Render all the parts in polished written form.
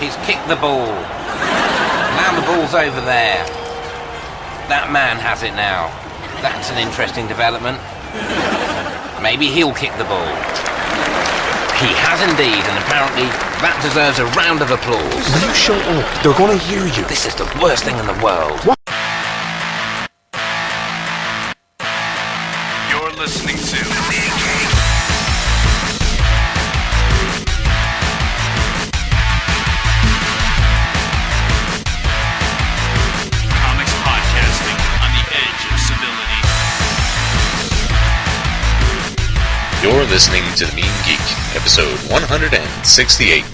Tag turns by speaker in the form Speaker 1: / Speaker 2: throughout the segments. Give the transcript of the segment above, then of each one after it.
Speaker 1: He's kicked the ball. Now the ball's over there. That man has it now. That's an interesting development. Maybe he'll kick the ball. He has indeed, and apparently that deserves a round of applause.
Speaker 2: Will you shut up? They're going to hear you.
Speaker 1: This is the worst thing in the world.
Speaker 2: What?
Speaker 3: You're listening to Comics Podcasting on the Edge of Civility.
Speaker 4: You're listening to The Mean Geek, episode 168.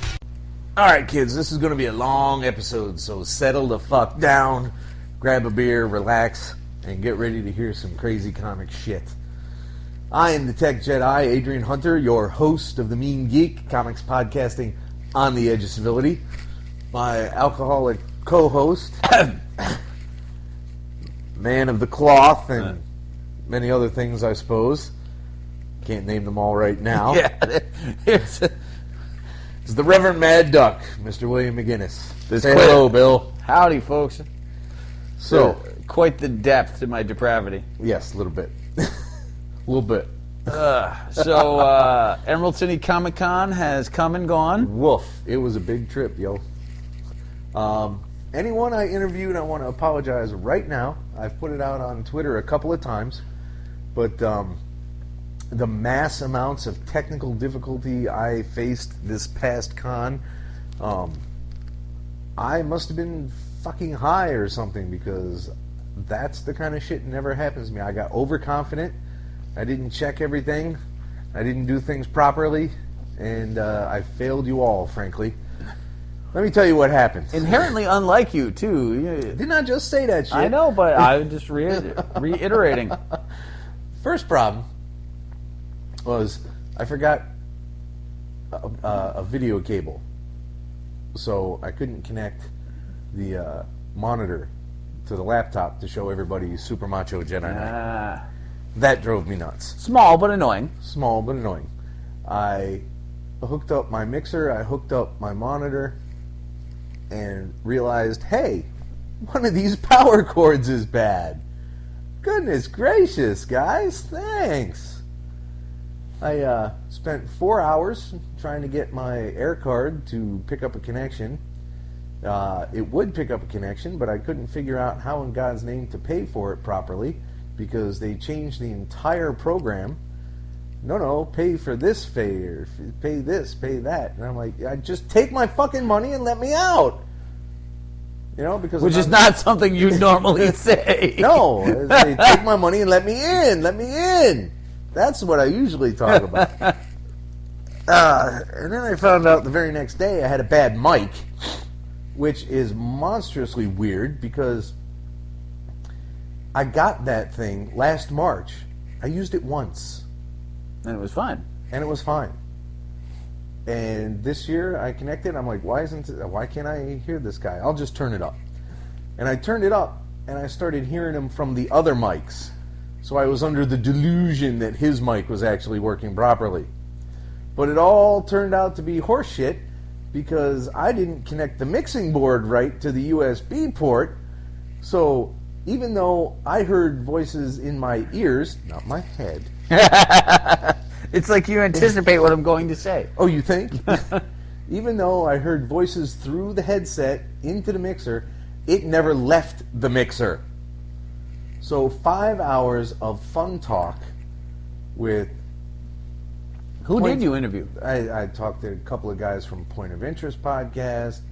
Speaker 5: Alright kids, this is going to be a long episode, so settle the fuck down, grab a beer, relax, and get ready to hear some crazy comic shit. I am the Tech Jedi, Adrian Hunter, your host of The Mean Geek, Comics Podcasting on the Edge of Civility. My alcoholic co-host, man of the cloth, and many other things, I suppose. Can't name them all right now. Yeah, it's the Reverend Mad Duck, Mr. William McGinnis. Say hello, Bill.
Speaker 6: Howdy, folks.
Speaker 5: So,
Speaker 6: quite the depth to my depravity.
Speaker 5: yes, a little bit. A little bit.
Speaker 6: Emerald City Comic Con has come and gone.
Speaker 5: Woof. It was a big trip, yo. Anyone I interviewed, I want to apologize right now. I've put it out on Twitter a couple of times, but the mass amounts of technical difficulty I faced this past con, I must have been fucking high or something, because that's the kind of shit that never happens to me. I got overconfident. I didn't check everything. I didn't do things properly, and I failed you all, frankly. Let me tell you what happened.
Speaker 6: Inherently unlike you, too.
Speaker 5: Didn't I just say that shit?
Speaker 6: I know, but I'm just reiterating.
Speaker 5: First problem was I forgot a video cable, so I couldn't connect the monitor to the laptop to show everybody Super Macho Jedi Knight. That drove me nuts.
Speaker 6: Small but annoying.
Speaker 5: Small but annoying. I hooked up my mixer, I hooked up my monitor, and realized, hey, one of these power cords is bad. Goodness gracious, guys, thanks. I spent 4 hours trying to get my air card to pick up a connection. It would pick up a connection, but I couldn't figure out how in God's name to pay for it properly, because they changed the entire program. No, pay for this fare, pay this, pay that. And I'm like, just take my fucking money and let me out. You know, because
Speaker 6: which is not something you normally say.
Speaker 5: No, they take my money and let me in. That's what I usually talk about. And then I found out the very next day I had a bad mic, which is monstrously weird, because I got that thing last March. I used it once.
Speaker 6: And it was fine.
Speaker 5: And this year I connected. I'm like, why can't I hear this guy? I'll just turn it up. And I turned it up, and I started hearing him from the other mics. So I was under the delusion that his mic was actually working properly. But it all turned out to be horseshit, because I didn't connect the mixing board right to the USB port. So even though I heard voices in my ears, not my head.
Speaker 6: It's like you anticipate what I'm going to say.
Speaker 5: Oh, you think? Even though I heard voices through the headset into the mixer, it never left the mixer. So 5 hours of fun talk with...
Speaker 6: Who did you interview?
Speaker 5: I talked to a couple of guys from Point of Interest podcast.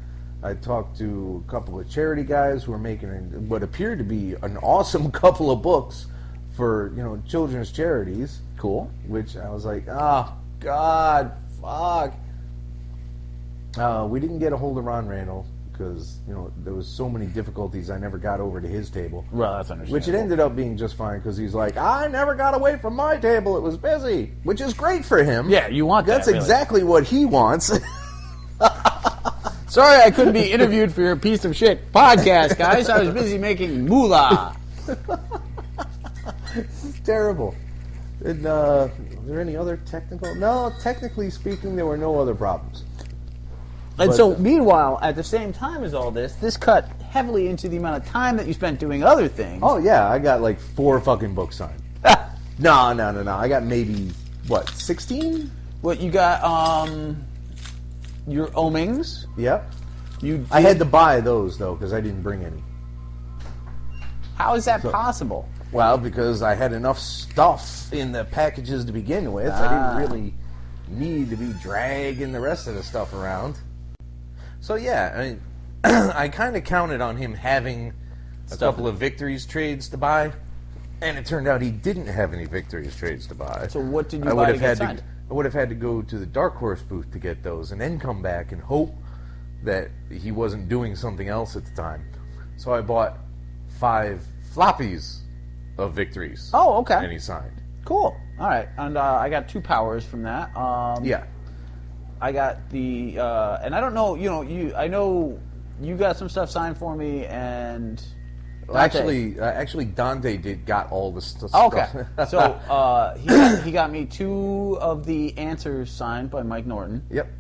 Speaker 5: I talked to a couple of charity guys who are making what appeared to be an awesome couple of books for, children's charities.
Speaker 6: Cool.
Speaker 5: Which I was like, oh, God, fuck. We didn't get a hold of Ron Randall because, there was so many difficulties I never got over to his table.
Speaker 6: Well, that's understandable.
Speaker 5: Which it ended up being just fine, because he's like, I never got away from my table, it was busy. Which is great for him.
Speaker 6: Yeah, you want that.
Speaker 5: That's exactly what he wants.
Speaker 6: Sorry I couldn't be interviewed for your piece of shit podcast, guys. I was busy making moolah.
Speaker 5: It's terrible. And, are there any other technical... No, technically speaking, there were no other problems.
Speaker 6: And
Speaker 5: But,
Speaker 6: so, meanwhile, at the same time as all this cut heavily into the amount of time that you spent doing other things.
Speaker 5: Oh, yeah, I got like 4 fucking books signed. No. I got maybe, 16?
Speaker 6: What you got? Your Omings.
Speaker 5: Yep.
Speaker 6: You.
Speaker 5: I had to buy those, though, because I didn't bring any.
Speaker 6: How is that possible?
Speaker 5: Well, because I had enough stuff in the packages to begin with. I didn't really need to be dragging the rest of the stuff around. So, yeah, I kind of counted on him having a couple of victories trades to buy, and it turned out he didn't have any victories trades to buy.
Speaker 6: So what did you buy to get signed?
Speaker 5: I would have had to go to the Dark Horse booth to get those and then come back and hope that he wasn't doing something else at the time. So I bought 5 floppies of victories.
Speaker 6: Oh, okay.
Speaker 5: And he signed.
Speaker 6: Cool. All right. And I got 2 powers from that.
Speaker 5: Yeah.
Speaker 6: I got the, and I don't know, I know you got some stuff signed for me, and
Speaker 5: Well, actually, Dante got all the stuff.
Speaker 6: Okay, so he got me 2 of the answers signed by Mike Norton.
Speaker 5: Yep.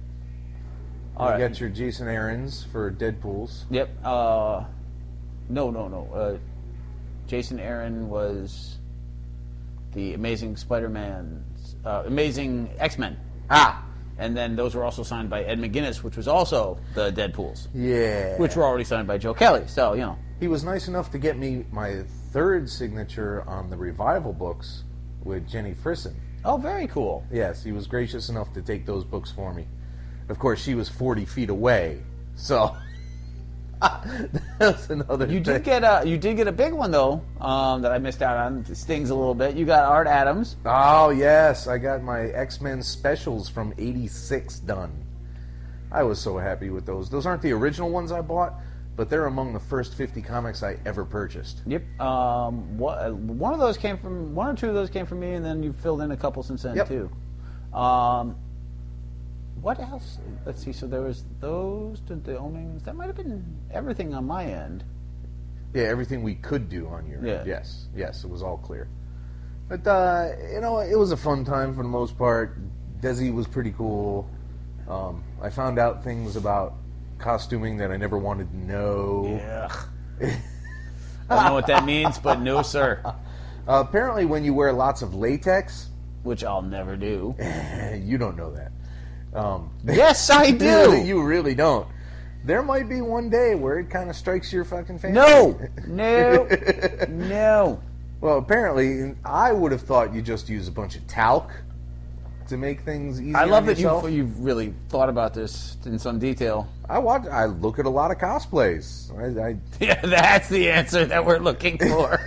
Speaker 6: All right.
Speaker 5: You got your Jason Aaron's for Deadpool's.
Speaker 6: Yep. No. Jason Aaron was the Amazing Spider-Man, Amazing X-Men. And then those were also signed by Ed McGuinness, which was also the Deadpools.
Speaker 5: Yeah.
Speaker 6: Which were already signed by Joe Kelly. So,
Speaker 5: He was nice enough to get me my 3rd signature on the Revival books with Jenny Frisson.
Speaker 6: Oh, very cool.
Speaker 5: Yes, he was gracious enough to take those books for me. Of course, she was 40 feet away, so that's another thing.
Speaker 6: You did get a big one though that I missed out on. It stings a little bit. You got Art Adams.
Speaker 5: Oh yes, I got my X-Men specials from '86 done. I was so happy with those. Those aren't the original ones I bought, but they're among the first 50 comics I ever purchased.
Speaker 6: Yep. One of those came from one or two of those came from me, and then you filled in a couple since then too. What else? Let's see. So there was those, the Omings. That might have been everything on my end.
Speaker 5: Yeah, everything we could do on your end. Yes, it was all clear. But, it was a fun time for the most part. Desi was pretty cool. I found out things about costuming that I never wanted to know.
Speaker 6: Yeah. I don't know what that means, but no, sir.
Speaker 5: Apparently when you wear lots of latex...
Speaker 6: Which I'll never do.
Speaker 5: You don't know that.
Speaker 6: Yes, I do.
Speaker 5: You really don't. There might be one day where it kind of strikes your fucking fancy.
Speaker 6: No.
Speaker 5: Well, apparently, I would have thought you just use a bunch of talc to make things easier.
Speaker 6: I love that
Speaker 5: yourself.
Speaker 6: you've really thought about this in some detail.
Speaker 5: I look at a lot of cosplays.
Speaker 6: Yeah, that's the answer that we're looking for.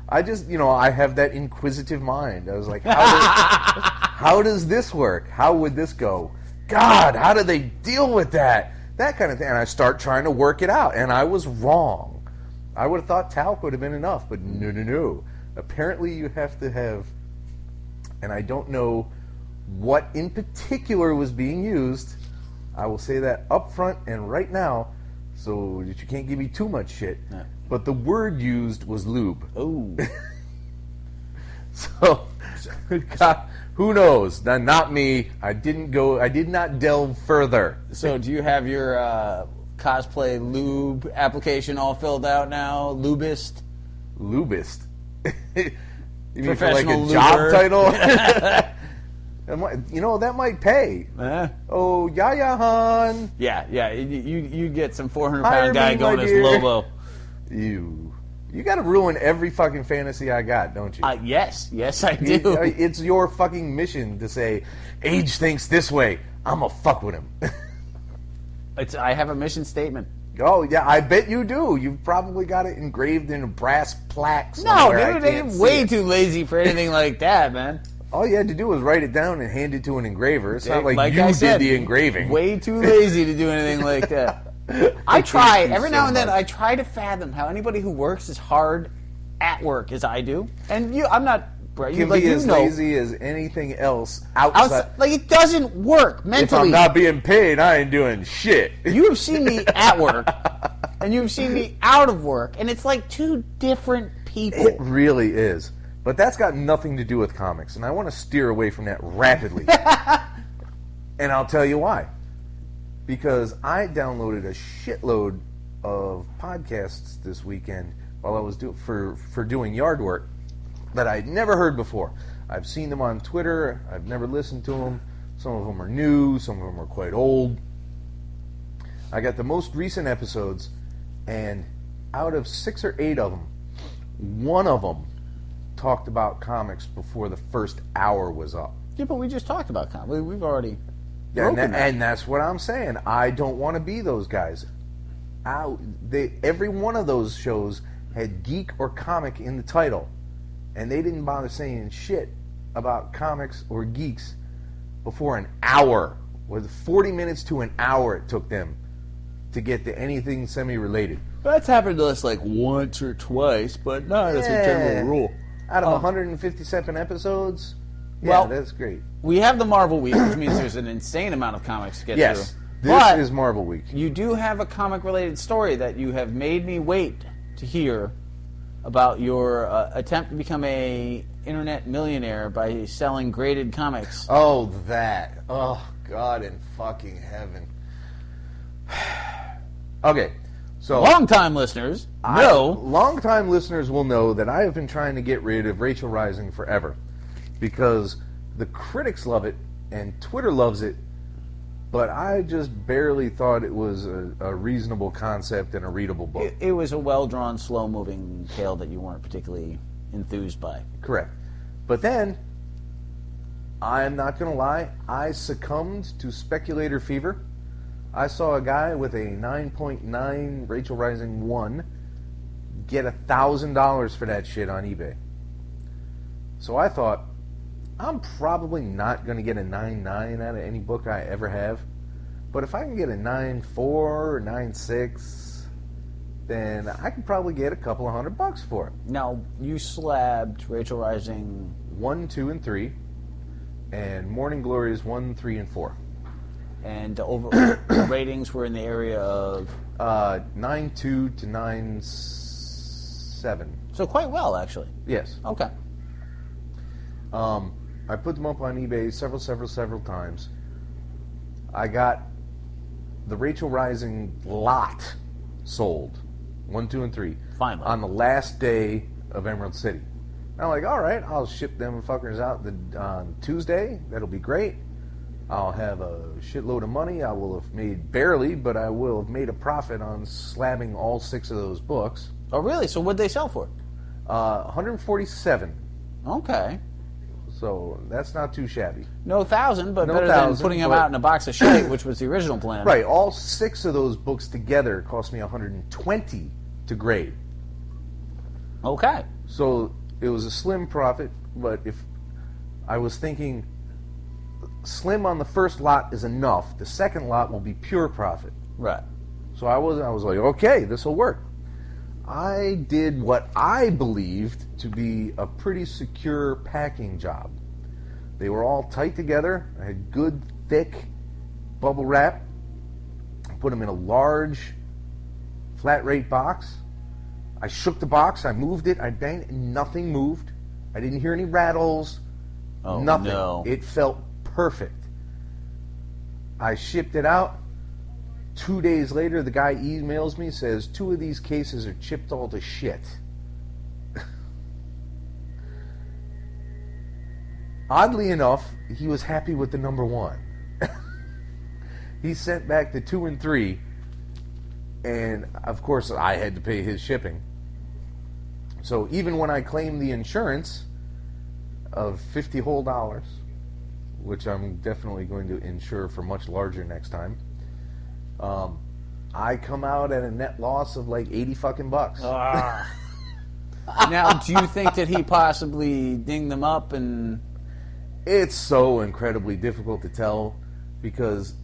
Speaker 5: I just, I have that inquisitive mind. I was like, how does this work? How would this go? God, how do they deal with that? That kind of thing. And I start trying to work it out, and I was wrong. I would have thought talc would have been enough, but no. Apparently you have to have, and I don't know what in particular was being used. I will say that up front and right now, so that you can't give me too much shit. Yeah. But the word used was lube.
Speaker 6: Oh.
Speaker 5: So, God, who knows? Not me. I did not delve further.
Speaker 6: So, do you have your cosplay lube application all filled out now? Lubist?
Speaker 5: Lubist? You mean for
Speaker 6: Professional
Speaker 5: like a job
Speaker 6: luber.
Speaker 5: title? That might pay. Oh, Yaya Han.
Speaker 6: Yeah. You get some 400-pound
Speaker 5: Hire
Speaker 6: guy
Speaker 5: me,
Speaker 6: going
Speaker 5: my
Speaker 6: as
Speaker 5: dear.
Speaker 6: Lobo.
Speaker 5: You got to ruin every fucking fantasy I got, don't you?
Speaker 6: Yes, I do.
Speaker 5: It's your fucking mission to say, Age thinks this way. I'm gonna fuck with him.
Speaker 6: I have a mission statement.
Speaker 5: Oh, yeah, I bet you do. You've probably got it engraved in a brass plaque
Speaker 6: No,
Speaker 5: somewhere.
Speaker 6: dude, I'm way too lazy for anything like that, man.
Speaker 5: All you had to do was write it down and hand it to an engraver. It's not like
Speaker 6: I
Speaker 5: you
Speaker 6: said,
Speaker 5: did the engraving.
Speaker 6: Way too lazy to do anything like that. I try, every now and then,
Speaker 5: much.
Speaker 6: I try to fathom how anybody who works as hard at work as I do, and I'm not...
Speaker 5: Can be as lazy as anything else outside.
Speaker 6: Like, it doesn't work mentally.
Speaker 5: If I'm not being paid, I ain't doing shit.
Speaker 6: You have seen me at work, and you've seen me out of work, and it's like two different people.
Speaker 5: It really is. But that's got nothing to do with comics, and I want to steer away from that rapidly. And I'll tell you why. because I downloaded a shitload of podcasts this weekend while I was for doing yard work that I'd never heard before. I've seen them on Twitter. I've never listened to them. Some of them are new. Some of them are quite old. I got the most recent episodes, and out of 6 or 8 of them, one of them talked about comics before the first hour was up.
Speaker 6: Yeah, but we just talked about comics. We've already...
Speaker 5: Yeah, and that's what I'm saying. I don't want to be those guys. Every one of those shows had geek or comic in the title, and they didn't bother saying shit about comics or geeks before an hour. With 40 minutes to an hour it took them to get to anything semi-related.
Speaker 6: That's happened to us like once or twice, but not as a general rule.
Speaker 5: Out of 157 episodes,
Speaker 6: well,
Speaker 5: that's great.
Speaker 6: We have the Marvel Week, which means there's an insane amount of comics to get
Speaker 5: Yes,
Speaker 6: through.
Speaker 5: this is Marvel Week.
Speaker 6: You do have a comic-related story that you have made me wait to hear about your attempt to become a internet millionaire by selling graded comics.
Speaker 5: Oh, that. Oh, God in fucking heaven. Okay, so...
Speaker 6: Long-time listeners know...
Speaker 5: Long-time listeners will know that I have been trying to get rid of Rachel Rising forever. Because the critics love it, and Twitter loves it, but I just barely thought it was a reasonable concept and a readable book.
Speaker 6: It was a well-drawn, slow-moving tale that you weren't particularly enthused by.
Speaker 5: Correct. But then, I'm not going to lie, I succumbed to speculator fever. I saw a guy with a 9.9 Rachel Rising 1 get $1,000 for that shit on eBay. So I thought, I'm probably not going to get a 9.9 out of any book I ever have. But if I can get a 9.4 or 9.6, then I can probably get a couple of $100 for it.
Speaker 6: Now, you slabbed Rachel Rising
Speaker 5: 1, 2, and 3, and Morning Glories 1, 3, and 4.
Speaker 6: And the ratings were in the area of
Speaker 5: 9.2 to 9.7.
Speaker 6: So quite well, actually.
Speaker 5: Yes.
Speaker 6: Okay.
Speaker 5: I put them up on eBay several times. I got the Rachel Rising lot sold, 1, 2, and 3,
Speaker 6: Finally.
Speaker 5: on the last day of Emerald City. I'm like, all right, I'll ship them fuckers out on Tuesday. That'll be great. I'll have a shitload of money. I will have made barely, but I will have made a profit on slabbing all 6 of those books.
Speaker 6: Oh, really? So what'd they sell for?
Speaker 5: 147.
Speaker 6: Okay.
Speaker 5: So that's not too shabby.
Speaker 6: No 1,000, but
Speaker 5: No
Speaker 6: better
Speaker 5: 1,000,
Speaker 6: than putting them
Speaker 5: but-
Speaker 6: out in a box of shite, which was the original plan.
Speaker 5: Right, all 6 of those books together cost me 120 to grade.
Speaker 6: Okay.
Speaker 5: So it was a slim profit, but if I was thinking slim on the first lot is enough, the second lot will be pure profit.
Speaker 6: Right.
Speaker 5: So I was like, okay, this will work. I did what I believed to be a pretty secure packing job. They were all tight together. I had good, thick bubble wrap. I put them in a large, flat rate box. I shook the box. I moved it. I banged it. Nothing moved. I didn't hear any rattles.
Speaker 6: Oh,
Speaker 5: nothing.
Speaker 6: no.
Speaker 5: It felt perfect. I shipped it out. 2 days later, the guy emails me, says 2 of these cases are chipped all to shit. Oddly enough, he was happy with the number 1. He sent back the 2 and 3, and of course I had to pay his shipping. So even when I claimed the insurance of $50 whole, which I'm definitely going to insure for much larger next time, I come out at a net loss of like 80 fucking bucks.
Speaker 6: Now, do you think that he possibly dinged them up and...
Speaker 5: It's so incredibly difficult to tell because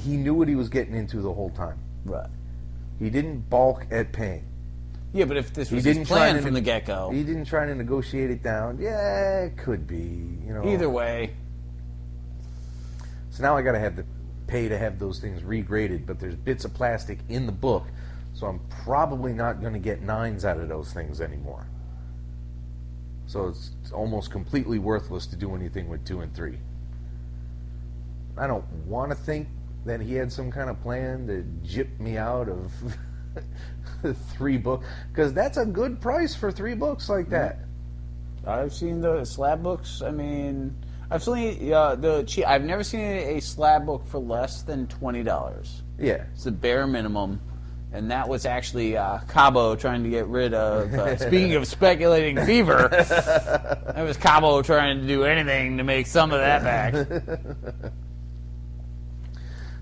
Speaker 5: he knew what he was getting into the whole time.
Speaker 6: Right.
Speaker 5: He didn't balk at paying.
Speaker 6: Yeah, but if this
Speaker 5: He
Speaker 6: was
Speaker 5: didn't
Speaker 6: his
Speaker 5: try
Speaker 6: plan
Speaker 5: to
Speaker 6: from the get-go...
Speaker 5: He didn't try to negotiate it down. Yeah, it could be.
Speaker 6: Either way.
Speaker 5: So now I got to have to pay to have those things regraded, but there's bits of plastic in the book, so I'm probably not going to get 9s out of those things anymore. So it's almost completely worthless to do anything with 2 and 3. I don't want to think that he had some kind of plan to gyp me out of 3 books, because that's a good price for 3 books like that.
Speaker 6: I've seen the slab books. I mean, I've seen I've never seen a slab book for less than $20.
Speaker 5: Yeah.
Speaker 6: It's the bare minimum. And that was actually Cabo trying to get rid of, speaking of speculating fever, that was Cabo trying to do anything to make some of that back.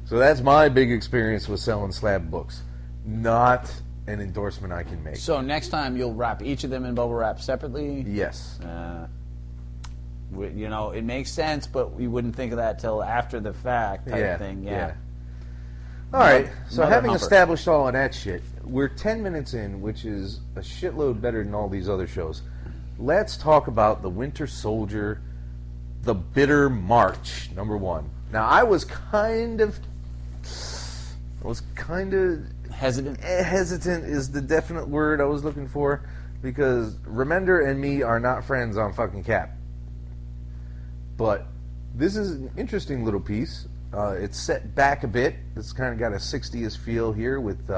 Speaker 5: So that's my big experience with selling slab books. Not an endorsement I can make.
Speaker 6: So next time you'll wrap each of them in bubble wrap separately?
Speaker 5: Yes.
Speaker 6: You know, it makes sense, but we wouldn't think of that till after the fact type thing. Yeah.
Speaker 5: All right, so
Speaker 6: Mother
Speaker 5: having
Speaker 6: humper.
Speaker 5: established all of that shit, we're 10 minutes in, which is a shitload better than all these other shows. Let's talk about The Winter Soldier, The Bitter March, #1. Now, I was kind of
Speaker 6: Hesitant.
Speaker 5: hesitant is the definite word I was looking for, because Remender and me are not friends on fucking Cap. But this is an interesting little piece. It's set back a bit. It's kind of got a 60s feel here with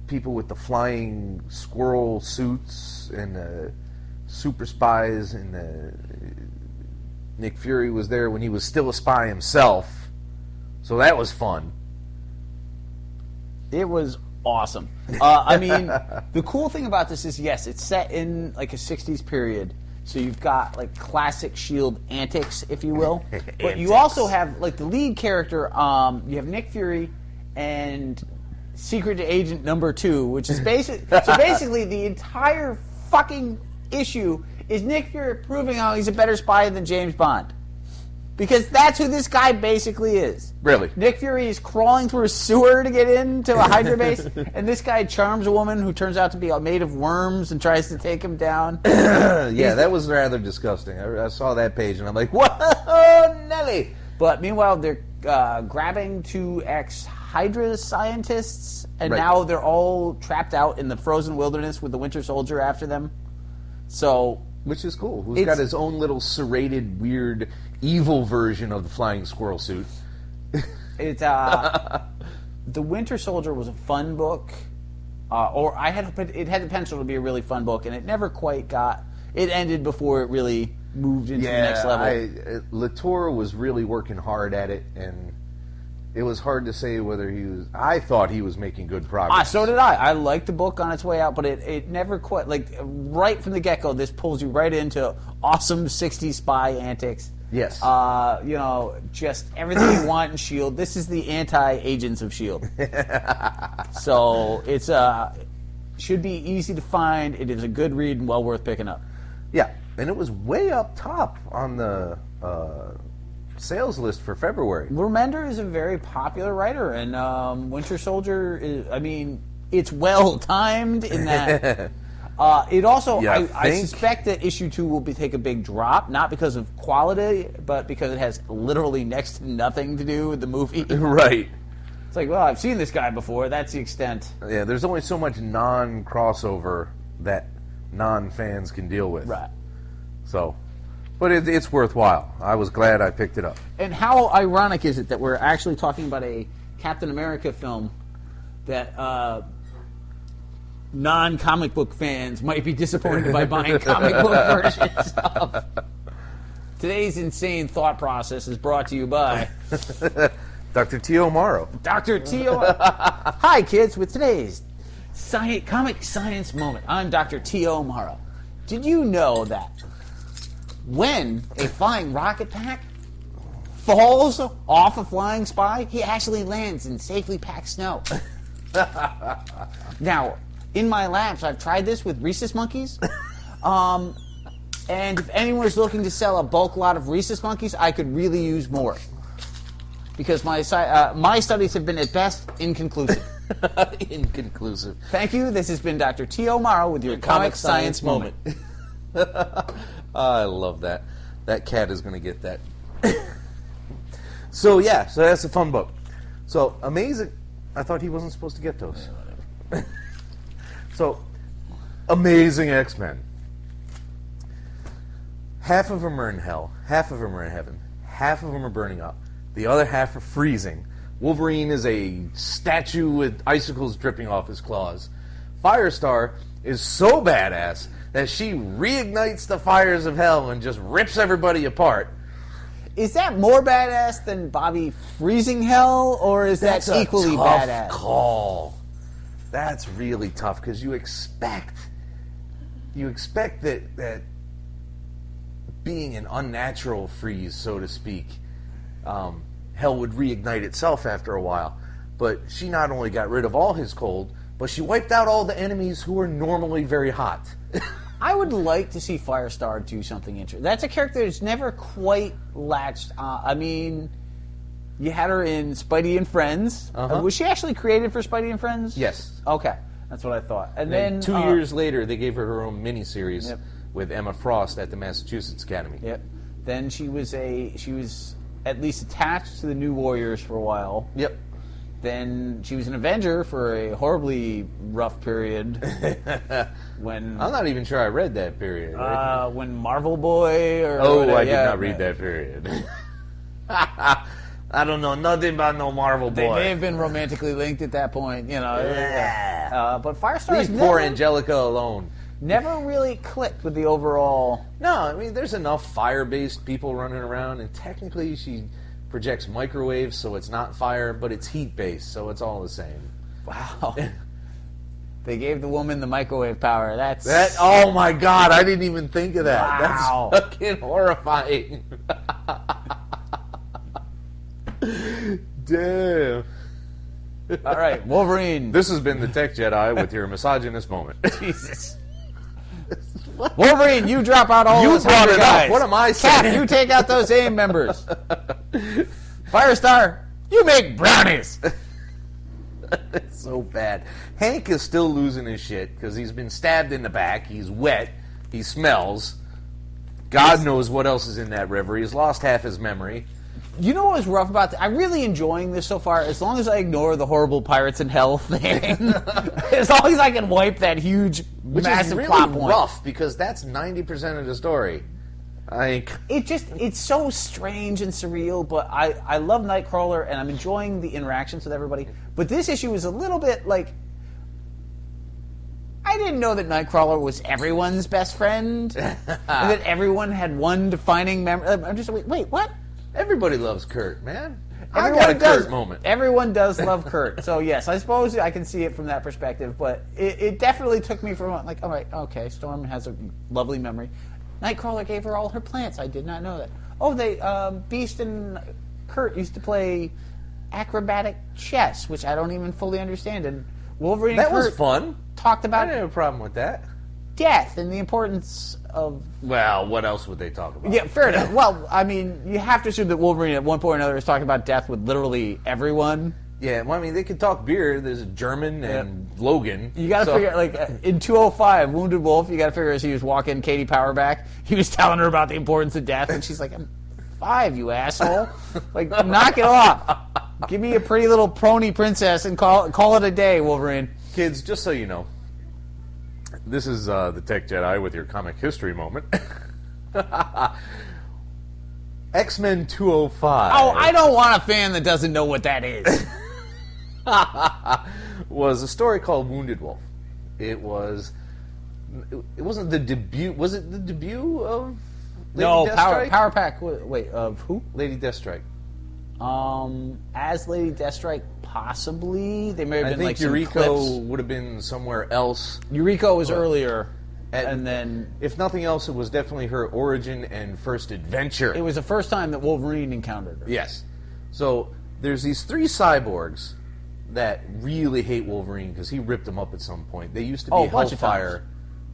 Speaker 5: people with the flying squirrel suits and super spies. And Nick Fury was there when he was still a spy himself. So that was fun.
Speaker 6: It was awesome. I mean, the cool thing about this is, yes, it's set in like a 60s period. So you've got like classic S.H.I.E.L.D. antics, if you will. But you also have like the lead character, you have Nick Fury and Secret Agent #2, which is basically the entire fucking issue is Nick Fury proving how he's a better spy than James Bond. Because that's who this guy basically is.
Speaker 5: Really?
Speaker 6: Nick Fury is crawling through a sewer to get into a Hydra base, and this guy charms a woman who turns out to be made of worms and tries to take him down.
Speaker 5: Yeah, that was rather disgusting. I saw that page and I'm like, whoa, Nelly!
Speaker 6: But meanwhile, they're grabbing 2 ex-Hydra scientists, and
Speaker 5: Right.
Speaker 6: now they're all trapped out in the frozen wilderness with the Winter Soldier after them. So...
Speaker 5: Which is cool. Who's got his own little serrated, weird, evil version of the flying squirrel suit.
Speaker 6: It's The Winter Soldier was a fun book, it had the potential to be a really fun book, and it never quite got. It ended before it really moved into the next level.
Speaker 5: Latour was really working hard at it, and it was hard to say whether he was. I thought he was making good progress.
Speaker 6: So did I. I liked the book on its way out, but it never quite, like, right from the get-go, this pulls you right into awesome 60s spy antics.
Speaker 5: Yes.
Speaker 6: You know, just everything you want in S.H.I.E.L.D. This is the anti-agents of S.H.I.E.L.D. So it's should be easy to find. It is a good read and well worth picking up.
Speaker 5: Yeah, and it was way up top on the sales list for February.
Speaker 6: Remender is a very popular writer, and Winter Soldier is, I mean, it's well timed in that. It also, I suspect that issue 2 will take a big drop, not because of quality, but because it has literally next to nothing to do with the movie.
Speaker 5: Right.
Speaker 6: It's like, well, I've seen this guy before. That's the extent.
Speaker 5: Yeah, there's only so much non-crossover that non-fans can deal with.
Speaker 6: Right.
Speaker 5: So, but it's worthwhile. I was glad I picked it up.
Speaker 6: And how ironic is it that we're actually talking about a Captain America film that non-comic book fans might be disappointed by buying comic book versions of. Today's insane thought process is brought to you by
Speaker 5: Dr. T.O. Morrow.
Speaker 6: Dr. T.O. Hi, kids, with today's comic science moment. I'm Dr. T.O. Morrow. Did you know that when a flying rocket pack falls off a flying spy, he actually lands in safely packed snow? Now, in my labs, I've tried this with rhesus monkeys. And if anyone's looking to sell a bulk lot of rhesus monkeys, I could really use more. Because my studies have been, at best, inconclusive.
Speaker 5: Inconclusive.
Speaker 6: Thank you. This has been Dr. T.O. Morrow with your comic science moment.
Speaker 5: I love that. That cat is going to get that. So that's a fun book. So, amazing. I thought he wasn't supposed to get those. So, Amazing X-Men. Half of them are in hell. Half of them are in heaven. Half of them are burning up. the other half are freezing. Wolverine is a statue with icicles dripping off his claws. Firestar is so badass that she reignites the fires of hell and just rips everybody apart.
Speaker 6: Is that more badass than Bobby freezing hell, or is
Speaker 5: That's
Speaker 6: that equally
Speaker 5: a tough
Speaker 6: badass?
Speaker 5: call. That's really tough because you expect that being an unnatural freeze, so to speak, hell would reignite itself after a while. But she not only got rid of all his cold, but she wiped out all the enemies who were normally very hot.
Speaker 6: I would like to see Firestar do something interesting. That's a character that's never quite latched on. I mean, you had her in Spidey and Friends. Was she actually created for Spidey and Friends?
Speaker 5: Yes.
Speaker 6: Okay, that's what I thought. And
Speaker 5: Then
Speaker 6: then
Speaker 5: 2 years later, they gave her her own miniseries
Speaker 6: Yep.
Speaker 5: with Emma Frost at the Massachusetts Academy.
Speaker 6: Yep. Then she was at least attached to the New Warriors for a while.
Speaker 5: Yep.
Speaker 6: Then she was an Avenger for a horribly rough period. When
Speaker 5: I'm not even sure I read that period. Right?
Speaker 6: when Marvel Boy or
Speaker 5: I did
Speaker 6: yeah,
Speaker 5: not read that period. I don't know nothing about no Marvel Boy.
Speaker 6: They may have been romantically linked at that point, you know. But Firestar
Speaker 5: Leave poor Angelica alone.
Speaker 6: never really clicked with the overall.
Speaker 5: No, I mean, there's enough fire-based people running around, and technically she projects microwaves, so it's not fire, but it's heat-based, so it's all the same.
Speaker 6: Wow. They gave the woman the microwave power.
Speaker 5: Oh my God, I didn't even think of that.
Speaker 6: Wow.
Speaker 5: That's fucking horrifying. Damn.
Speaker 6: All right, Wolverine.
Speaker 5: This has been the Tech Jedi with your misogynist moment.
Speaker 6: Jesus. Wolverine, you drop out all
Speaker 5: You
Speaker 6: those
Speaker 5: brought
Speaker 6: hungry
Speaker 5: it up.
Speaker 6: guys.
Speaker 5: What am I saying?
Speaker 6: Cap, you take out those AIM members. Firestar, you make brownies.
Speaker 5: It's so bad. Hank is still losing his shit because he's been stabbed in the back. He's wet. He smells. God knows what else is in that river. He's lost half his memory.
Speaker 6: You know what was rough about this? I'm really enjoying this so far, as long as I ignore the horrible Pirates in Hell thing. As long as I can wipe that huge,
Speaker 5: Which
Speaker 6: massive
Speaker 5: is really
Speaker 6: plot point.
Speaker 5: rough because that's 90% of the story.
Speaker 6: It's so strange and surreal, but I love Nightcrawler, and I'm enjoying the interactions with everybody. But this issue was a little bit like... I didn't know that Nightcrawler was everyone's best friend, and that everyone had one defining memory. I'm just, wait, what?
Speaker 5: Everybody loves Kurt, man.
Speaker 6: Everyone
Speaker 5: I got a
Speaker 6: does,
Speaker 5: Kurt moment.
Speaker 6: Everyone does love Kurt. So, yes, I suppose I can see it from that perspective, but it definitely took me from, like, all right, okay, Storm has a lovely memory. Nightcrawler gave her all her plants. I did not know that. Oh, Beast and Kurt used to play acrobatic chess, which I don't even fully understand. And Wolverine and
Speaker 5: That was
Speaker 6: Kurt
Speaker 5: fun.
Speaker 6: talked
Speaker 5: I
Speaker 6: about
Speaker 5: didn't have a problem with that.
Speaker 6: death and the importance of...
Speaker 5: Well, what else would they talk about?
Speaker 6: Yeah, fair enough. Well, I mean, you have to assume that Wolverine at one point or another is talking about death with literally everyone.
Speaker 5: Yeah, well, I mean, they could talk beer. There's a German and Logan.
Speaker 6: You got to figure, like, in 205, Wounded Wolf, you got to figure as he was walking Katie Power back, he was telling her about the importance of death, and she's like, I'm 5, you asshole. Like, knock it off. Give me a pretty little pony princess and call it a day, Wolverine.
Speaker 5: Kids, just so you know, this is the Tech Jedi with your comic history moment. X-Men 205.
Speaker 6: Oh, I don't want a fan that doesn't know what that is.
Speaker 5: Was a story called Wounded Wolf. It wasn't the debut. Was it the debut of Lady Deathstrike?
Speaker 6: Power Pack. Wait, of who?
Speaker 5: Lady Deathstrike.
Speaker 6: As Lady Deathstrike, possibly. They may have
Speaker 5: I
Speaker 6: been
Speaker 5: think
Speaker 6: like some
Speaker 5: Yuriko
Speaker 6: clips.
Speaker 5: would have been somewhere else.
Speaker 6: Yuriko was earlier, and then
Speaker 5: if nothing else, it was definitely her origin and first adventure.
Speaker 6: it was the first time that Wolverine encountered her.
Speaker 5: Yes. So there's these 3 cyborgs that really hate Wolverine because he ripped them up at some point. They used to be
Speaker 6: Oh, a bunch of
Speaker 5: Hellfire.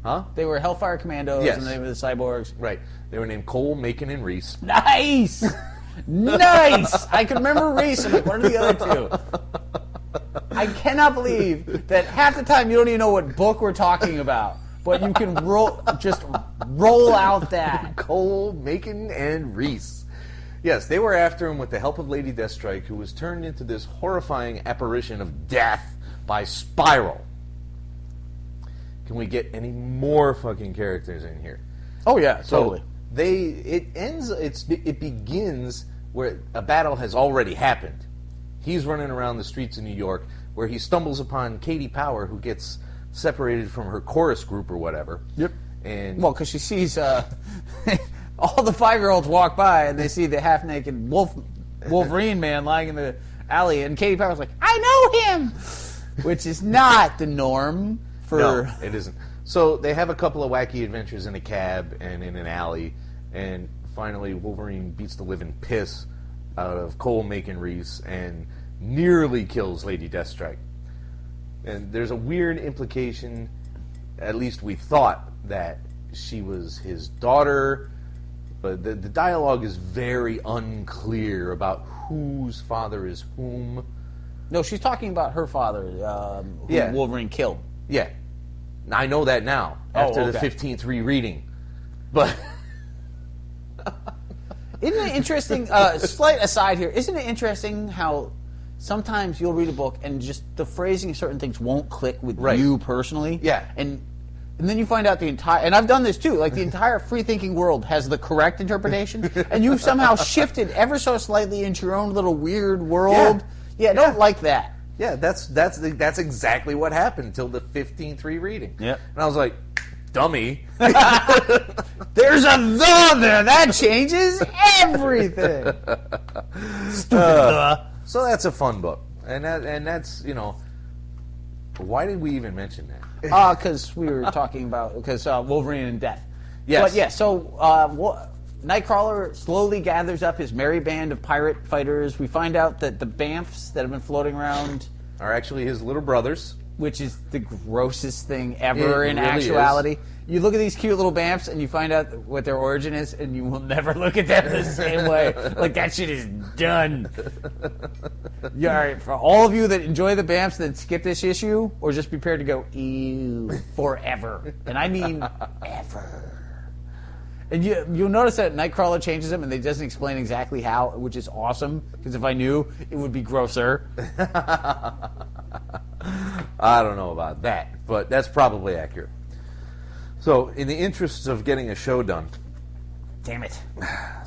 Speaker 5: Huh?
Speaker 6: They were Hellfire Commandos,
Speaker 5: Yes.
Speaker 6: and they were the cyborgs.
Speaker 5: Right. They were named Cole, Macon, and Reese.
Speaker 6: Nice! Nice! I can remember Reese. I'm like, what are the other 2? I cannot believe that half the time you don't even know what book we're talking about, but you can roll out that.
Speaker 5: Cole, Macon, and Reese. Yes, they were after him with the help of Lady Deathstrike, who was turned into this horrifying apparition of death by Spiral. Can we get any more fucking characters in here?
Speaker 6: Oh yeah,
Speaker 5: So
Speaker 6: totally.
Speaker 5: it begins where a battle has already happened. He's running around the streets of New York where he stumbles upon Katie Power, who gets separated from her chorus group or whatever.
Speaker 6: Yep.
Speaker 5: And
Speaker 6: Well, because she sees all the 5-year-olds walk by and they see the half-naked Wolverine man lying in the alley, and Katie Power's like, I know him! Which is not the norm for...
Speaker 5: No, it isn't. So they have a couple of wacky adventures in a cab and in an alley, and finally Wolverine beats the living piss out of Cole Macon-Reese and nearly kills Lady Deathstrike. And there's a weird implication, at least we thought, that she was his daughter, but the dialogue is very unclear about whose father is whom.
Speaker 6: No, she's talking about her father, who
Speaker 5: Yeah.
Speaker 6: Wolverine killed.
Speaker 5: Yeah. I know that now, after the
Speaker 6: okay.
Speaker 5: 15th rereading. But...
Speaker 6: Isn't it interesting, slight aside here, isn't it interesting how sometimes you'll read a book and just the phrasing of certain things won't click with
Speaker 5: Right.
Speaker 6: you personally?
Speaker 5: Yeah.
Speaker 6: And then you find out the entire, and I've done this too, like the entire free-thinking world has the correct interpretation, and you've somehow shifted ever so slightly into your own little weird world. Yeah, I don't like that.
Speaker 5: Yeah, that's exactly what happened until the 15th rereading.
Speaker 6: Yep.
Speaker 5: And I was like, dummy.
Speaker 6: There's a the there, that changes everything. Stupid
Speaker 5: So that's a fun book. And that's, you know, why did we even mention that?
Speaker 6: Because we were talking about Wolverine and death.
Speaker 5: Yes.
Speaker 6: But yeah, so Nightcrawler slowly gathers up his merry band of pirate fighters. We find out that the Bamfs that have been floating around,
Speaker 5: Are actually his little brothers.
Speaker 6: which is the grossest thing ever
Speaker 5: It
Speaker 6: in
Speaker 5: really
Speaker 6: actuality. You look at these cute little Bamfs and you find out what their origin is, and you will never look at them the same way. Like, that shit is done. Yeah, all right, for all of you that enjoy the Bamfs, then skip this issue, or just prepare to go, ew, forever. And I mean ever. And you'll notice that Nightcrawler changes them, and they doesn't explain exactly how, which is awesome, because if I knew, it would be grosser.
Speaker 5: I don't know about that, but that's probably accurate. So, in the interests of getting a show done,
Speaker 6: Damn it.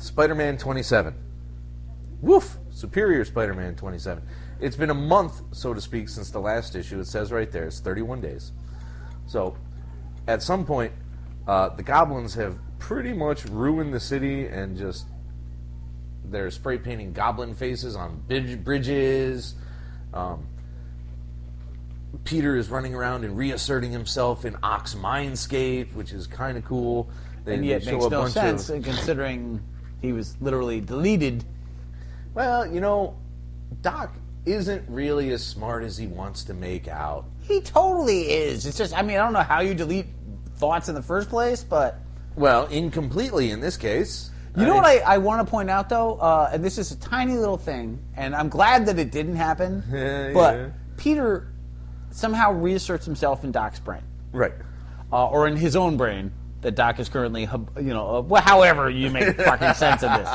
Speaker 5: Spider-Man 27. Woof! Superior Spider-Man 27. It's been a month, so to speak, since the last issue. It says right there, it's 31 days. So, at some point, the goblins have pretty much ruined the city, and just they're spray painting goblin faces on bridges. Peter is running around and reasserting himself in Ock's Mindscape, which is kind of cool.
Speaker 6: And yet makes no sense, considering he was literally deleted.
Speaker 5: Well, you know, Doc isn't really as smart as he wants to make out.
Speaker 6: He totally is. It's just, I mean, I don't know how you delete thoughts in the first place, but...
Speaker 5: Well, incompletely in this case.
Speaker 6: You know what I want to point out, though? And this is a tiny little thing, and I'm glad that it didn't happen, but
Speaker 5: Yeah.
Speaker 6: Peter somehow reasserts himself in Doc's brain.
Speaker 5: Right.
Speaker 6: Or in his own brain, that Doc is currently, however you make fucking sense of this.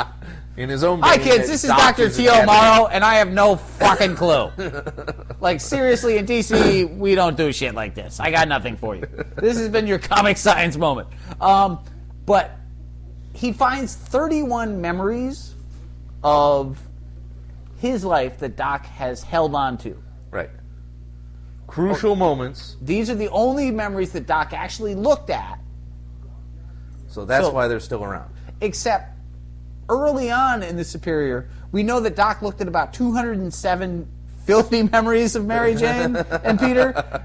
Speaker 5: In his own
Speaker 6: Hi,
Speaker 5: brain,
Speaker 6: kids,
Speaker 5: that
Speaker 6: this is
Speaker 5: Doc
Speaker 6: Dr.
Speaker 5: a
Speaker 6: T.O.
Speaker 5: cabinet.
Speaker 6: Morrow, and I have no fucking clue. Like, seriously, in DC, we don't do shit like this. I got nothing for you. This has been your comic science moment. But he finds 31 memories of his life that Doc has held on to.
Speaker 5: Right. Crucial moments.
Speaker 6: These are the only memories that Doc actually looked at,
Speaker 5: So that's why they're still around.
Speaker 6: except early on in the Superior, we know that Doc looked at about 207 filthy memories of Mary Jane and Peter.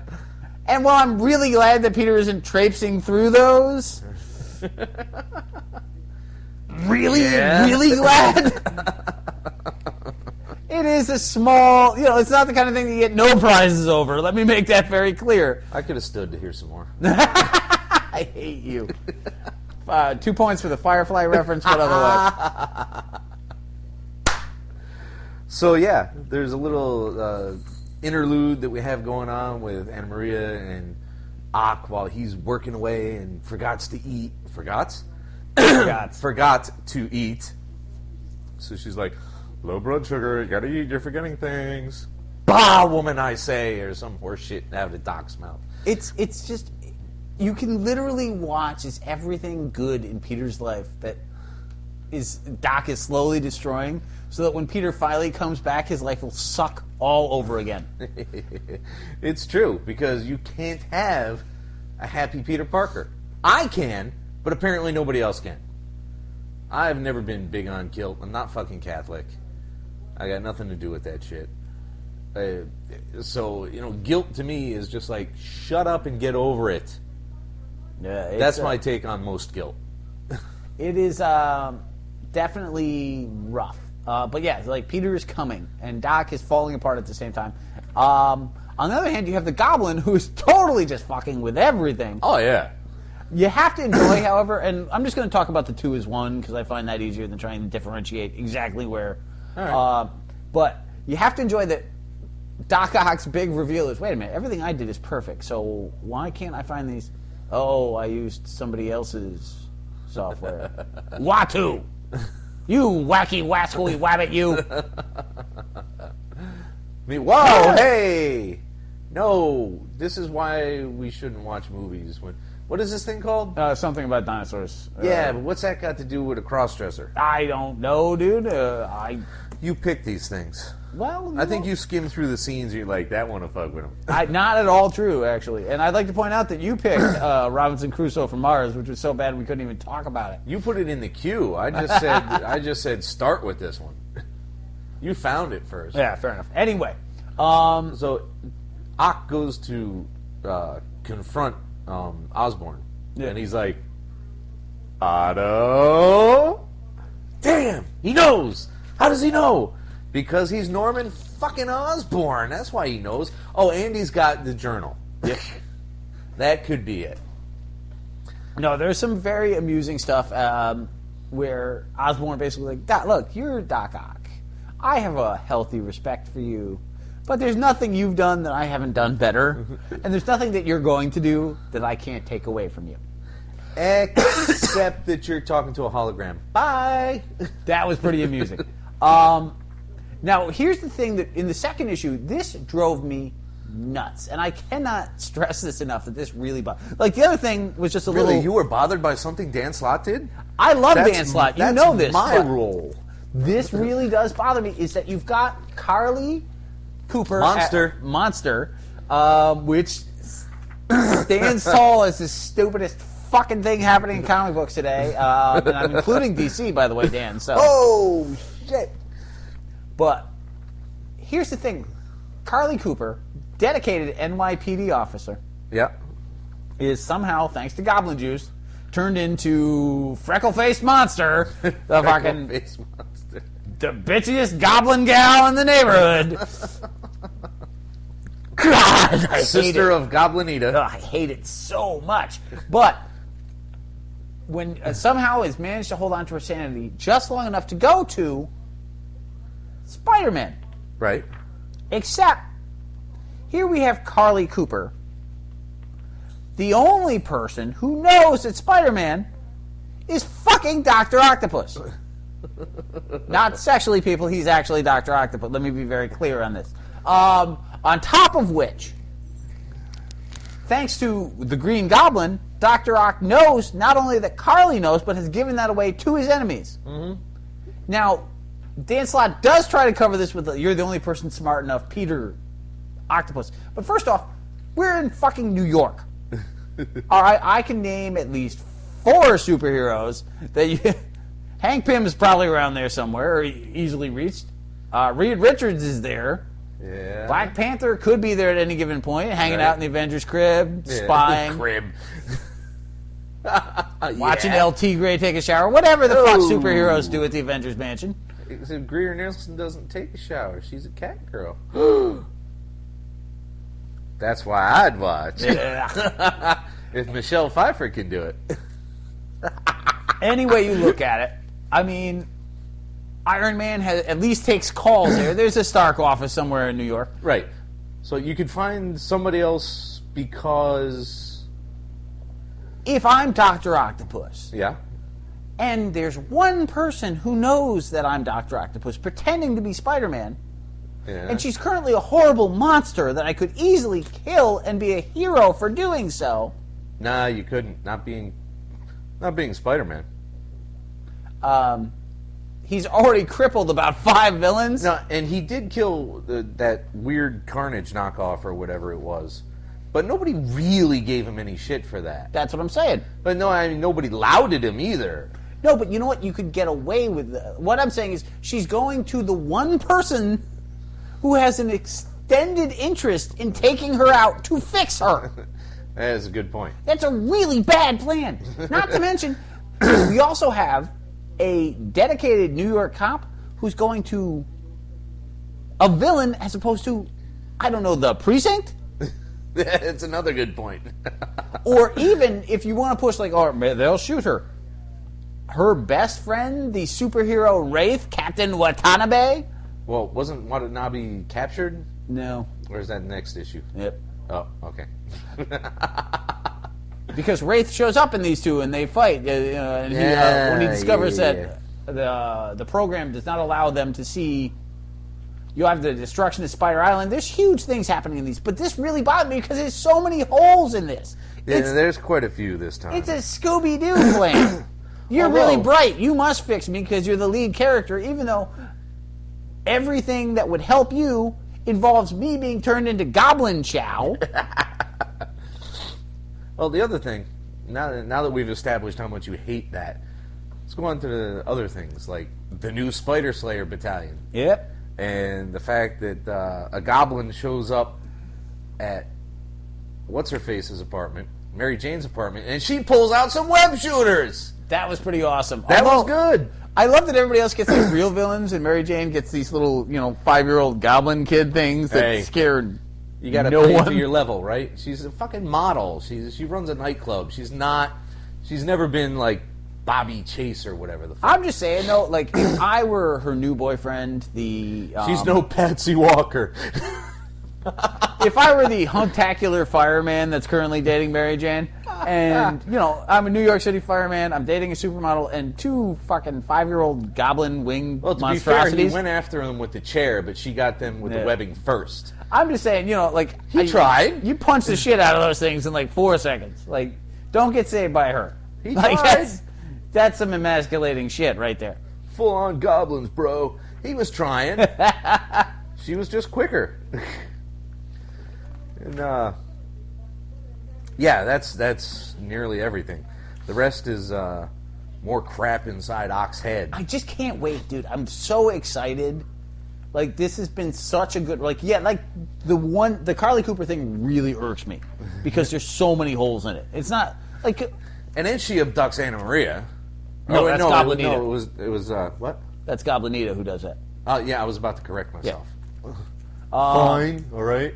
Speaker 6: And while I'm really glad that Peter isn't traipsing through those, really glad. It is a small, it's not the kind of thing that you get no prizes over. Let me make that very clear.
Speaker 5: I could have stood to hear some more.
Speaker 6: I hate you. 2 points for the Firefly reference, but otherwise.
Speaker 5: So yeah, there's a little interlude that we have going on with Anna Maria and Ock while he's working away and forgot to eat. Forgot to eat. So she's like, low blood sugar, you gotta eat, you're forgetting things. Bah, woman, I say, or some horse shit out of Doc's mouth.
Speaker 6: It's just, you can literally watch as everything good in Peter's life that Doc is slowly destroying, so that when Peter finally comes back, his life will suck all over again.
Speaker 5: It's true, because you can't have a happy Peter Parker. I can, but apparently nobody else can. I've never been big on guilt. I'm not fucking Catholic. I got nothing to do with that shit. So, guilt to me is just like, shut up and get over it.
Speaker 6: Yeah,
Speaker 5: That's my take on most guilt.
Speaker 6: It is definitely rough. But yeah, like Peter is coming, and Doc is falling apart at the same time. On the other hand, you have the Goblin, who is totally just fucking with everything.
Speaker 5: Oh, yeah.
Speaker 6: You have to enjoy, however, and I'm just going to talk about the two as one, because I find that easier than trying to differentiate exactly where.
Speaker 5: All right.
Speaker 6: But you have to enjoy that Doc Ock's big reveal is, wait a minute, everything I did is perfect, so why can't I find these? Oh, I used somebody else's software. Watu! You wacky, wascally wabbit, you!
Speaker 5: Whoa, hey! No, this is why we shouldn't watch movies. What is this thing called?
Speaker 6: Something about dinosaurs.
Speaker 5: Yeah, but what's that got to do with a cross-dresser?
Speaker 6: I don't know, dude.
Speaker 5: You pick these things.
Speaker 6: Well,
Speaker 5: I think you skim through the scenes and you're like, that one will fuck with them.
Speaker 6: Not at all true, actually. And I'd like to point out that you picked Robinson Crusoe from Mars, which was so bad we couldn't even talk about it.
Speaker 5: You put it in the queue. I just said start with this one. You found it first.
Speaker 6: Yeah, fair enough. Anyway,
Speaker 5: so Ock goes to confront Osborn, and he's like, Otto? Damn, he knows. How does he know? Because he's Norman fucking Osborn. That's why he knows. Oh, and he's got the journal. Yep. That could be it.
Speaker 6: No, there's some very amusing stuff where Osborn basically like, Doc, look, you're Doc Ock. I have a healthy respect for you, but there's nothing you've done that I haven't done better, and there's nothing that you're going to do that I can't take away from you.
Speaker 5: Except that you're talking to a hologram. Bye!
Speaker 6: That was pretty amusing. Now, here's the thing that in the second issue, this drove me nuts, and I cannot stress this enough that this really bothered. Like, the other thing was just a
Speaker 5: Really?
Speaker 6: little...
Speaker 5: You were bothered by something Dan Slott did?
Speaker 6: I love Dan Slott. You know this.
Speaker 5: That's my
Speaker 6: but
Speaker 5: role.
Speaker 6: This really does bother me, is that you've got Carly Cooper... Monster, which stands tall as the stupidest fucking thing happening in comic books today. And I'm including DC, by the way, Dan. So.
Speaker 5: Oh, shit.
Speaker 6: But here's the thing. Carly Cooper, dedicated NYPD officer, is somehow, thanks to Goblin Juice, turned into freckle-faced monster, the fucking the bitchiest goblin gal in the neighborhood. God, I
Speaker 5: Sister of Goblinita.
Speaker 6: I hate it so much. But when somehow has managed to hold on to her sanity just long enough to go to Spider-Man.
Speaker 5: Right.
Speaker 6: Except, here we have Carly Cooper, the only person who knows that Spider-Man is fucking Dr. Octopus. Not sexually, people, he's actually Dr. Octopus. Let me be very clear on this. On top of which, thanks to the Green Goblin, Dr. Ock knows not only that Carly knows, but has given that away to his enemies. Mm-hmm. Now, Dan Slott does try to cover this with you're the only person smart enough, Peter Octopus. But first off, we're in fucking New York. All right, I can name at least 4 superheroes that you... Hank Pym is probably around there somewhere, or easily reached. Reed Richards is there.
Speaker 5: Yeah.
Speaker 6: Black Panther could be there at any given point, hanging out in the Avengers crib, spying.
Speaker 5: Crib.
Speaker 6: Watching El Tigre take a shower. Whatever the fuck superheroes do at the Avengers mansion.
Speaker 5: Except Greer Nielsen doesn't take a shower. She's a cat girl. That's why I'd watch. If Michelle Pfeiffer can do it.
Speaker 6: Any way you look at it, I mean, Iron Man at least takes calls there. There's a Stark office somewhere in New York.
Speaker 5: Right. So you could find somebody else because...
Speaker 6: If I'm Dr. Octopus...
Speaker 5: Yeah.
Speaker 6: And there's one person who knows that I'm Dr. Octopus pretending to be Spider-Man, and she's currently a horrible monster that I could easily kill and be a hero for doing so.
Speaker 5: Nah, you couldn't. Not being Spider-Man.
Speaker 6: he's already crippled about 5 villains.
Speaker 5: No, and he did kill that weird Carnage knockoff or whatever it was. But nobody really gave him any shit for that.
Speaker 6: That's what I'm saying.
Speaker 5: But no, I mean, nobody lauded him either.
Speaker 6: No, but you know what? You could get away with... What I'm saying is she's going to the one person who has an extended interest in taking her out to fix her.
Speaker 5: That is a good point.
Speaker 6: That's a really bad plan. Not to mention, we also have a dedicated New York cop who's going to a villain as opposed to, I don't know, the precinct?
Speaker 5: It's another good point.
Speaker 6: Or even, if you want to push, like, oh, they'll shoot her. Her best friend, the superhero Wraith, Captain Watanabe?
Speaker 5: Well, wasn't Watanabe captured?
Speaker 6: No.
Speaker 5: Or is that the next issue?
Speaker 6: Yep.
Speaker 5: Oh, okay.
Speaker 6: Because Wraith shows up in these two and they fight. And when he discovers that the program does not allow them to see... You have the destruction of Spider Island. There's huge things happening in these. But this really bothered me because there's so many holes in this.
Speaker 5: Yeah, there's quite a few this time.
Speaker 6: It's a Scooby-Doo plan. You're really bright. You must fix me because you're the lead character, even though everything that would help you involves me being turned into Goblin Chow.
Speaker 5: Well, the other thing, now that we've established how much you hate that, let's go on to the other things, like the new Spider Slayer Battalion.
Speaker 6: Yep.
Speaker 5: And the fact that a goblin shows up at What's-Her-Face's apartment, Mary Jane's apartment, and she pulls out some web shooters.
Speaker 6: That was pretty awesome.
Speaker 5: That was good.
Speaker 6: I love that everybody else gets these real villains, and Mary Jane gets these little, 5-year-old goblin kid things that scared
Speaker 5: you got to
Speaker 6: no
Speaker 5: play
Speaker 6: one.
Speaker 5: to your level, right? She's a fucking model. She runs a nightclub. She's never been like Bobby Chase or whatever the fuck.
Speaker 6: I'm just saying, though, like, if I were her new boyfriend,
Speaker 5: she's no Patsy Walker.
Speaker 6: If I were the huntacular fireman that's currently dating Mary Jane, and, I'm a New York City fireman, I'm dating a supermodel, and 2 fucking 5-year-old goblin wing monstrosities.
Speaker 5: To be fair, he went after them with the chair, but she got them with the webbing first.
Speaker 6: I'm just saying,
Speaker 5: He tried.
Speaker 6: You punch the shit out of those things in, 4 seconds. Like, don't get saved by her.
Speaker 5: He tried.
Speaker 6: That's some emasculating shit right there.
Speaker 5: Full-on goblins, bro. He was trying. She was just quicker. And, yeah, that's nearly everything. The rest is more crap inside Ock's head.
Speaker 6: I just can't wait, dude. I'm so excited. Like, this has been such a good... the Carly Cooper thing really irks me. Because there's so many holes in it. It's not...
Speaker 5: And then she abducts Anna Maria.
Speaker 6: No, that's Goblinita.
Speaker 5: No, it was what?
Speaker 6: That's Goblinita who does that.
Speaker 5: Yeah, I was about to correct myself.
Speaker 6: Yeah.
Speaker 5: Fine, all right.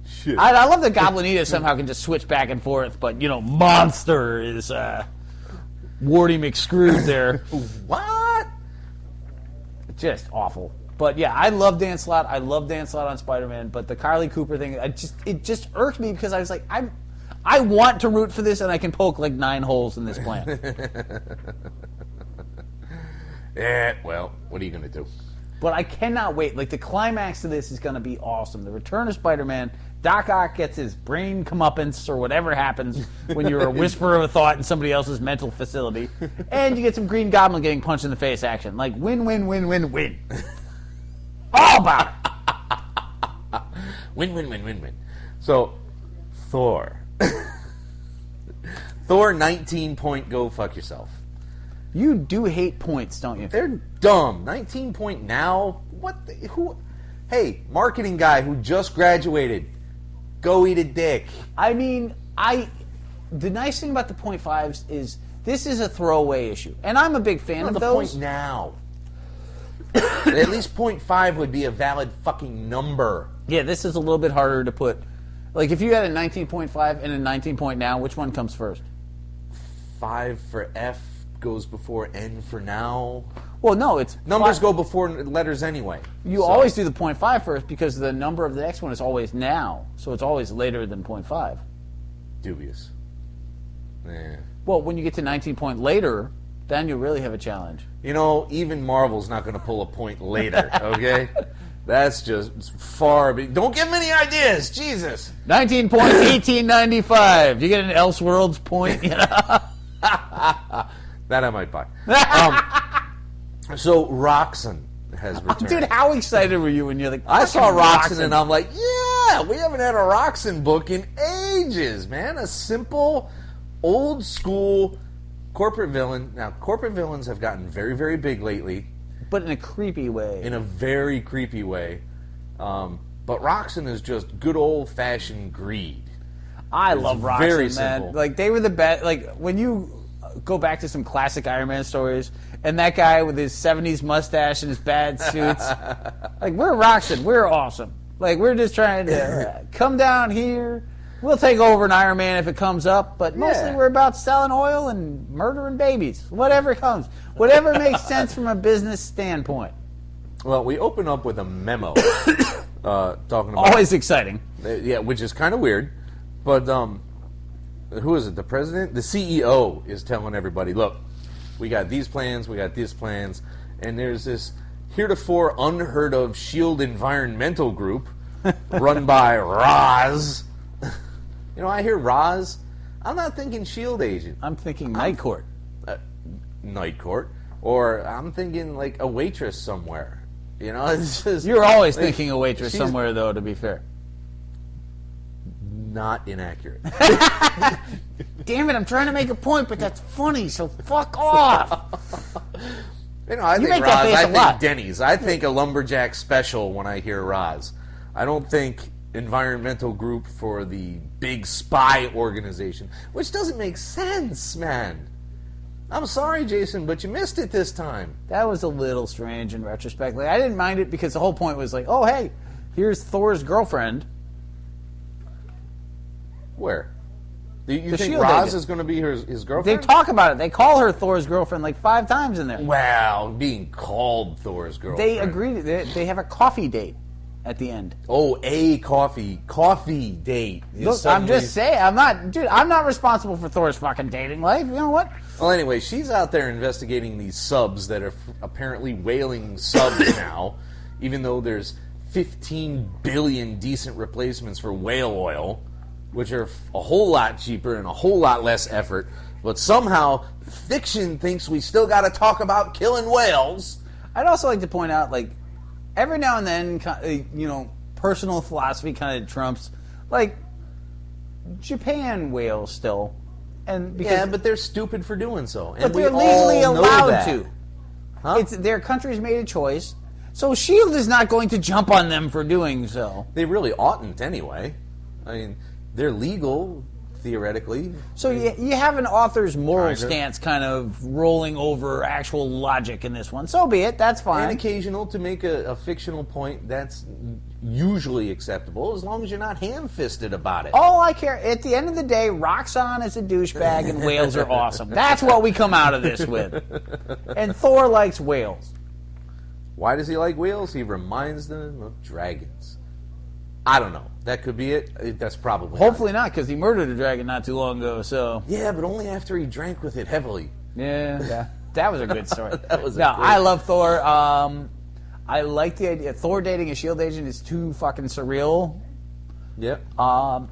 Speaker 5: Shit.
Speaker 6: I love that Goblinita somehow can just switch back and forth, but, Monster is Warty McScrewed there.
Speaker 5: What?
Speaker 6: Just awful. But, yeah, I love Dan Slott. I love Dan Slott on Spider-Man, but the Carly Cooper thing, it just irked me because I was like, I want to root for this, and I can poke 9 holes in this plan.
Speaker 5: Yeah, well, what are you going to do?
Speaker 6: But I cannot wait. The climax of this is going to be awesome. The return of Spider-Man. Doc Ock gets his brain comeuppance or whatever happens when you're a whisper of a thought in somebody else's mental facility. And you get some Green Goblin getting punched in the face action. Win, win, win, win, win. All about it.
Speaker 5: Win, win, win, win, win. So, Thor. Thor 19-point go fuck yourself.
Speaker 6: You do hate points, don't you?
Speaker 5: They're dumb. 19 point now? What? Who? Hey, marketing guy who just graduated. Go eat a dick.
Speaker 6: I mean, the nice thing about the .5s is this is a throwaway issue. And I'm a big fan of
Speaker 5: the
Speaker 6: those.
Speaker 5: Point now. At least .5 would be a valid fucking number.
Speaker 6: Yeah, this is a little bit harder to put. If you had a 19.5 and a 19 point now, which one comes first?
Speaker 5: 5 for F goes before N for now.
Speaker 6: Well, no, it's...
Speaker 5: Numbers go before letters anyway.
Speaker 6: You always do the .5 first because the number of the next one is always now. So it's always later than .5.
Speaker 5: Dubious. Yeah.
Speaker 6: Well, when you get to 19 point later, then you really have a challenge.
Speaker 5: Even Marvel's not going to pull a point later, okay? That's just far... Don't give them any ideas, Jesus!
Speaker 6: 19 point 1895. You get an Elseworlds point,
Speaker 5: That I might buy. So Roxxon has returned.
Speaker 6: Dude, how excited were you when you're like,
Speaker 5: I saw
Speaker 6: fucking
Speaker 5: Roxxon and I'm like, yeah, we haven't had a Roxxon book in ages, man. A simple, old school corporate villain. Now, corporate villains have gotten very, very big lately.
Speaker 6: But in a creepy way.
Speaker 5: In a very creepy way. But Roxxon is just good old-fashioned greed.
Speaker 6: I love Roxxon,
Speaker 5: very
Speaker 6: man.
Speaker 5: simple.
Speaker 6: Like, they were the best. Like, when you go back to some classic Iron Man stories, and that guy with his 70s mustache and his bad suits, like, we're Roxxon. We're awesome. Like, we're just trying to come down here. We'll take over an Iron Man if it comes up, but mostly we're about selling oil and murdering babies. Whatever comes. Whatever makes sense from a business standpoint.
Speaker 5: Well, we open up with a memo talking about...
Speaker 6: Always exciting.
Speaker 5: Yeah, which is kind of weird. But, who is it? The president? The CEO is telling everybody, look, we got these plans, we got these plans, and there's this heretofore unheard of SHIELD environmental group run by Roz. You know, I hear Roz. I'm not thinking SHIELD agent.
Speaker 6: I'm thinking Night Court.
Speaker 5: Night Court. Or I'm thinking, like, a waitress somewhere. You know, it's just...
Speaker 6: You're always thinking a waitress somewhere, though, to be fair.
Speaker 5: Not inaccurate.
Speaker 6: Damn it, I'm trying to make a point, but that's funny, so fuck off.
Speaker 5: You know, I think
Speaker 6: make
Speaker 5: Roz,
Speaker 6: that face
Speaker 5: I
Speaker 6: a
Speaker 5: think
Speaker 6: lot.
Speaker 5: Denny's. I think a lumberjack special when I hear Roz. I don't think environmental group for the big spy organization, which doesn't make sense, man. I'm sorry, Jason, but you missed it this time.
Speaker 6: That was a little strange in retrospect. Like, I didn't mind it because the whole point was like, oh, hey, here's Thor's girlfriend.
Speaker 5: Where? You
Speaker 6: The
Speaker 5: think
Speaker 6: SHIELD
Speaker 5: Roz
Speaker 6: agent.
Speaker 5: is going to be his
Speaker 6: They
Speaker 5: girlfriend?
Speaker 6: talk about it. They call her Thor's girlfriend like 5 times in there.
Speaker 5: Well, being called Thor's girlfriend.
Speaker 6: They agree. They have a coffee date at the end.
Speaker 5: Oh, a coffee date. is
Speaker 6: Look, I'm
Speaker 5: suddenly-
Speaker 6: just saying. I'm not responsible for Thor's fucking dating life. You know what?
Speaker 5: Well, anyway, she's out there investigating these subs that are apparently whaling subs now, even though there's 15 billion decent replacements for whale oil, which are a whole lot cheaper and a whole lot less effort. But somehow, fiction thinks we still got to talk about killing whales.
Speaker 6: I'd also like to point out, like, every now and then, you know, personal philosophy kind of trumps, like, Japan whales still. And because,
Speaker 5: Yeah, but they're stupid for doing so. And
Speaker 6: but
Speaker 5: we
Speaker 6: they're legally
Speaker 5: all know
Speaker 6: allowed
Speaker 5: that.
Speaker 6: to.
Speaker 5: Huh?
Speaker 6: It's their country's made a choice, so S.H.I.E.L.D. is not going to jump on them for doing so.
Speaker 5: They really oughtn't anyway. I mean, they're legal, theoretically.
Speaker 6: So you have an author's moral
Speaker 5: Kinda.
Speaker 6: stance kind of rolling over actual logic in this one. So be it. That's fine.
Speaker 5: And occasional to make a fictional point, that's usually acceptable, as long as you're not ham-fisted about it.
Speaker 6: All I care, at the end of the day, Roxxon is a douchebag and whales are awesome. That's what we come out of this with. And Thor likes whales.
Speaker 5: Why does he like whales? He reminds them of dragons. I don't know. That could be it. That's probably
Speaker 6: Hopefully not, because he murdered a dragon not too long ago, so...
Speaker 5: Yeah, but only after he drank with it heavily.
Speaker 6: Yeah. That was a good story.
Speaker 5: That was a
Speaker 6: No,
Speaker 5: great-
Speaker 6: I love Thor. I like the idea. Thor dating a S.H.I.E.L.D. agent is too fucking surreal.
Speaker 5: Yep.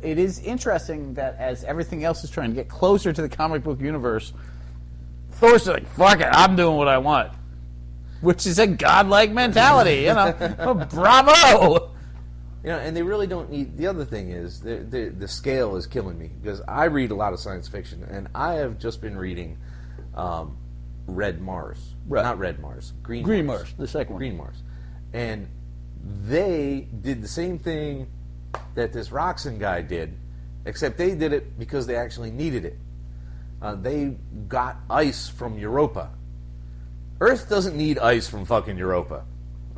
Speaker 6: It is interesting that as everything else is trying to get closer to the comic book universe, Thor's like, fuck it, I'm doing what I want. Which is a godlike mentality, you know. Oh, bravo!
Speaker 5: You know, and they really don't need... The other thing is, the scale is killing me, because I read a lot of science fiction, and I have just been reading Red Mars.
Speaker 6: Right.
Speaker 5: Not Red Mars. Green
Speaker 6: Mars, the second one.
Speaker 5: Green Mars. And they did the same thing that this Roxxon guy did, except they did it because they actually needed it. They got ice from Europa. Earth doesn't need ice from fucking Europa.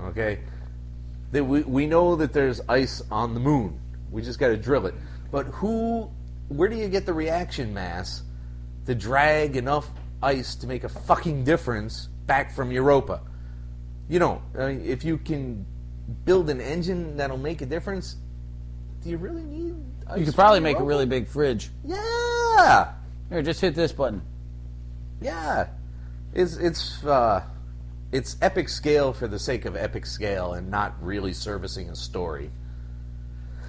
Speaker 5: Okay? We know that there's ice on the moon. We just got to drill it. But where do you get the reaction mass to drag enough ice to make a fucking difference back from Europa? You don't. I mean, if you can build an engine that'll make a difference, do you really need ice?
Speaker 6: You could probably
Speaker 5: from
Speaker 6: make a
Speaker 5: Europa?
Speaker 6: really big fridge.
Speaker 5: Yeah.
Speaker 6: Here, just hit this button.
Speaker 5: Yeah. It's epic scale for the sake of epic scale and not really servicing a story.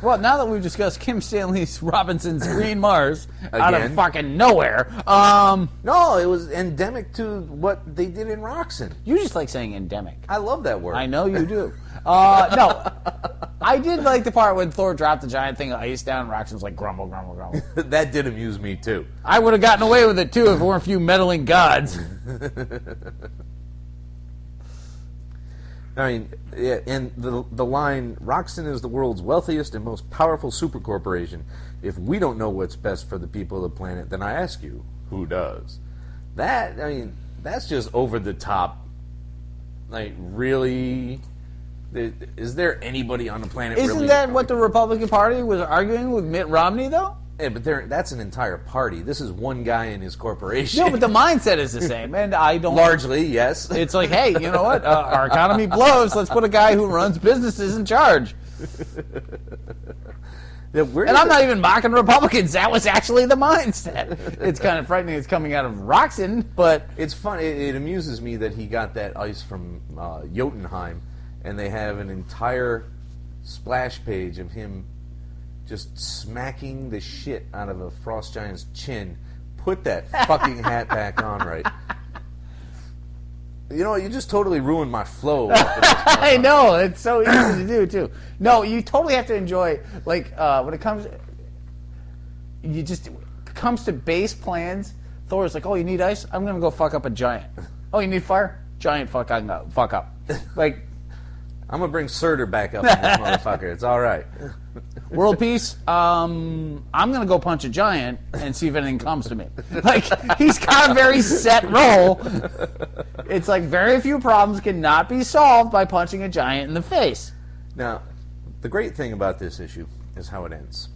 Speaker 6: Well, now that we've discussed Kim Stanley Robinson's Green Mars out of
Speaker 5: Again?
Speaker 6: fucking nowhere,
Speaker 5: No, it was endemic to what they did in Roxxon.
Speaker 6: you just like saying endemic.
Speaker 5: I love that word.
Speaker 6: I know you do. No, I did like the part when Thor dropped the giant thing of ice down and Roxxon's like grumble, grumble, grumble.
Speaker 5: That did amuse me, too.
Speaker 6: I would have gotten away with it too if it weren't a few meddling gods.
Speaker 5: I mean, yeah, and the line, Roxxon is the world's wealthiest and most powerful supercorporation. If we don't know what's best for the people of the planet, then I ask you, who does? That, I mean, that's just over the top. Like, really? Is there anybody on the planet
Speaker 6: Isn't
Speaker 5: really...
Speaker 6: that what the Republican Party was arguing with Mitt Romney, though?
Speaker 5: Yeah, but that's an entire party. This is one guy in his corporation.
Speaker 6: No, but the mindset is the same, and I don't...
Speaker 5: Largely, yes.
Speaker 6: It's like, hey, you know what? Our economy blows. Let's put a guy who runs businesses in charge.
Speaker 5: Yeah,
Speaker 6: And I'm not even mocking Republicans. That was actually the mindset. It's kind of frightening it's coming out of Roxxon, but...
Speaker 5: It's fun. It amuses me that he got that ice from Jotunheim, and they have an entire splash page of him just smacking the shit out of a frost giant's chin. Put that fucking hat back on right. You know, you just totally ruined my flow.
Speaker 6: I know, it's so easy to do, too. No, you totally have to enjoy, like, when it comes to base plans, Thor's like, oh, you need ice? I'm going to go fuck up a giant. Oh, you need fire? Giant fuck up. Like...
Speaker 5: I'm going to bring Surtur back up in this motherfucker. It's all right.
Speaker 6: World peace, I'm going to go punch a giant and see if anything comes to me. Like, he's got a very set role. It's like very few problems cannot be solved by punching a giant in the face.
Speaker 5: Now, the great thing about this issue is how it ends.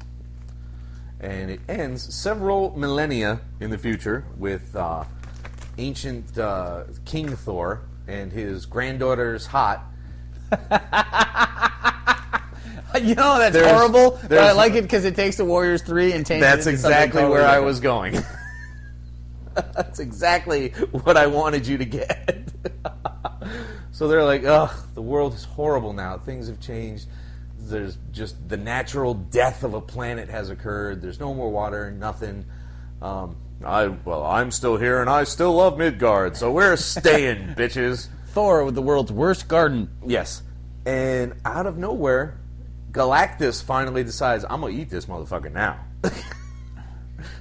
Speaker 5: And it ends several millennia in the future with ancient King Thor and his granddaughter's Hot.
Speaker 6: You know, that's horrible, but I like it because it takes the Warriors 3 and changes it
Speaker 5: That's
Speaker 6: into
Speaker 5: exactly
Speaker 6: something
Speaker 5: where
Speaker 6: totally
Speaker 5: I was going. That's exactly what I wanted you to get. So they're like, ugh, the world is horrible now. Things have changed. There's just the natural death of a planet has occurred. There's no more water, nothing. I'm still here, and I still love Midgard, so we're staying, bitches.
Speaker 6: Thor with the world's worst garden.
Speaker 5: Yes. And out of nowhere, Galactus finally decides, I'm going to eat this motherfucker now.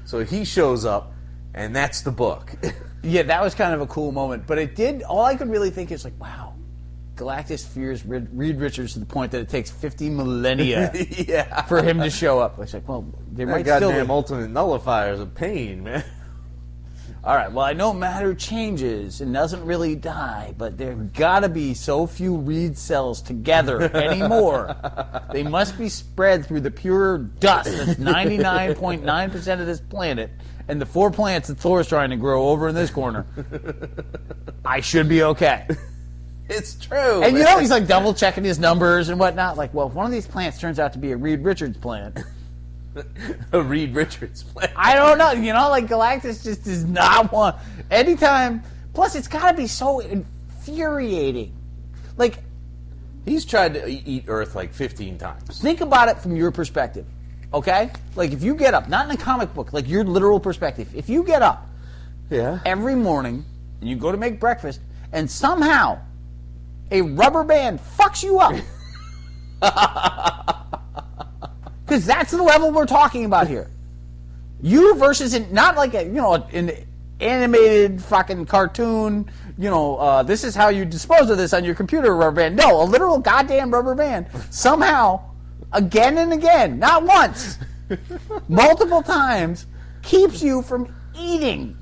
Speaker 5: So he shows up, and that's the book.
Speaker 6: Yeah, that was kind of a cool moment. But it did, all I could really think is like, wow, Galactus fears Reed Richards to the point that it takes 50 millennia for him to show up. It's like, well, there might still be...
Speaker 5: goddamn ultimate nullifier is a pain, man.
Speaker 6: All right, well, I know matter changes and doesn't really die, but there gotta be so few Reed cells together anymore. They must be spread through the pure dust that's 99.9% of this planet and the 4 plants that Thor's trying to grow over in this corner. I should be okay.
Speaker 5: It's true.
Speaker 6: And you know, he's like double checking his numbers and whatnot. Like, well, if one of these plants turns out to be a Reed Richards plant...
Speaker 5: A Reed Richards plant.
Speaker 6: I don't know. You know, like Galactus just does not want anytime. Plus, it's got to be so infuriating. Like,
Speaker 5: he's tried to eat Earth like 15 times.
Speaker 6: Think about it from your perspective, okay? Like, if you get up, not in a comic book, like your literal perspective. If you get up, every morning and you go to make breakfast, and somehow a rubber band fucks you up. Because that's the level we're talking about here. You versus not like an animated fucking cartoon. This is how you dispose of this on your computer rubber band. No, a literal goddamn rubber band. Somehow, again and again, not once, multiple times, keeps you from eating.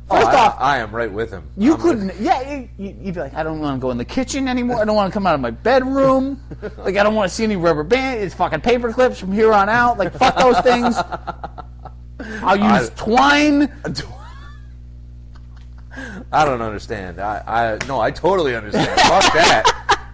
Speaker 6: First off,
Speaker 5: I am right with him.
Speaker 6: You couldn't. Yeah, you'd be like, I don't want to go in the kitchen anymore. I don't want to come out of my bedroom. Like, I don't want to see any rubber band. It's fucking paper clips from here on out. Like, fuck those things. I'll use twine.
Speaker 5: I don't understand. I totally understand. Fuck that.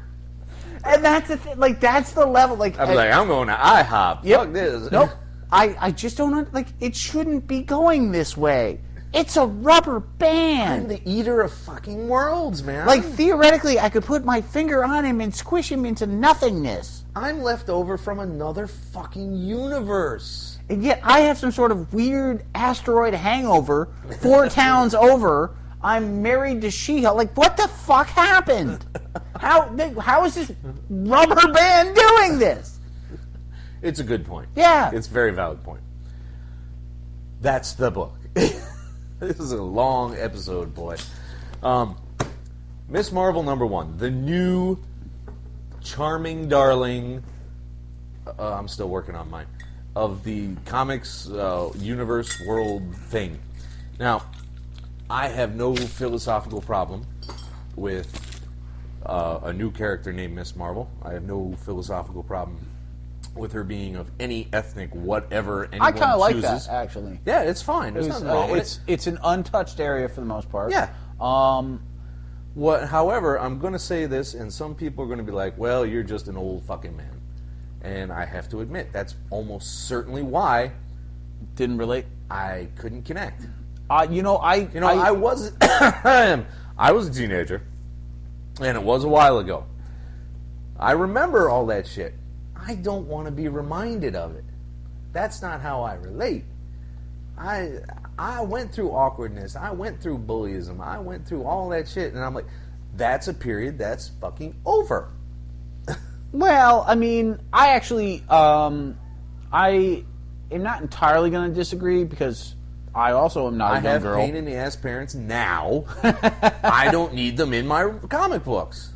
Speaker 6: And that's the thing. Like, that's the level. Like,
Speaker 5: I'm going to IHOP.
Speaker 6: Yep.
Speaker 5: Fuck this.
Speaker 6: Nope. I just don't like. It shouldn't be going this way. It's a rubber
Speaker 5: I'm
Speaker 6: band.
Speaker 5: the eater of fucking worlds, man.
Speaker 6: Like, theoretically, I could put my finger on him and squish him into nothingness.
Speaker 5: I'm left over from another fucking universe.
Speaker 6: And yet I have some sort of weird asteroid hangover 4 towns over. I'm married to Shi Ar. Like, what the fuck happened? How is this rubber band doing this?
Speaker 5: It's a good point.
Speaker 6: Yeah.
Speaker 5: It's a very valid point. That's the book. This is a long episode, boy. Miss Marvel #1. The new charming darling, I'm still working on mine, of the comics universe world thing. Now, I have no philosophical problem with a new character named Miss Marvel. I have no philosophical problem with her being of any ethnic whatever anyone
Speaker 6: I kind of like
Speaker 5: chooses.
Speaker 6: that, actually.
Speaker 5: Yeah, it's fine. There's nothing wrong with it.
Speaker 6: It's an untouched area for the most part.
Speaker 5: Yeah. However, I'm going to say this, and some people are going to be like, well, you're just an old fucking man. And I have to admit, that's almost certainly why
Speaker 6: Didn't relate.
Speaker 5: I couldn't connect.
Speaker 6: I
Speaker 5: was I was a teenager, and it was a while ago. I remember all that shit. I don't want to be reminded of it. That's not how I relate. I went through awkwardness. I went through bullyism. I went through all that shit, and I'm like, that's a period that's fucking over.
Speaker 6: Well, I mean, I actually, I am not entirely going to disagree because I also am not a young girl.
Speaker 5: I have pain in the ass parents now. I don't need them in my comic books.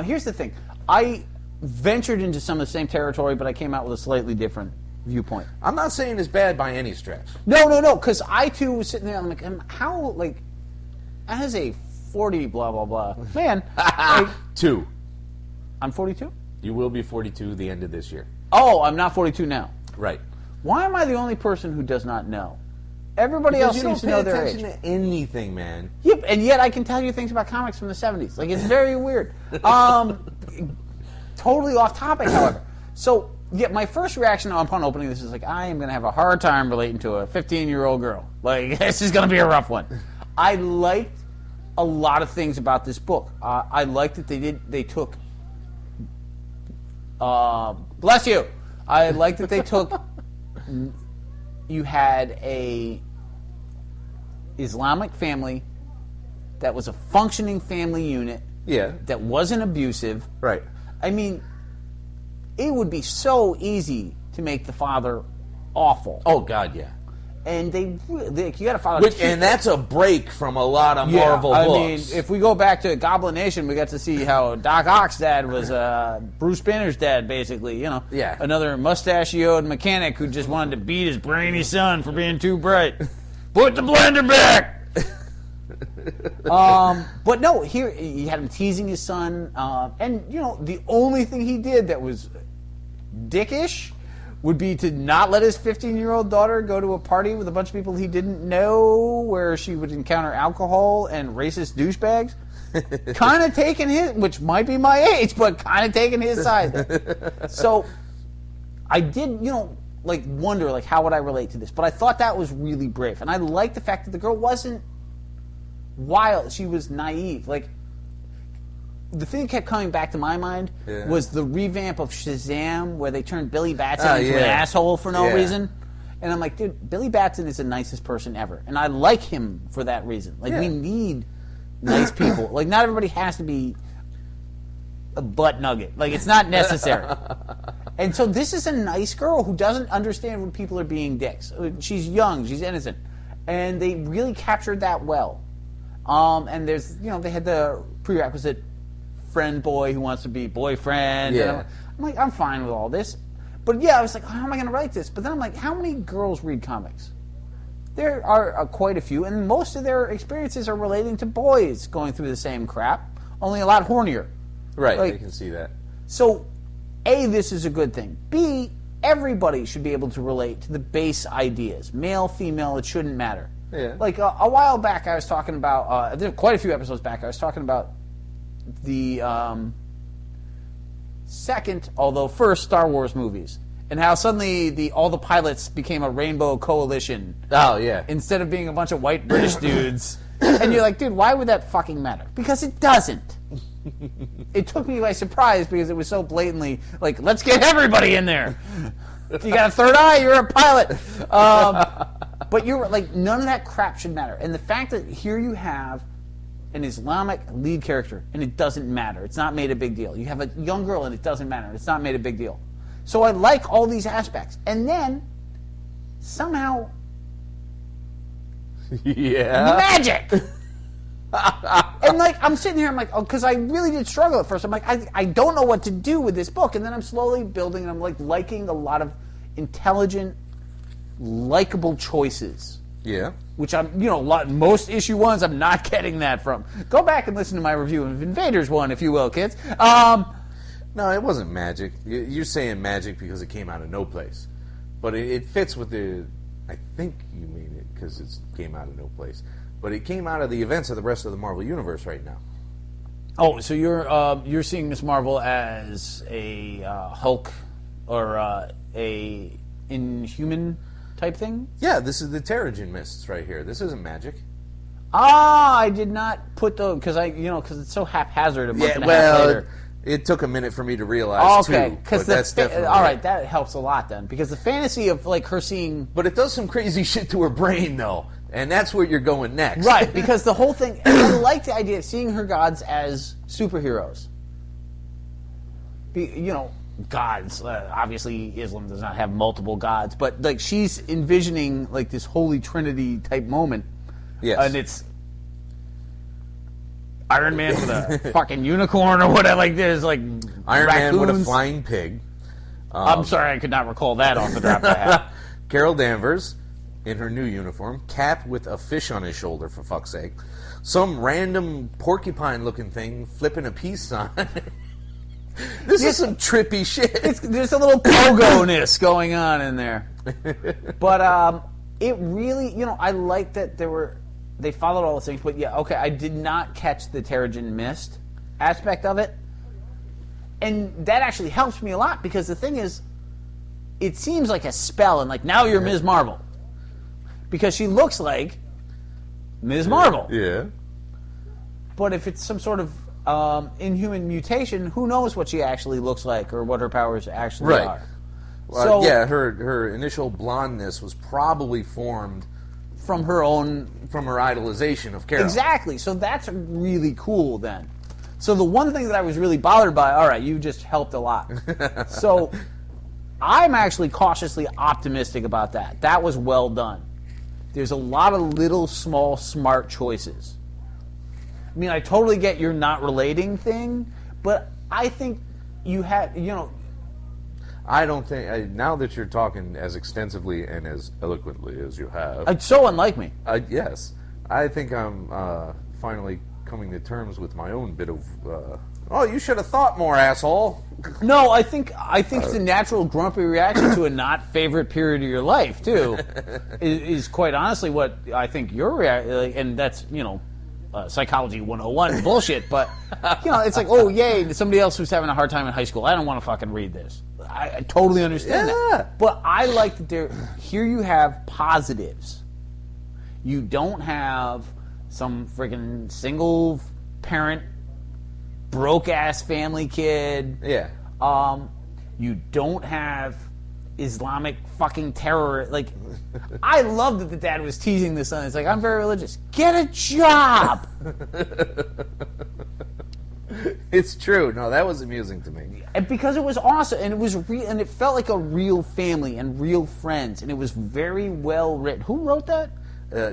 Speaker 6: Here's the thing. I ventured into some of the same territory, but I came out with a slightly different viewpoint.
Speaker 5: I'm not saying it's bad by any stretch.
Speaker 6: No, because I, too, was sitting there, I'm like, how, like, as a 40 blah, blah, blah, man, like,
Speaker 5: 2.
Speaker 6: I'm 42?
Speaker 5: You will be 42 the end of this year.
Speaker 6: Oh, I'm not 42 now.
Speaker 5: Right.
Speaker 6: Why am I the only person who does not know? Everybody else seems to know their age.
Speaker 5: You don't pay attention to anything, man.
Speaker 6: Yep, and yet I can tell you things about comics from the 70s. Like, it's very weird. Totally off topic, however. So, yeah, my first reaction upon opening this is like, I am going to have a hard time relating to a 15-year-old girl. Like, this is going to be a rough one. I liked a lot of things about this book. I liked that they took... bless you! I liked that they took... You had a Islamic family that was a functioning family unit.
Speaker 5: Yeah.
Speaker 6: That wasn't abusive.
Speaker 5: Right.
Speaker 6: I mean, it would be so easy to make the father awful.
Speaker 5: Oh, God, yeah.
Speaker 6: And you got to follow...
Speaker 5: And that's a break from a lot of Marvel books.
Speaker 6: I mean, if we go back to Goblin Nation, we got to see how Doc Ock's dad was Bruce Banner's dad, basically. You know,
Speaker 5: yeah.
Speaker 6: Another mustachioed mechanic who just wanted to beat his brainy son for being too bright. Put the blender back! But no, here you had him teasing his son, and you know the only thing he did that was dickish would be to not let his 15-year-old daughter go to a party with a bunch of people he didn't know, where she would encounter alcohol and racist douchebags. Kind of taking his, which might be my age, but kind of taking his side. So I did, like wonder, like how would I relate to this? But I thought that was really brave, and I liked the fact that the girl wasn't wild; she was naive. Like the thing that kept coming back to my mind was the revamp of Shazam, where they turned Billy Batson into an asshole for no reason. And I'm like, dude, Billy Batson is the nicest person ever, and I like him for that reason. Like we need nice people. Like not everybody has to be a butt nugget. Like it's not necessary. And so this is a nice girl who doesn't understand when people are being dicks. She's young, she's innocent, and they really captured that well. And there's, they had the prerequisite friend boy who wants to be boyfriend.
Speaker 5: Yeah.
Speaker 6: I'm like, I'm fine with all this. But yeah, I was like, how am I going to write this? But then I'm like, how many girls read comics? There are quite a few, and most of their experiences are relating to boys going through the same crap, only a lot hornier.
Speaker 5: Right,
Speaker 6: like,
Speaker 5: I can see that.
Speaker 6: So, A, this is a good thing. B, everybody should be able to relate to the base ideas. Male, female, it shouldn't matter.
Speaker 5: Yeah.
Speaker 6: Like, a while back, I was talking about, quite a few episodes back, I was talking about the second, although first, Star Wars movies. and how suddenly all the pilots became a rainbow coalition.
Speaker 5: Oh, yeah.
Speaker 6: Instead of being a bunch of white British dudes. And you're like, dude, why would that fucking matter? Because it doesn't. It took me by surprise because it was so blatantly like, let's get everybody in there. If you got a third eye, you're a pilot. But you're like, none of that crap should matter. And the fact that here you have an Islamic lead character and it doesn't matter. It's not made a big deal. You have a young girl and it doesn't matter. It's not made a big deal. So I like all these aspects. And then somehow magic. And like I'm sitting here, I'm like, oh, because I really did struggle at first. I'm like, I don't know what to do with this book, and then I'm slowly building, and I'm like liking a lot of intelligent, likable choices.
Speaker 5: Yeah.
Speaker 6: Which I'm, most issue ones, I'm not getting that from. Go back and listen to my review of Invaders 1, if you will, kids.
Speaker 5: No, it wasn't magic. You're saying magic because it came out of no place, but it fits with the. I think you mean it because it came out of no place. But it came out of the events of the rest of the Marvel Universe right now.
Speaker 6: Oh, so you're seeing Miss Marvel as a Hulk or a Inhuman type thing?
Speaker 5: Yeah, this is the Terrigen mists right here. This isn't magic.
Speaker 6: I did not put those because because it's so haphazard. A month and a half later.
Speaker 5: It took a minute for me to realize too. But that's definitely
Speaker 6: all right. That helps a lot then because the fantasy of like her seeing.
Speaker 5: But it does some crazy shit to her brain though. And that's where you're going next.
Speaker 6: Right, because the whole thing... I like the idea of seeing her gods as superheroes. Gods. Obviously, Islam does not have multiple gods. But, like, she's envisioning, like, this Holy Trinity-type moment.
Speaker 5: Yes.
Speaker 6: And it's Iron Man with a fucking unicorn or whatever. Like, there's, like,
Speaker 5: Iron
Speaker 6: raccoons.
Speaker 5: Man with a flying pig.
Speaker 6: I'm sorry, I could not recall that off the top of my head.
Speaker 5: Carol Danvers... in her new uniform, Cap with a fish on his shoulder, for fuck's sake. Some random porcupine-looking thing flipping a peace sign. This is some trippy shit.
Speaker 6: There's a little pogo-ness going on in there. But it really, I like that they followed all the things, but yeah, okay, I did not catch the Terrigen Mist aspect of it. And that actually helps me a lot, because the thing is, it seems like a spell, and like, now you're Ms. Marvel. Because she looks like Ms. Marvel.
Speaker 5: Yeah.
Speaker 6: But if it's some sort of inhuman mutation, who knows what she actually looks like or what her powers actually are.
Speaker 5: Well, yeah, her initial blondness was probably formed
Speaker 6: from her
Speaker 5: idolization of Carol.
Speaker 6: Exactly. So that's really cool then. So the one thing that I was really bothered by, all right, you just helped a lot. So I'm actually cautiously optimistic about that. That was well done. There's a lot of little, small, smart choices. I mean, I totally get your not relating thing, but I think you had,
Speaker 5: I don't think, now that you're talking as extensively and as eloquently as you have...
Speaker 6: It's so unlike me.
Speaker 5: Yes. I think I'm finally coming to terms with my own bit of... you should have thought more, asshole.
Speaker 6: No, I think it's a natural grumpy reaction to a not favorite period of your life too. is quite honestly what I think your reaction, and that's psychology 101 bullshit. But it's like, oh yay, somebody else who's having a hard time in high school. I don't want to fucking read this. I totally understand that. But I like that here you have positives. You don't have some friggin' single parent, broke ass family kid.
Speaker 5: Yeah.
Speaker 6: You don't have Islamic fucking terror. Like, I love that the dad was teasing the son. It's like, I'm very religious. Get a job.
Speaker 5: It's true. No, that was amusing to me.
Speaker 6: And because it was awesome, and it was real, and it felt like a real family and real friends, and it was very well written. Who wrote that?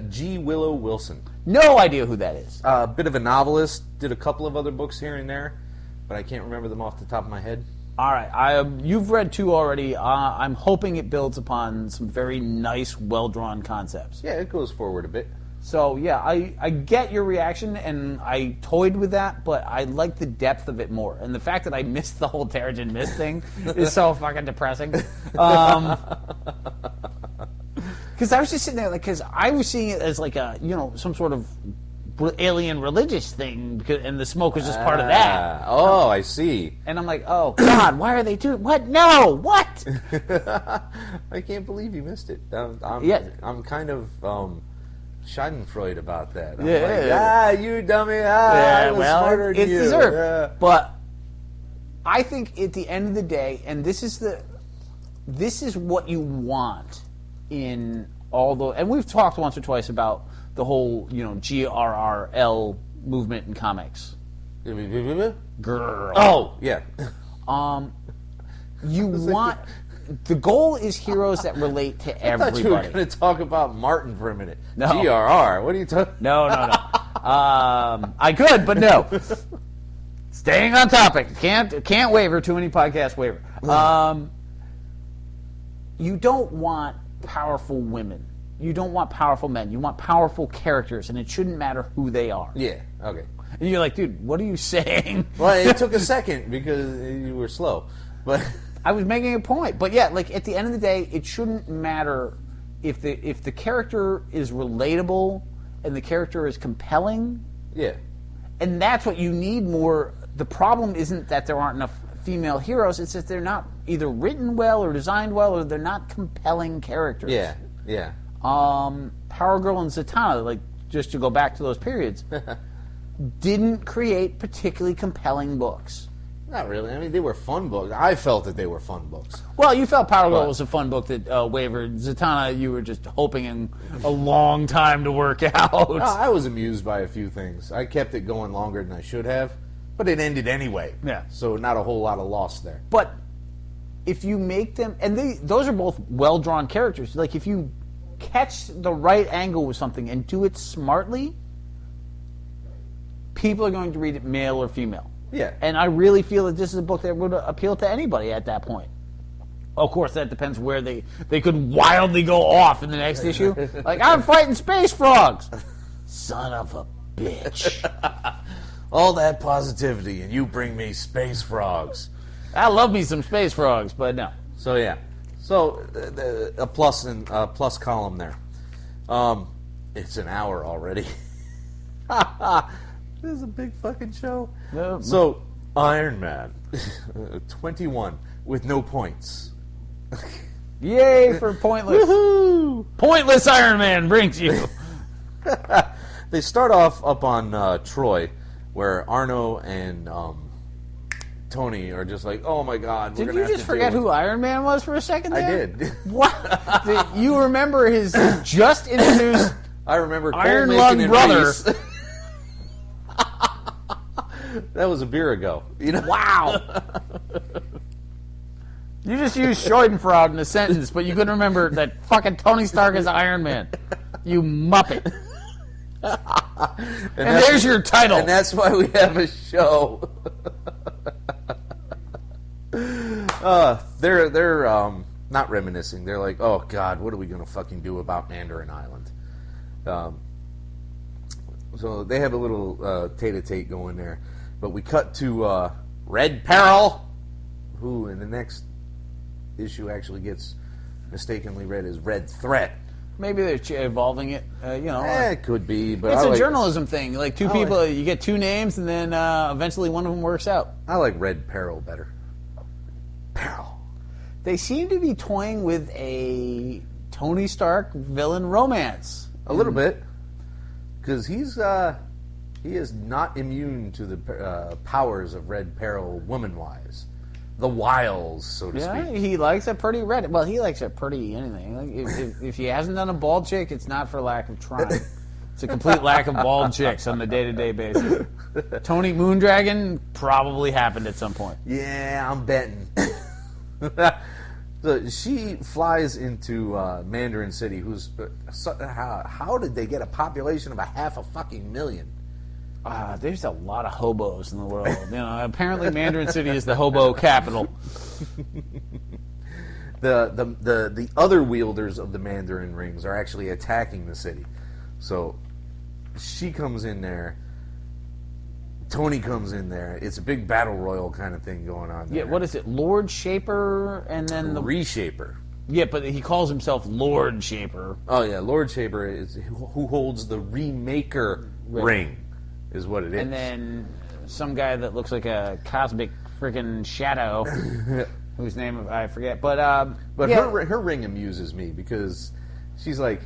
Speaker 5: G. Willow Wilson.
Speaker 6: No idea who that is.
Speaker 5: A bit of a novelist. Did a couple of other books here and there, but I can't remember them off the top of my head.
Speaker 6: All right. You've read 2 already. I'm hoping it builds upon some very nice, well-drawn concepts.
Speaker 5: Yeah, it goes forward a bit.
Speaker 6: So, yeah, I get your reaction, and I toyed with that, but I like the depth of it more. And the fact that I missed the whole Terrigen Mist thing is so fucking depressing. Because I was just sitting there, like, because I was seeing it as like a, some sort of alien religious thing, and the smoke was just part of that.
Speaker 5: Oh, I see.
Speaker 6: And I'm like, oh God, why are they doing what? No, what?
Speaker 5: I can't believe you missed it. I'm kind of Schadenfreude about that. I'm like, you dummy! I was smarter than you.
Speaker 6: It's deserved.
Speaker 5: Yeah.
Speaker 6: But I think at the end of the day, and this is what you want in all the. And we've talked once or twice about the whole, GRRL movement in comics.
Speaker 5: Girl. Oh, yeah.
Speaker 6: You want... The goal is heroes that relate to everybody.
Speaker 5: I thought you were going to talk about Martin for a minute.
Speaker 6: No.
Speaker 5: GRR. What are you talking...
Speaker 6: No. I could, but no. Staying on topic. Can't waver. Too many podcasts waver. You don't want powerful women. You don't want powerful men. You want powerful characters, and it shouldn't matter who they are.
Speaker 5: Yeah, okay.
Speaker 6: And you're like, dude, what are you saying?
Speaker 5: Well, it took a second because you were slow. But
Speaker 6: I was making a point. But yeah, like at the end of the day, it shouldn't matter if the character is relatable and the character is compelling.
Speaker 5: Yeah.
Speaker 6: And that's what you need more. The problem isn't that there aren't enough female heroes. It's that they're not either written well or designed well, or they're not compelling characters.
Speaker 5: Yeah.
Speaker 6: Power Girl and Zatanna, like, just to go back to those periods, didn't create particularly compelling books.
Speaker 5: Not really. I mean, they were fun books. I felt that they were fun books.
Speaker 6: Well, you felt Power Girl was a fun book that wavered. Zatanna, you were just hoping in a long time to work out.
Speaker 5: No, I was amused by a few things. I kept it going longer than I should have, but it ended anyway.
Speaker 6: Yeah.
Speaker 5: So not a whole lot of loss there.
Speaker 6: But if you make them... And those are both well-drawn characters. Like, if you catch the right angle with something and do it smartly, people are going to read it, male or female.
Speaker 5: Yeah.
Speaker 6: And I really feel that this is a book that would appeal to anybody at that point. Of course, that depends where they could wildly go off in the next issue. Like, I'm fighting space frogs. Son of a bitch.
Speaker 5: All that positivity, and you bring me space frogs.
Speaker 6: I love me some space frogs, but no.
Speaker 5: So, yeah. So, a plus column there. It's an hour already. This is a big fucking show.
Speaker 6: No.
Speaker 5: So, Iron Man, 21 with no points.
Speaker 6: Yay for pointless.
Speaker 5: Woohoo!
Speaker 6: Pointless Iron Man brings you.
Speaker 5: They start off up on Troy, where Arno and Tony are just like, oh my God, we're
Speaker 6: Did
Speaker 5: gonna
Speaker 6: you
Speaker 5: have
Speaker 6: just
Speaker 5: to
Speaker 6: forget
Speaker 5: deal
Speaker 6: who
Speaker 5: with...
Speaker 6: Iron Man was for a second there?
Speaker 5: I did.
Speaker 6: What? You remember his just introduced
Speaker 5: I remember Cole
Speaker 6: Iron
Speaker 5: Macon
Speaker 6: Lung
Speaker 5: and
Speaker 6: brother.
Speaker 5: Reese. That was a beer ago. You know?
Speaker 6: Wow. You just used Schadenfreude in a sentence, but you couldn't remember that fucking Tony Stark is Iron Man. You muppet. And there's your title.
Speaker 5: And that's why we have a show. They're not reminiscing. They're like, oh God, what are we gonna fucking do about Mandarin Island? So they have a little tete-a-tete going there. But we cut to Red Peril, who in the next issue actually gets mistakenly read as Red Threat.
Speaker 6: Maybe they're evolving it,
Speaker 5: It could be, but
Speaker 6: it's
Speaker 5: I
Speaker 6: a
Speaker 5: like,
Speaker 6: journalism thing. Like two people, you get two names, and then eventually one of them works out.
Speaker 5: I like Red Peril better. Peril.
Speaker 6: They seem to be toying with a Tony Stark villain romance.
Speaker 5: A little bit, because he is not immune to the powers of Red Peril woman-wise. The wiles, so to speak.
Speaker 6: He likes a pretty red. Well, he likes a pretty anything. Like, if he hasn't done a bald chick, it's not for lack of trying. It's a complete lack of bald chicks on a day-to-day basis. Tony Moondragon probably happened at some point.
Speaker 5: Yeah, I'm betting. So she flies into Mandarin City. How did they get a population of 500,000?
Speaker 6: There's a lot of hobos in the world. Apparently Mandarin City is the hobo capital.
Speaker 5: The other wielders of the Mandarin rings are actually attacking the city. So she comes in there. Tony comes in there. It's a big battle royal kind of thing going on there.
Speaker 6: Yeah, what is it? Lord Shaper and then the
Speaker 5: Reshaper.
Speaker 6: Yeah, but he calls himself Lord Shaper.
Speaker 5: Oh yeah, Lord Shaper is who holds the Remaker ring is what it is.
Speaker 6: And then some guy that looks like a cosmic freaking shadow, whose name I forget. But yeah.
Speaker 5: her ring amuses me because she's like,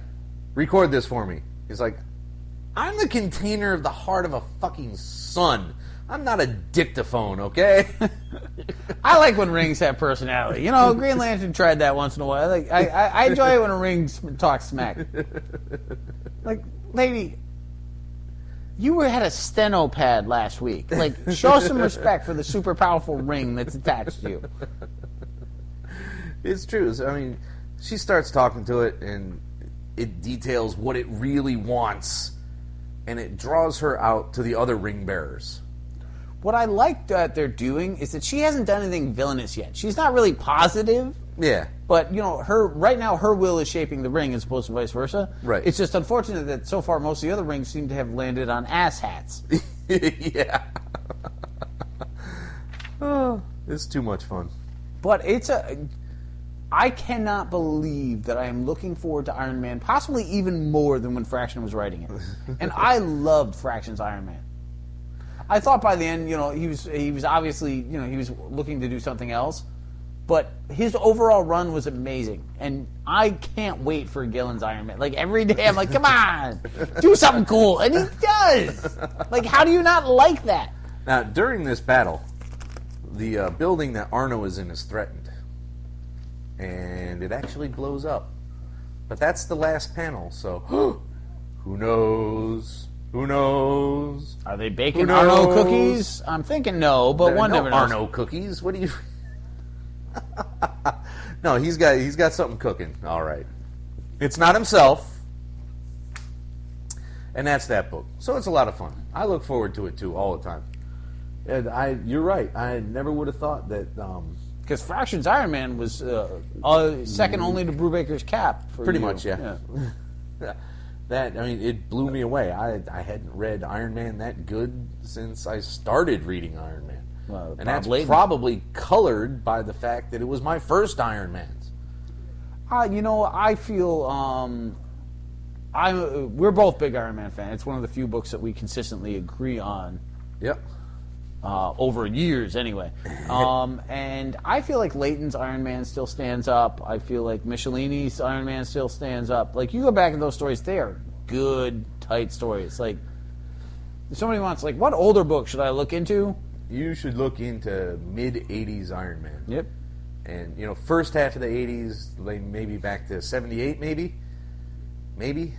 Speaker 5: record this for me. He's like, I'm the container of the heart of a fucking sun. I'm not a dictaphone, okay?
Speaker 6: I like when rings have personality. You know, Green Lantern tried that once in a while. Like, I enjoy it when a ring talks smack. Like, lady, you had a steno pad last week. Like, show some respect for the super powerful ring that's attached to you.
Speaker 5: It's true. I mean, she starts talking to it, and it details what it really wants, and it draws her out to the other ring bearers.
Speaker 6: What I like that they're doing is that she hasn't done anything villainous yet. She's not really positive.
Speaker 5: Yeah.
Speaker 6: But, you know, right now her will is shaping the ring as opposed to vice versa.
Speaker 5: Right.
Speaker 6: It's just unfortunate that so far most of the other rings seem to have landed on ass hats.
Speaker 5: Yeah. Oh, it's too much fun.
Speaker 6: But I cannot believe that I am looking forward to Iron Man, possibly even more than when Fraction was writing it. And I loved Fraction's Iron Man. I thought by the end, you know, he was obviously, you know, he was looking to do something else, but his overall run was amazing, and I can't wait for Gillen's Iron Man. Like, every day I'm like, come on, do something cool, and he does. Like, how do you not like that?
Speaker 5: Now, during this battle, the building that Arno is in is threatened, and it actually blows up. But that's the last panel, so who knows? Who knows?
Speaker 6: Are they baking Arno cookies? I'm thinking no, but one never knows.
Speaker 5: Arno cookies? What do you... No, he's got something cooking. All right. It's not himself. And that's that book. So it's a lot of fun. I look forward to it, too, all the time. And you're right. I never would have thought that...
Speaker 6: Because Fraction's Iron Man was second only to Brubaker's Cap.
Speaker 5: Pretty much, yeah. It blew me away. I hadn't read Iron Man that good since I started reading Iron Man. And that's probably colored by the fact that it was my first Iron Man's.
Speaker 6: You know, I feel we're both big Iron Man fans. It's one of the few books that we consistently agree on.
Speaker 5: Yep.
Speaker 6: Over years, anyway. And I feel like Layton's Iron Man still stands up. I feel like Michelini's Iron Man still stands up. Like, you go back in those stories, they are good, tight stories. Like, if somebody wants, like, what older book should I look into?
Speaker 5: You should look into mid-'80s Iron Man.
Speaker 6: Yep.
Speaker 5: And, you know, first half of the 80s, like maybe back to 78, maybe? Maybe?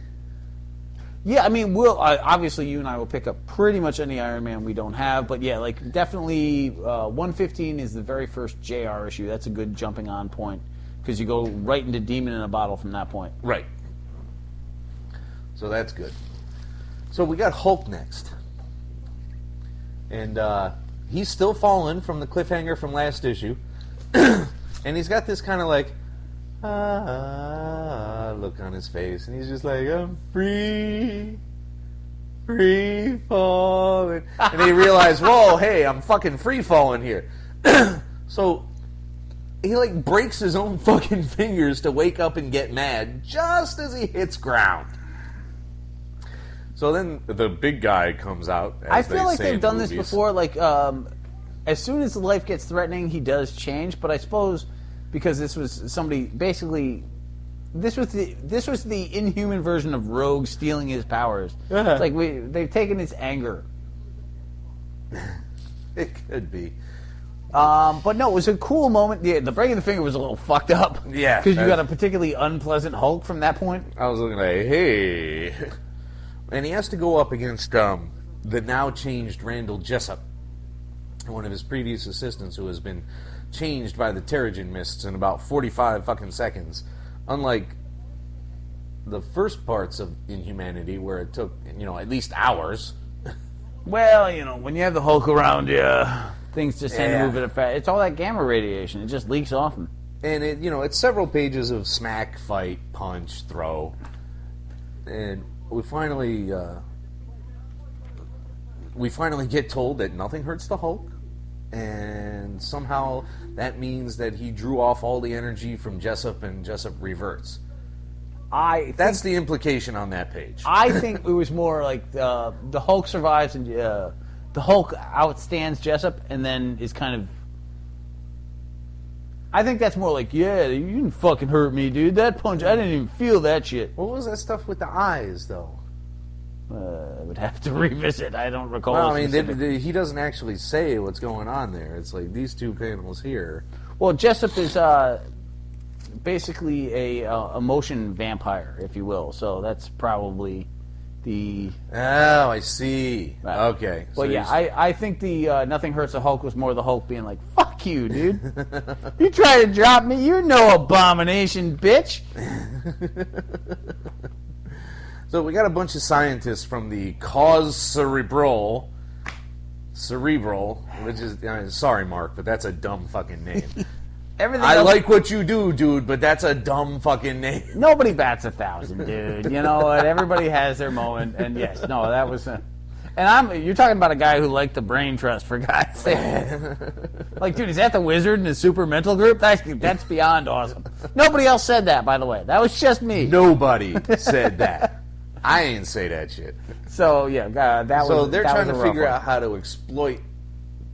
Speaker 6: Yeah, I mean, obviously you and I will pick up pretty much any Iron Man we don't have, but yeah, like, definitely 115 is the very first JR issue. That's a good jumping on point, because you go right into Demon in a Bottle from that point.
Speaker 5: Right. So that's good. So we got Hulk next. And he's still falling from the cliffhanger from last issue. And he's got this kind of like, look on his face, and he's just like, I'm free falling. And he realized, whoa, hey, I'm fucking free falling here. So he like breaks his own fucking fingers to wake up and get mad just as he hits ground. So then the big guy comes out.
Speaker 6: I feel like they've done this before. Like, as soon as life gets threatening, he does change. But I suppose because this was somebody basically, this was the inhuman version of Rogue stealing his powers. It's like they've taken his anger.
Speaker 5: It could be.
Speaker 6: But no, it was a cool moment. Yeah, the breaking the finger was a little fucked up.
Speaker 5: Yeah,
Speaker 6: because you got a particularly unpleasant Hulk from that point.
Speaker 5: I was looking like, hey. And he has to go up against the now changed Randall Jessup, one of his previous assistants who has been changed by the Terrigen mists in about 45 fucking seconds. Unlike the first parts of Inhumanity, where it took, at least hours.
Speaker 6: Well, when you have the Hulk around you, things just tend to move at a fast. It's all that gamma radiation. It just leaks off him.
Speaker 5: And it's several pages of smack, fight, punch, throw, and we finally get told that nothing hurts the Hulk, and somehow that means that he drew off all the energy from Jessup, and Jessup reverts. That's the implication on that page.
Speaker 6: I think it was more like the Hulk survives and the Hulk outstands Jessup and then is kind of... I think that's more like, yeah, you didn't fucking hurt me, dude. That punch, I didn't even feel that shit.
Speaker 5: What was that stuff with the eyes, though?
Speaker 6: I would have to revisit. I don't recall.
Speaker 5: Well, I mean, he doesn't actually say what's going on there. It's like these two panels here.
Speaker 6: Well, Jessup is basically a motion vampire, if you will. So that's probably the...
Speaker 5: Oh, I see.
Speaker 6: Right.
Speaker 5: Okay.
Speaker 6: Well,
Speaker 5: so
Speaker 6: yeah, I think the Nothing Hurts the Hulk was more the Hulk being like, fuck you, dude. You try to drop me, you're no abomination, bitch.
Speaker 5: So we got a bunch of scientists from the cause cerebral, which is... sorry, Mark, but that's a dumb fucking name.
Speaker 6: Everything
Speaker 5: I
Speaker 6: else,
Speaker 5: like what you do, dude, but that's a dumb fucking name.
Speaker 6: nobody bats 1,000, dude. You know what? Everybody has their moment, and yes, no, that was... you're talking about a guy who liked the brain trust, for God's sake. Like, dude, is that the wizard in his super mental group? That's beyond awesome. Nobody else said that, by the way. That was just me.
Speaker 5: Nobody said that. I ain't say that shit.
Speaker 6: So, yeah, that was...
Speaker 5: So they're
Speaker 6: that
Speaker 5: trying
Speaker 6: was
Speaker 5: to
Speaker 6: a rough
Speaker 5: figure
Speaker 6: one.
Speaker 5: out how to exploit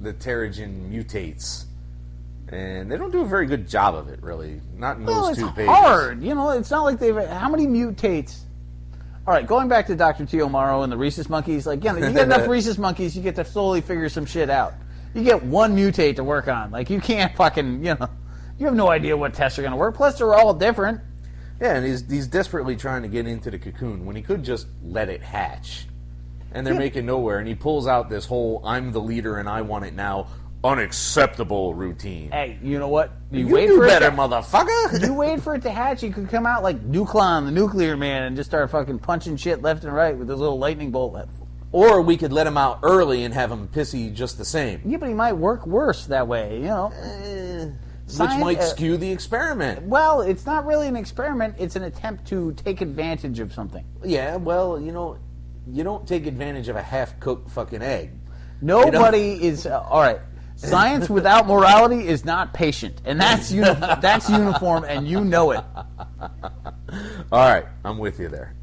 Speaker 5: the Terrigen mutates. And they don't do a very good job of it, really. Not in those two pages.
Speaker 6: It's hard. You know, it's not like they've... How many mutates... All right, going back to Dr. Teomaro and the rhesus monkeys, like, you get enough rhesus monkeys, you get to slowly figure some shit out. You get one mutate to work on. Like, you can't fucking, you have no idea what tests are going to work. Plus, they're all different.
Speaker 5: Yeah, and he's desperately trying to get into the cocoon when he could just let it hatch. And they're making nowhere, and he pulls out this whole I'm the leader and I want it now unacceptable routine.
Speaker 6: Hey, you know what?
Speaker 5: You
Speaker 6: wait
Speaker 5: do
Speaker 6: for
Speaker 5: better,
Speaker 6: it to,
Speaker 5: motherfucker!
Speaker 6: You wait for it to hatch, you could come out like Nucleon, the nuclear man, and just start fucking punching shit left and right with his little lightning bolt.
Speaker 5: Or we could let him out early and have him pissy just the same.
Speaker 6: Yeah, but he might work worse that way,
Speaker 5: Which might skew the experiment.
Speaker 6: Well, it's not really an experiment. It's an attempt to take advantage of something.
Speaker 5: Yeah, well, you don't take advantage of a half-cooked fucking egg.
Speaker 6: Nobody is... all right. Science without morality is not patient. And that's uniform, and you know it.
Speaker 5: All right. I'm with you there.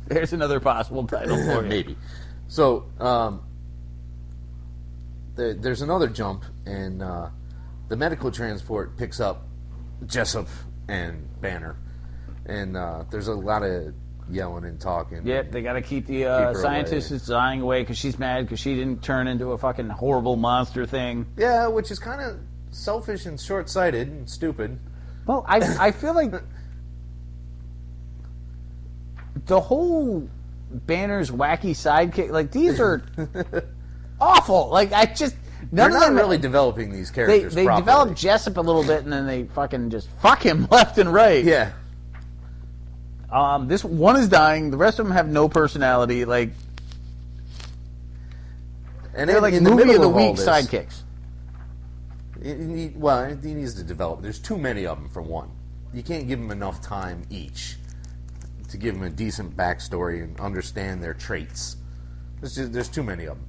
Speaker 6: There's another possible title for you.
Speaker 5: Maybe. So, there's another jump, and the medical transport picks up Jessup and Banner. And there's a lot of yelling and talking.
Speaker 6: Yep, they got to keep the scientist is dying away because she's mad because she didn't turn into a fucking horrible monster thing.
Speaker 5: Yeah, which is kind of selfish and short-sighted and stupid.
Speaker 6: Well, I feel like the whole Banner's wacky sidekick, like, these are awful. Like,
Speaker 5: They're not really developing these characters
Speaker 6: They
Speaker 5: properly.
Speaker 6: develop Jessup a little bit, and then they fucking just fuck him left and right.
Speaker 5: Yeah.
Speaker 6: This one is dying. The rest of them have no personality. Like,
Speaker 5: And
Speaker 6: they're like
Speaker 5: in the
Speaker 6: movie
Speaker 5: middle
Speaker 6: of the
Speaker 5: all
Speaker 6: week
Speaker 5: this,
Speaker 6: sidekicks.
Speaker 5: He needs to develop. There's too many of them, for one. You can't give them enough time each to give them a decent backstory and understand their traits. There's too many of them.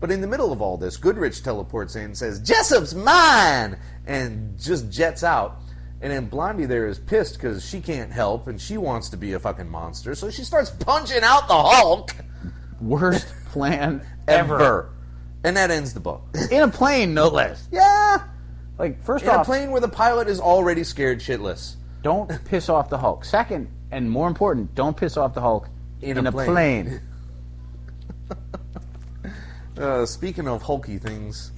Speaker 5: But in the middle of all this, Goodrich teleports in and says, "Jessup's mine!" and just jets out. And then Blondie there is pissed because she can't help and she wants to be a fucking monster. So she starts punching out the Hulk.
Speaker 6: Worst plan ever.
Speaker 5: And that ends the book.
Speaker 6: In a plane, no less.
Speaker 5: Yeah.
Speaker 6: Like, first
Speaker 5: In
Speaker 6: off,
Speaker 5: a plane where the pilot is already scared shitless.
Speaker 6: don't piss off the Hulk. Second, and more important, don't piss off the Hulk in a plane.
Speaker 5: Speaking of hulky things,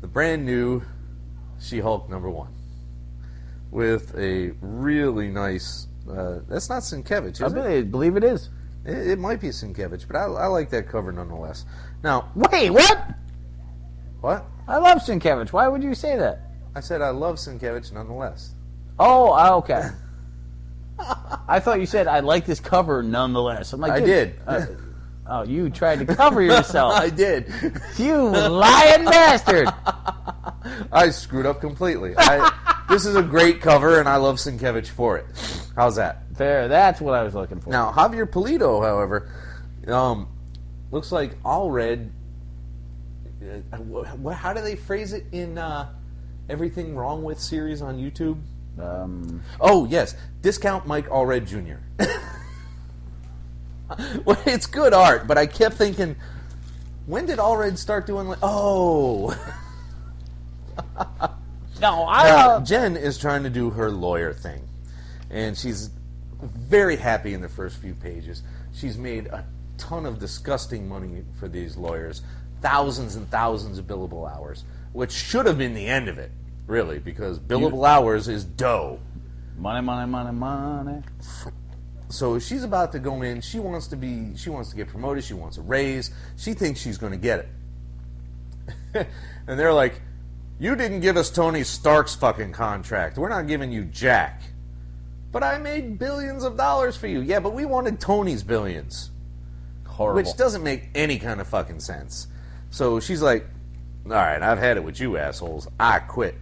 Speaker 5: the brand new She-Hulk #1 with a really nice... that's not Sienkiewicz, is it?
Speaker 6: I believe it is.
Speaker 5: It might be Sienkiewicz, but I like that cover nonetheless. Now...
Speaker 6: Wait, what?
Speaker 5: What?
Speaker 6: I love Sienkiewicz. Why would you say that?
Speaker 5: I said I love Sienkiewicz nonetheless.
Speaker 6: Oh, okay. I thought you said I like this cover nonetheless. I'm like,
Speaker 5: I
Speaker 6: dude,
Speaker 5: did.
Speaker 6: Oh, you tried to cover yourself.
Speaker 5: I did.
Speaker 6: You lying bastard.
Speaker 5: I screwed up completely. This is a great cover, and I love Sienkiewicz for it. How's that?
Speaker 6: Fair. That's what I was looking for.
Speaker 5: Now, Javier Pulido, however, looks like Allred. How do they phrase it in Everything Wrong With series on YouTube. Oh, yes. Discount Mike Allred Jr. Well, it's good art, but I kept thinking, when did Allred start doing oh.
Speaker 6: No,
Speaker 5: Jen is trying to do her lawyer thing, and she's very happy in the first few pages. She's made a ton of disgusting money for these lawyers, thousands and thousands of billable hours, which should have been the end of it, really, because billable hours is dough.
Speaker 6: Money, money, money, money.
Speaker 5: So she's about to go in. She wants to get promoted. She wants a raise. She thinks she's going to get it. And they're like, you didn't give us Tony Stark's fucking contract. We're not giving you jack. But I made billions of dollars for you. Yeah, but we wanted Tony's billions.
Speaker 6: Horrible.
Speaker 5: Which doesn't make any kind of fucking sense. So she's like, all right, I've had it with you assholes. I quit.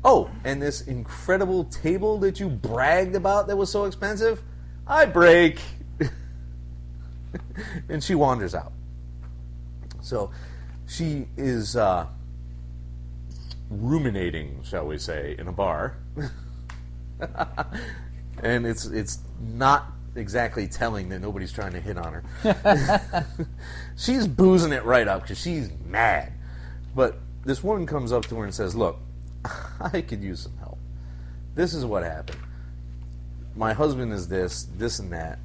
Speaker 5: Oh, and this incredible table that you bragged about that was so expensive, I break. And she wanders out. So she is ruminating, shall we say, in a bar. And it's not exactly telling that nobody's trying to hit on her. She's boozing it right up because she's mad. But this woman comes up to her and says, look, I could use some help. This is what happened. My husband is this and that.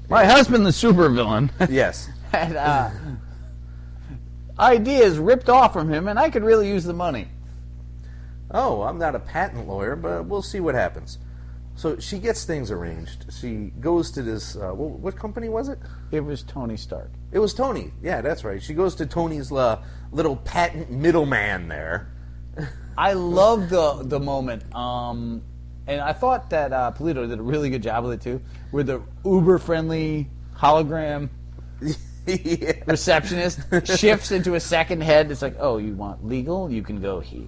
Speaker 6: My husband, the supervillain,
Speaker 5: Yes.
Speaker 6: had ideas ripped off from him, and I could really use the money.
Speaker 5: Oh, I'm not a patent lawyer, but we'll see what happens. So she gets things arranged. She goes to this, what company was it?
Speaker 6: It was Tony Stark.
Speaker 5: It was Tony. Yeah, that's right. She goes to Tony's little patent middleman there.
Speaker 6: I love the moment, and I thought that Pulido did a really good job with it too, with the uber-friendly hologram
Speaker 5: Yeah.
Speaker 6: receptionist shifts into a second head. It's like, oh, you want legal? You can go here.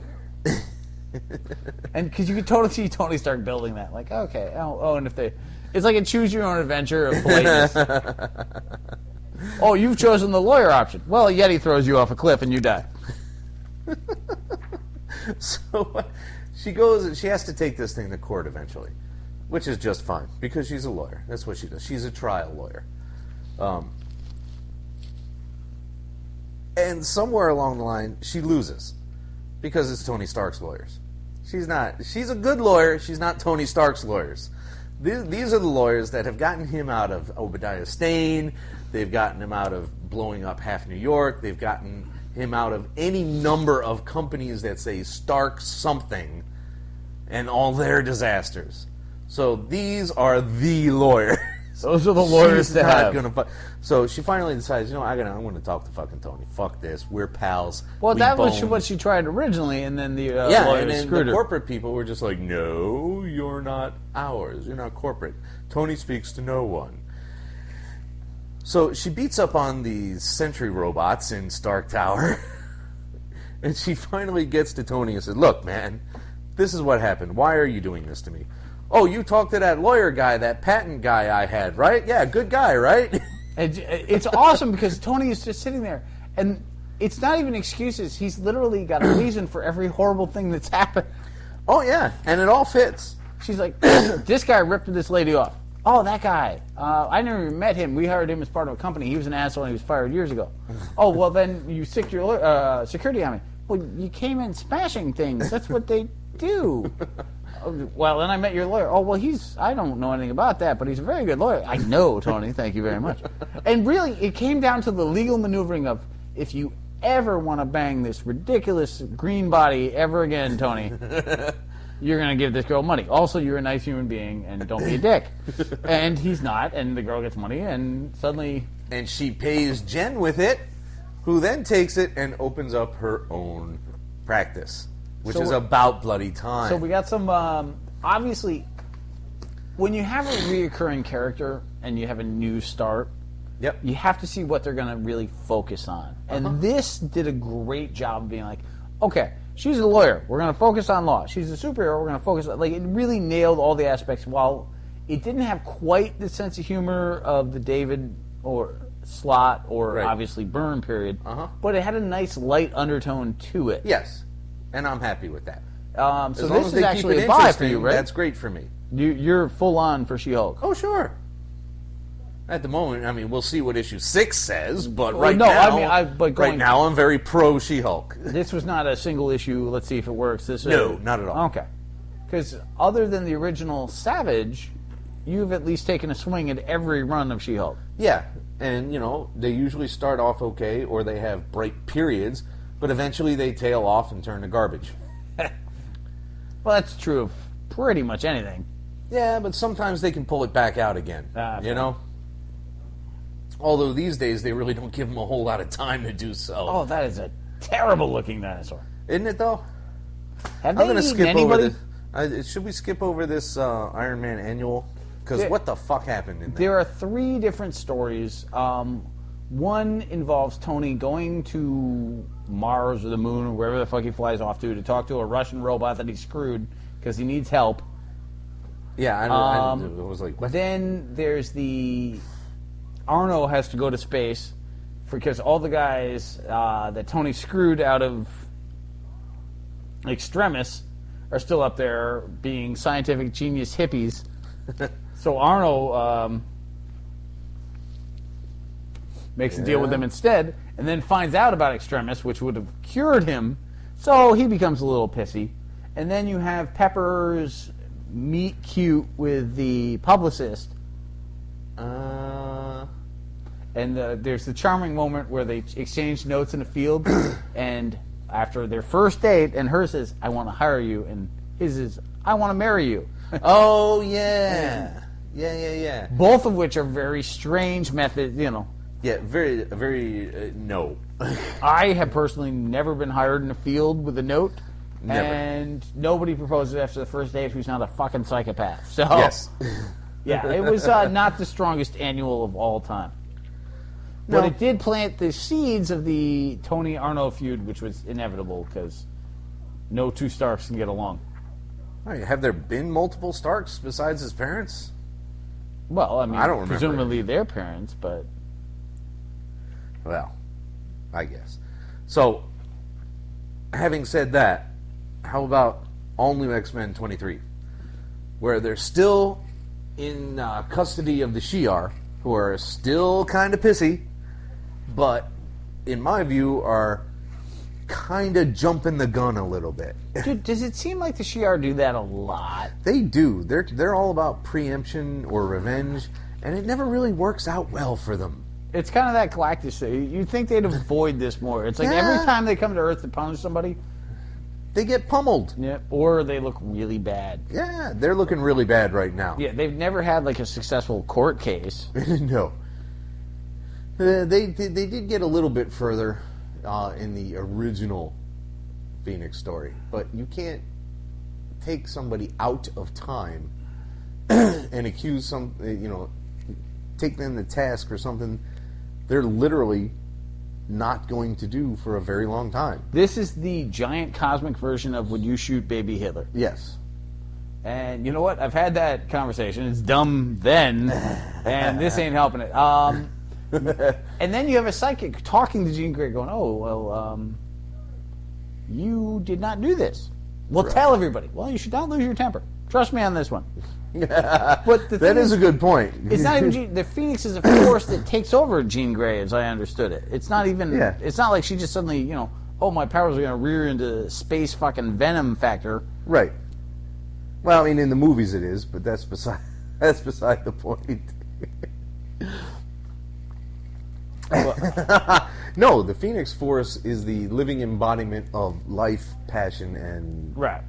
Speaker 6: And because you could totally see Tony Stark building that, like, okay, and if it's like a choose your own adventure of politeness. Oh, you've chosen the lawyer option. Well, a Yeti throws you off a cliff and you die.
Speaker 5: So she goes and she has to take this thing to court eventually, which is just fine because she's a lawyer. That's what she does. She's a trial lawyer. And somewhere along the line, she loses because it's Tony Stark's lawyers. She's a good lawyer. She's not Tony Stark's lawyers. These are the lawyers that have gotten him out of Obadiah Stane. They've gotten him out of blowing up half New York. They've gotten him out of any number of companies that say Stark something and all their disasters. So these are the lawyers.
Speaker 6: Those are the lawyers
Speaker 5: She's
Speaker 6: to
Speaker 5: not
Speaker 6: have.
Speaker 5: Gonna so she finally decides, I'm going to talk to fucking Tony. Fuck this. We're pals.
Speaker 6: Well,
Speaker 5: We
Speaker 6: that was
Speaker 5: boned.
Speaker 6: what she tried originally, and then the
Speaker 5: Yeah,
Speaker 6: lawyers
Speaker 5: and then
Speaker 6: screwed
Speaker 5: the
Speaker 6: her.
Speaker 5: corporate people were just like, no, you're not ours. You're not corporate. Tony speaks to no one. So she beats up on the sentry robots in Stark Tower. And she finally gets to Tony and says, look, man, this is what happened. Why are you doing this to me? Oh, you talked to that lawyer guy, that patent guy I had, right? Yeah, good guy, right?
Speaker 6: It's awesome because Tony is just sitting there, and it's not even excuses. He's literally got a reason for every horrible thing that's happened.
Speaker 5: Oh, yeah, and it all fits.
Speaker 6: She's like, this guy ripped this lady off. Oh, that guy. I never even met him. We hired him as part of a company. He was an asshole and he was fired years ago. Oh, well, then you sicked your security on me. Well, you came in smashing things. That's what they do. Well, then I met your lawyer. Oh, well, I don't know anything about that, but he's a very good lawyer. I know, Tony. Thank you very much. And really, it came down to the legal maneuvering of, if you ever want to bang this ridiculous green body ever again, Tony, you're going to give this girl money. Also, you're a nice human being, and don't be a dick. And he's not, and the girl gets money, and suddenly...
Speaker 5: And she pays Jen with it, who then takes it and opens up her own practice, which is about bloody time.
Speaker 6: So we got some, obviously, when you have a reoccurring character and you have a new start,
Speaker 5: Yep.
Speaker 6: you have to see what they're going to really focus on. And this did a great job of being like, okay, she's a lawyer. We're going to focus on law. She's a superhero. We're going to focus on... Like, it really nailed all the aspects. While it didn't have quite the sense of humor of the David or Slott or obviously Byrne period, but it had a nice light undertone to it.
Speaker 5: Yes, and I'm happy with that.
Speaker 6: So
Speaker 5: As long
Speaker 6: this
Speaker 5: as
Speaker 6: is
Speaker 5: they
Speaker 6: actually
Speaker 5: keep it
Speaker 6: a buy for
Speaker 5: interesting,
Speaker 6: you, right?
Speaker 5: that's great for me.
Speaker 6: You're full on for She-Hulk.
Speaker 5: Oh, sure. At the moment, I mean, we'll see what issue 6 says, but
Speaker 6: Well,
Speaker 5: right
Speaker 6: no,
Speaker 5: now,
Speaker 6: I mean, but going-
Speaker 5: right now, I'm very pro She-Hulk.
Speaker 6: This was not a single issue. Let's see if it works. This
Speaker 5: No, not at all.
Speaker 6: Okay, because other than the original Savage, you've at least taken a swing at every run of She-Hulk.
Speaker 5: Yeah, and they usually start off okay, or they have bright periods, but eventually they tail off and turn to garbage.
Speaker 6: Well, that's true of pretty much anything.
Speaker 5: Yeah, but sometimes they can pull it back out again.
Speaker 6: Fair.
Speaker 5: Although these days they really don't give them a whole lot of time to do so.
Speaker 6: Oh, that is a terrible looking dinosaur.
Speaker 5: Isn't it though?
Speaker 6: Have
Speaker 5: I'm
Speaker 6: they
Speaker 5: going to
Speaker 6: eaten
Speaker 5: skip
Speaker 6: anybody?
Speaker 5: over this. Should we skip over this Iron Man Annual? Because what the fuck happened in there?
Speaker 6: There are 3 different stories. One involves Tony going to Mars or the moon or wherever the fuck he flies off to talk to a Russian robot that he screwed because he needs help.
Speaker 5: Yeah, I was like, what?
Speaker 6: Then there's the Arno has to go to space because all the guys that Tony screwed out of Extremis are still up there being scientific genius hippies. So Arno makes a deal with them instead, and then finds out about Extremis, which would have cured him. So he becomes a little pissy. And then you have Pepper's meet cute with the publicist. And there's the charming moment where they exchange notes in a field, and after their first date, and hers is, I want to hire you, and his is, I want to marry you.
Speaker 5: Oh, yeah. Yeah.
Speaker 6: Both of which are very strange methods,
Speaker 5: Yeah, very, no.
Speaker 6: I have personally never been hired in a field with a note.
Speaker 5: Never.
Speaker 6: And nobody proposes after the first date who's not a fucking psychopath. So,
Speaker 5: Yes.
Speaker 6: yeah, it was not the strongest annual of all time.
Speaker 5: No.
Speaker 6: But it did plant the seeds of the Tony Arno feud, which was inevitable because no 2 Starks can get along.
Speaker 5: All right, have there been multiple Starks besides his parents?
Speaker 6: Well, I mean,
Speaker 5: I don't remember.
Speaker 6: presumably their parents, but
Speaker 5: Well, I guess. So, having said that, how about All New X-Men 23? Where they're still in custody of the Shi Ar, who are still kind of pissy, but, in my view, are kind of jumping the gun a little bit.
Speaker 6: dude, does it seem like the Shi Ar do that a lot?
Speaker 5: They do. They're all about preemption or revenge, and it never really works out well for them.
Speaker 6: It's kind of that Galactus thing. You'd think they'd avoid this more. It's like every time they come to Earth to punish somebody,
Speaker 5: They get pummeled.
Speaker 6: yeah, or they look really bad.
Speaker 5: Yeah, they're looking really bad right now.
Speaker 6: Yeah, they've never had like a successful court case.
Speaker 5: No. They did get a little bit further in the original Phoenix story, but you can't take somebody out of time and accuse take them to task or something they're literally not going to do for a very long time.
Speaker 6: This is the giant cosmic version of Would You Shoot Baby Hitler?
Speaker 5: Yes.
Speaker 6: And you know what? I've had that conversation. It's dumb then, and this ain't helping it. And then you have a psychic talking to Jean Grey going, oh, well, you did not do this. Well, tell everybody. Well, you should not lose your temper. Trust me on this one. But
Speaker 5: That is a good point.
Speaker 6: It's not even the Phoenix is a force that takes over Jean Grey, as I understood it. It's not even.
Speaker 5: Yeah.
Speaker 6: It's not like she just suddenly, oh, my powers are going to rear into space fucking venom factor.
Speaker 5: Right. Well, I mean, in the movies it is, but that's beside the point. No, the Phoenix Force is the living embodiment of life, passion, and
Speaker 6: Right.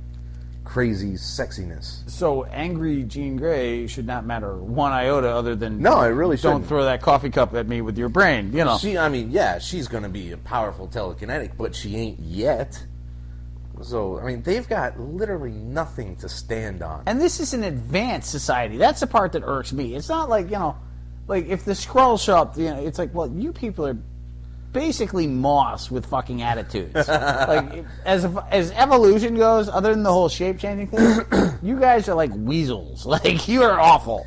Speaker 5: crazy sexiness.
Speaker 6: So angry Jean Grey should not matter one iota, other than
Speaker 5: No, it really
Speaker 6: don't
Speaker 5: shouldn't.
Speaker 6: throw that coffee cup at me with your brain.
Speaker 5: She's going to be a powerful telekinetic, but she ain't yet. So, I mean, they've got literally nothing to stand on.
Speaker 6: And this is an advanced society. That's the part that irks me. It's not like, like if the Skrulls show up, it's like, well, you people are basically moss with fucking attitudes. Like, as evolution goes, other than the whole shape-changing thing, you guys are like weasels. Like, you are awful.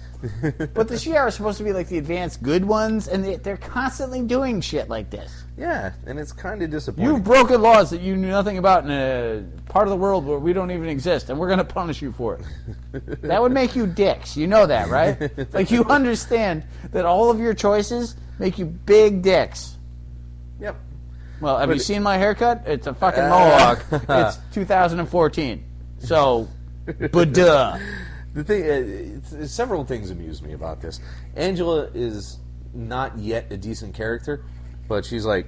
Speaker 6: But the Shi Ar are supposed to be like the advanced good ones, and they're constantly doing shit like this.
Speaker 5: Yeah, and it's kind of disappointing.
Speaker 6: You've broken laws that you knew nothing about in a part of the world where we don't even exist, and we're going to punish you for it. That would make you dicks. You know that, right? Like, you understand that all of your choices make you big dicks.
Speaker 5: Yep.
Speaker 6: Well, have you seen my haircut? It's a fucking mohawk. It's 2014. So, duh.
Speaker 5: The thing, several things amuse me about this. Angela is not yet a decent character, but she's like,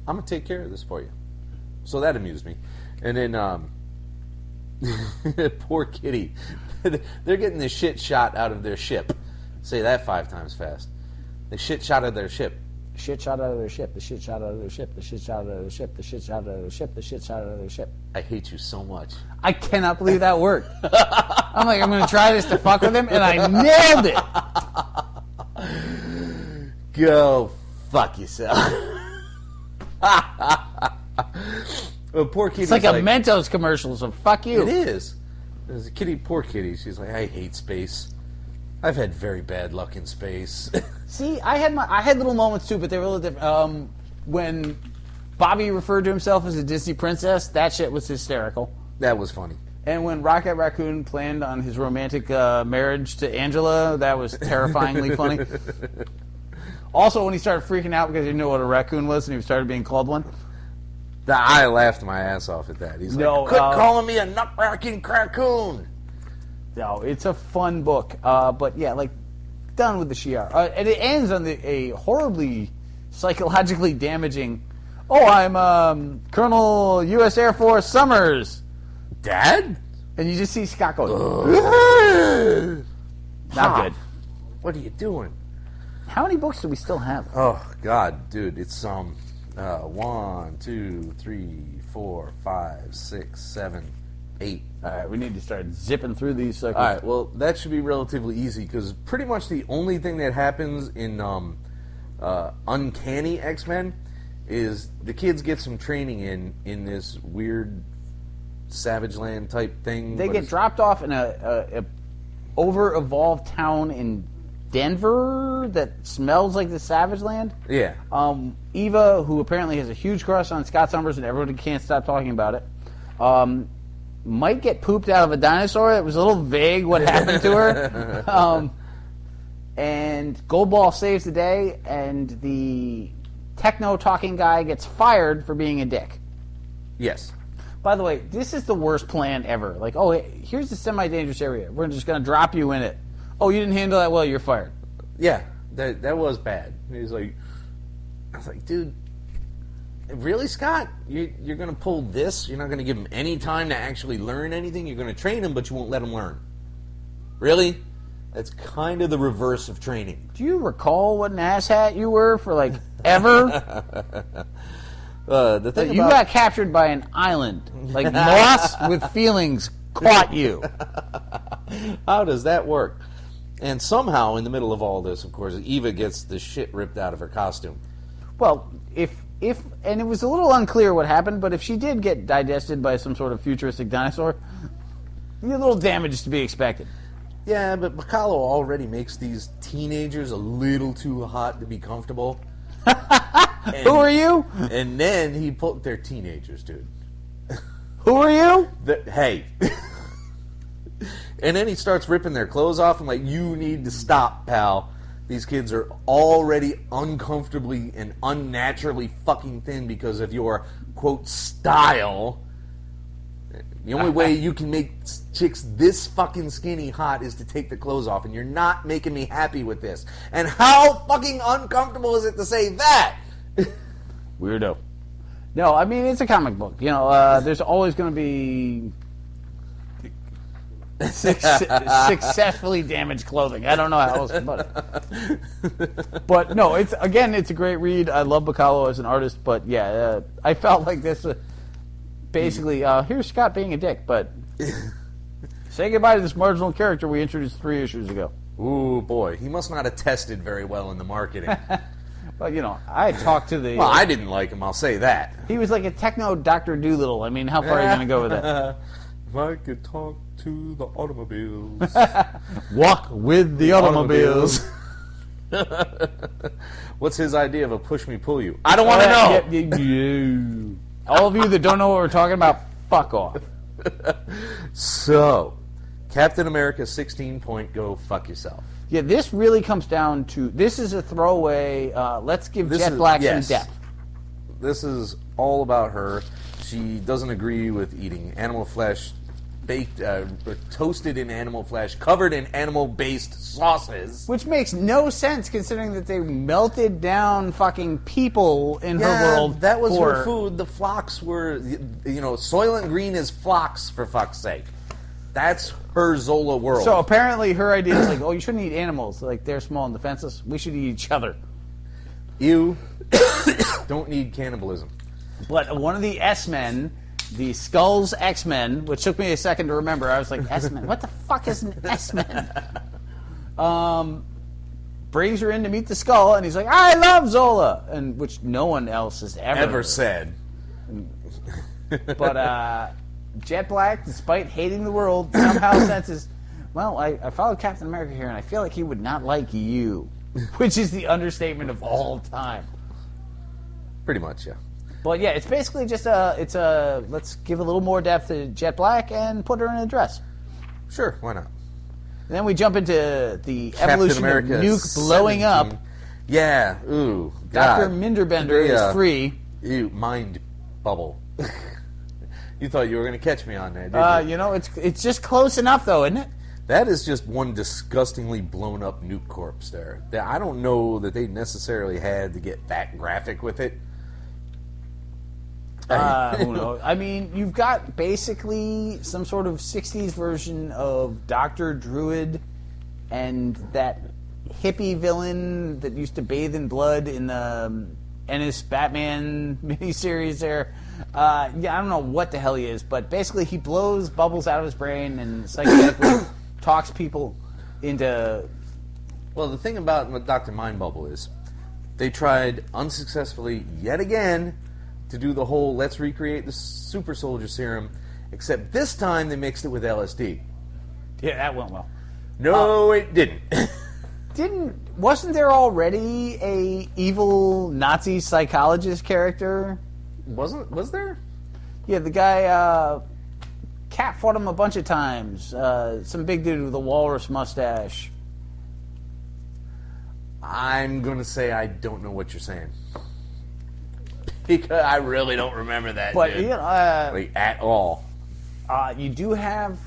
Speaker 5: I'm going to take care of this for you. So that amused me. And then, poor Kitty. They're getting the shit shot out of their ship. Say that 5 times fast. The shit shot out of their ship.
Speaker 6: Shit shot out of their ship, the shit shot out of their ship, the shit shot out of their ship, the shit shot out of their ship, the shit shot out of their ship.
Speaker 5: I hate you so much.
Speaker 6: I cannot believe that worked. I'm like, I'm going to try this to fuck with him, and I nailed it.
Speaker 5: Go fuck yourself. Well, poor Kitty's
Speaker 6: It's like a Mentos commercial, so fuck you.
Speaker 5: It is. There's a kitty, poor Kitty. She's like, I hate space. I've had very bad luck in space.
Speaker 6: See, I had little moments too, but they were a little different. When Bobby referred to himself as a Disney princess, that shit was hysterical.
Speaker 5: That was funny.
Speaker 6: And when Rocket Raccoon planned on his romantic marriage to Angela, that was terrifyingly funny. Also, when he started freaking out because he didn't know what a raccoon was and he started being called one.
Speaker 5: I laughed my ass off at that. He's like, quit calling me a nut-racking raccoon.
Speaker 6: No, it's a fun book. But yeah, like, done with the Shi Ar. And it ends on a horribly psychologically damaging, I'm Colonel U.S. Air Force Summers.
Speaker 5: Dad?
Speaker 6: And you just see Scott going, not good.
Speaker 5: What are you doing?
Speaker 6: How many books do we still have?
Speaker 5: Oh, God, dude, it's 1, 2, 3, 4, 5, 6, 7, 8.
Speaker 6: All right, we need to start zipping through these suckers.
Speaker 5: All right, well, that should be relatively easy because pretty much the only thing that happens in Uncanny X-Men is the kids get some training in this weird Savage Land type thing.
Speaker 6: They get dropped off in a over-evolved town in Denver that smells like the Savage Land.
Speaker 5: Yeah.
Speaker 6: Eva, who apparently has a huge crush on Scott Summers and everybody can't stop talking about it, might get pooped out of a dinosaur. It was a little vague what happened to her. And Goldball saves the day, and the techno-talking guy gets fired for being a dick.
Speaker 5: Yes.
Speaker 6: By the way, this is the worst plan ever. Like, here's the semi-dangerous area. We're just going to drop you in it. Oh, you didn't handle that well, you're fired.
Speaker 5: Yeah, that was bad. He's like, I was like, dude, really, Scott? You're going to pull this? You're not going to give him any time to actually learn anything? You're going to train him, but you won't let him learn? Really? That's kind of the reverse of training.
Speaker 6: Do you recall what an asshat you were for, like, ever?
Speaker 5: The thing
Speaker 6: you got captured by an island. Like, Moss with feelings caught you.
Speaker 5: How does that work? And somehow, in the middle of all this, of course, Eva gets the shit ripped out of her costume.
Speaker 6: Well, if and it was a little unclear what happened, but if she did get digested by some sort of futuristic dinosaur, a little damage is to be expected.
Speaker 5: Yeah, but Bacalo already makes these teenagers a little too hot to be comfortable.
Speaker 6: Who are you?
Speaker 5: And then they're teenagers, dude.
Speaker 6: Who are you?
Speaker 5: Hey. And then he starts ripping their clothes off. I'm like, you need to stop, pal. These kids are already uncomfortably and unnaturally fucking thin because of your, quote, style. The only way you can make chicks this fucking skinny hot is to take the clothes off, and you're not making me happy with this. And how fucking uncomfortable is it to say that?
Speaker 6: Weirdo. No, I mean, it's a comic book. You know, there's always going to be successfully damaged clothing. I don't know how else to put it. But no, it's a great read. I love Bacalo as an artist, but yeah, I felt like this basically, here's Scott being a dick, but say goodbye to this marginal character we introduced 3 issues ago.
Speaker 5: Ooh, boy. He must not have tested very well in the marketing.
Speaker 6: Well, you know, I talked to the...
Speaker 5: Well, I didn't like him, I'll say that.
Speaker 6: He was like a techno Dr. Doolittle. I mean, how far are you going to go with that?
Speaker 5: If I could talk to the automobiles.
Speaker 6: Walk with the automobiles.
Speaker 5: What's his idea of a push me pull you? I don't want to know.
Speaker 6: All of you that don't know what we're talking about, fuck off.
Speaker 5: So, Captain America 16-point go fuck yourself.
Speaker 6: Yeah, this really comes down to, this is a throwaway, let's give Jet Black some depth.
Speaker 5: This is all about her. She doesn't agree with eating animal flesh, baked, toasted in animal flesh, covered in animal-based sauces.
Speaker 6: Which makes no sense considering that they melted down fucking people in her world.
Speaker 5: That was her food. The flocks were, Soylent Green is flocks, for fuck's sake. That's her Zola world.
Speaker 6: So apparently her idea is like, oh, you shouldn't eat animals. Like, they're small and defenseless. We should eat each other.
Speaker 5: You don't need cannibalism.
Speaker 6: But one of the S-Men, the Skull's X-Men, which took me a second to remember. I was like, S-Men? What the fuck is an S-Men? Brings her in to meet the Skull, and he's like, I love Zola! And which no one else has ever
Speaker 5: said.
Speaker 6: But Jet Black, despite hating the world, somehow senses, well, I followed Captain America here, and I feel like he would not like you. Which is the understatement of all time.
Speaker 5: Pretty much, yeah.
Speaker 6: But yeah, it's basically just let's give a little more depth to Jet Black and put her in a dress.
Speaker 5: Sure, why not?
Speaker 6: And then we jump into the
Speaker 5: Captain
Speaker 6: evolution
Speaker 5: America
Speaker 6: of Nuke blowing
Speaker 5: 17.
Speaker 6: up.
Speaker 5: Yeah, ooh.
Speaker 6: Dr.
Speaker 5: God.
Speaker 6: Minderbender is free.
Speaker 5: Ew, mind bubble. You thought you were going to catch me on that, didn't you?
Speaker 6: It's just close enough, though, isn't it?
Speaker 5: That is just one disgustingly blown up nuke corpse there. I don't know that they necessarily had to get that graphic with it.
Speaker 6: Who knows? I mean, you've got basically some sort of 60s version of Dr. Druid and that hippie villain that used to bathe in blood in the Ennis Batman miniseries there. I don't know what the hell he is, but basically he blows bubbles out of his brain and psychotically talks people into...
Speaker 5: Well, the thing about Dr. Mind Bubble is they tried unsuccessfully yet again to do the whole let's recreate the super soldier serum, except this time they mixed it with LSD.
Speaker 6: Yeah, that went well.
Speaker 5: No, it didn't.
Speaker 6: Wasn't there already a evil Nazi psychologist character?
Speaker 5: Was there?
Speaker 6: Yeah, the guy, Cap fought him a bunch of times. Some big dude with a walrus mustache.
Speaker 5: I'm going to say I don't know what you're saying. Because I really don't remember that,
Speaker 6: but,
Speaker 5: dude. Like, at all.
Speaker 6: You do have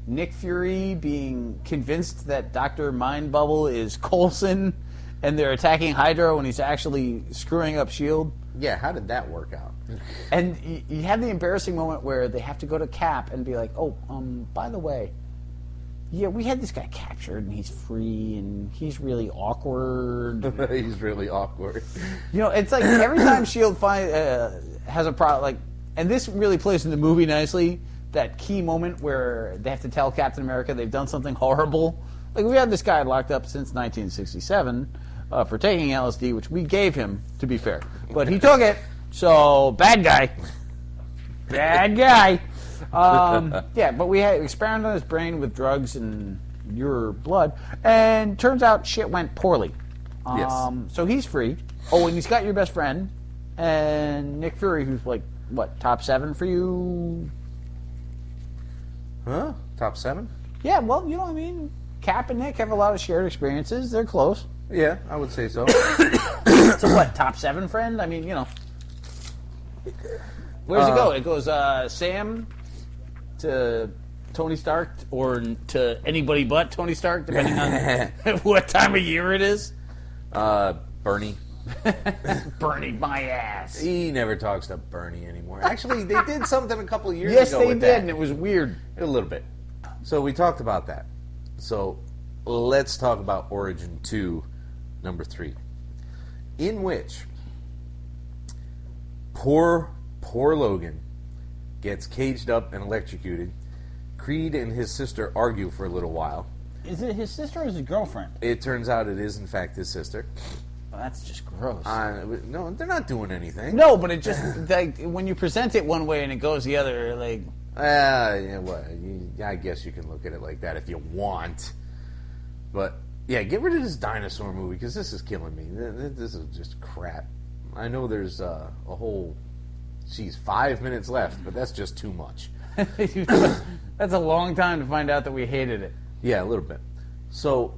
Speaker 6: Nick Fury being convinced that Dr. Mind Bubble is Coulson, and they're attacking Hydra when he's actually screwing up S.H.I.E.L.D.
Speaker 5: Yeah, how did that work out?
Speaker 6: And you have the embarrassing moment where they have to go to Cap and be like, oh, by the way, yeah, we had this guy captured, and he's free, and he's really awkward.
Speaker 5: He's really awkward.
Speaker 6: It's like every time S.H.I.E.L.D. has a problem, like, and this really plays in the movie nicely, that key moment where they have to tell Captain America they've done something horrible. Like, we had this guy locked up since 1967 for taking LSD, which we gave him, to be fair. But he took it, so bad guy. Bad guy. Yeah, but we had experimented on his brain with drugs and your blood, and turns out shit went poorly.
Speaker 5: Yes.
Speaker 6: So he's free. Oh, and he's got your best friend, and Nick Fury, who's like, what, top 7 for you?
Speaker 5: Huh? Top 7?
Speaker 6: Yeah, well, you know what I mean. Cap and Nick have a lot of shared experiences. They're close.
Speaker 5: Yeah, I would say so.
Speaker 6: So what, top 7 friend? I mean, Where does it go? It goes Sam to Tony Stark, or to anybody but Tony Stark, depending on what time of year it is.
Speaker 5: Bernie.
Speaker 6: Bernie, my ass.
Speaker 5: He never talks to Bernie anymore. Actually, they did something a couple of years
Speaker 6: yes,
Speaker 5: ago
Speaker 6: they
Speaker 5: with
Speaker 6: did,
Speaker 5: that.
Speaker 6: and it was weird.
Speaker 5: A little bit. So we talked about that. So let's talk about Origin 2, number 3, in which poor Logan gets caged up and electrocuted. Creed and his sister argue for a little while.
Speaker 6: Is it his sister or his girlfriend?
Speaker 5: It turns out it is, in fact, his sister.
Speaker 6: Well, that's just gross.
Speaker 5: No, they're not doing anything.
Speaker 6: No, but it just, like, when you present it one way and it goes the other, like...
Speaker 5: Yeah, well, I guess you can look at it like that if you want. But Yeah, get rid of this dinosaur movie, because this is killing me. This is just crap. I know there's a whole, 5 minutes left, but that's just too much.
Speaker 6: That's a long time to find out that we hated it.
Speaker 5: Yeah, a little bit. So,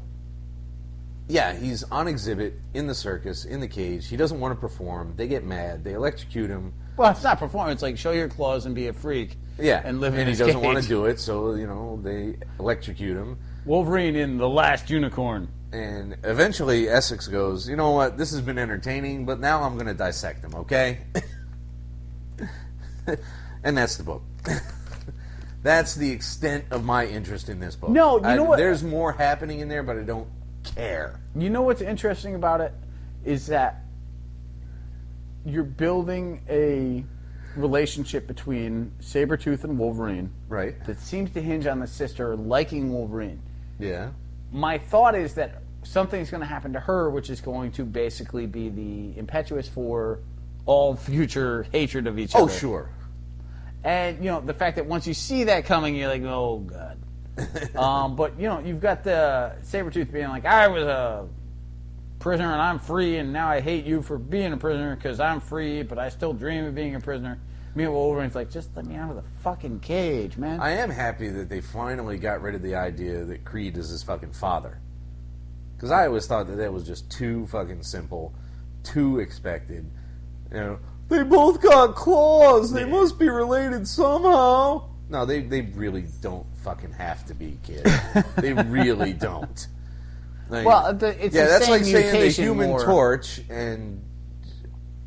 Speaker 5: yeah, he's on exhibit in the circus, in the cage. He doesn't want to perform. They get mad. They electrocute him.
Speaker 6: Well, it's not performance. It's like, show your claws and be a freak.
Speaker 5: Yeah,
Speaker 6: and live in
Speaker 5: and he
Speaker 6: his
Speaker 5: doesn't
Speaker 6: cage.
Speaker 5: want to do it, so, they electrocute him.
Speaker 6: Wolverine in The Last Unicorn.
Speaker 5: And eventually Essex goes, you know what, this has been entertaining, but now I'm going to dissect him, okay? And that's the book. That's the extent of my interest in this book.
Speaker 6: No, you know what?
Speaker 5: There's more happening in there, but I don't care.
Speaker 6: You know what's interesting about it is that you're building a relationship between Sabretooth and Wolverine.
Speaker 5: Right.
Speaker 6: That seems to hinge on the sister liking Wolverine.
Speaker 5: Yeah.
Speaker 6: My thought is that something's going to happen to her, which is going to basically be the impetus for all future hatred of each other.
Speaker 5: Oh, sure.
Speaker 6: And, the fact that once you see that coming, you're like, oh, God. But, you've got the Sabretooth being like, I was a prisoner and I'm free, and now I hate you for being a prisoner because I'm free, but I still dream of being a prisoner. Meanwhile, Wolverine's like, just let me out of the fucking cage, man.
Speaker 5: I am happy that they finally got rid of the idea that Creed is his fucking father. Because I always thought that was just too fucking simple, too expected. They both got claws. They must be related somehow. No, they really don't fucking have to be, kid. They really don't. Like,
Speaker 6: it's the
Speaker 5: that's
Speaker 6: same
Speaker 5: like saying the
Speaker 6: mutation
Speaker 5: Human
Speaker 6: more.
Speaker 5: Torch and,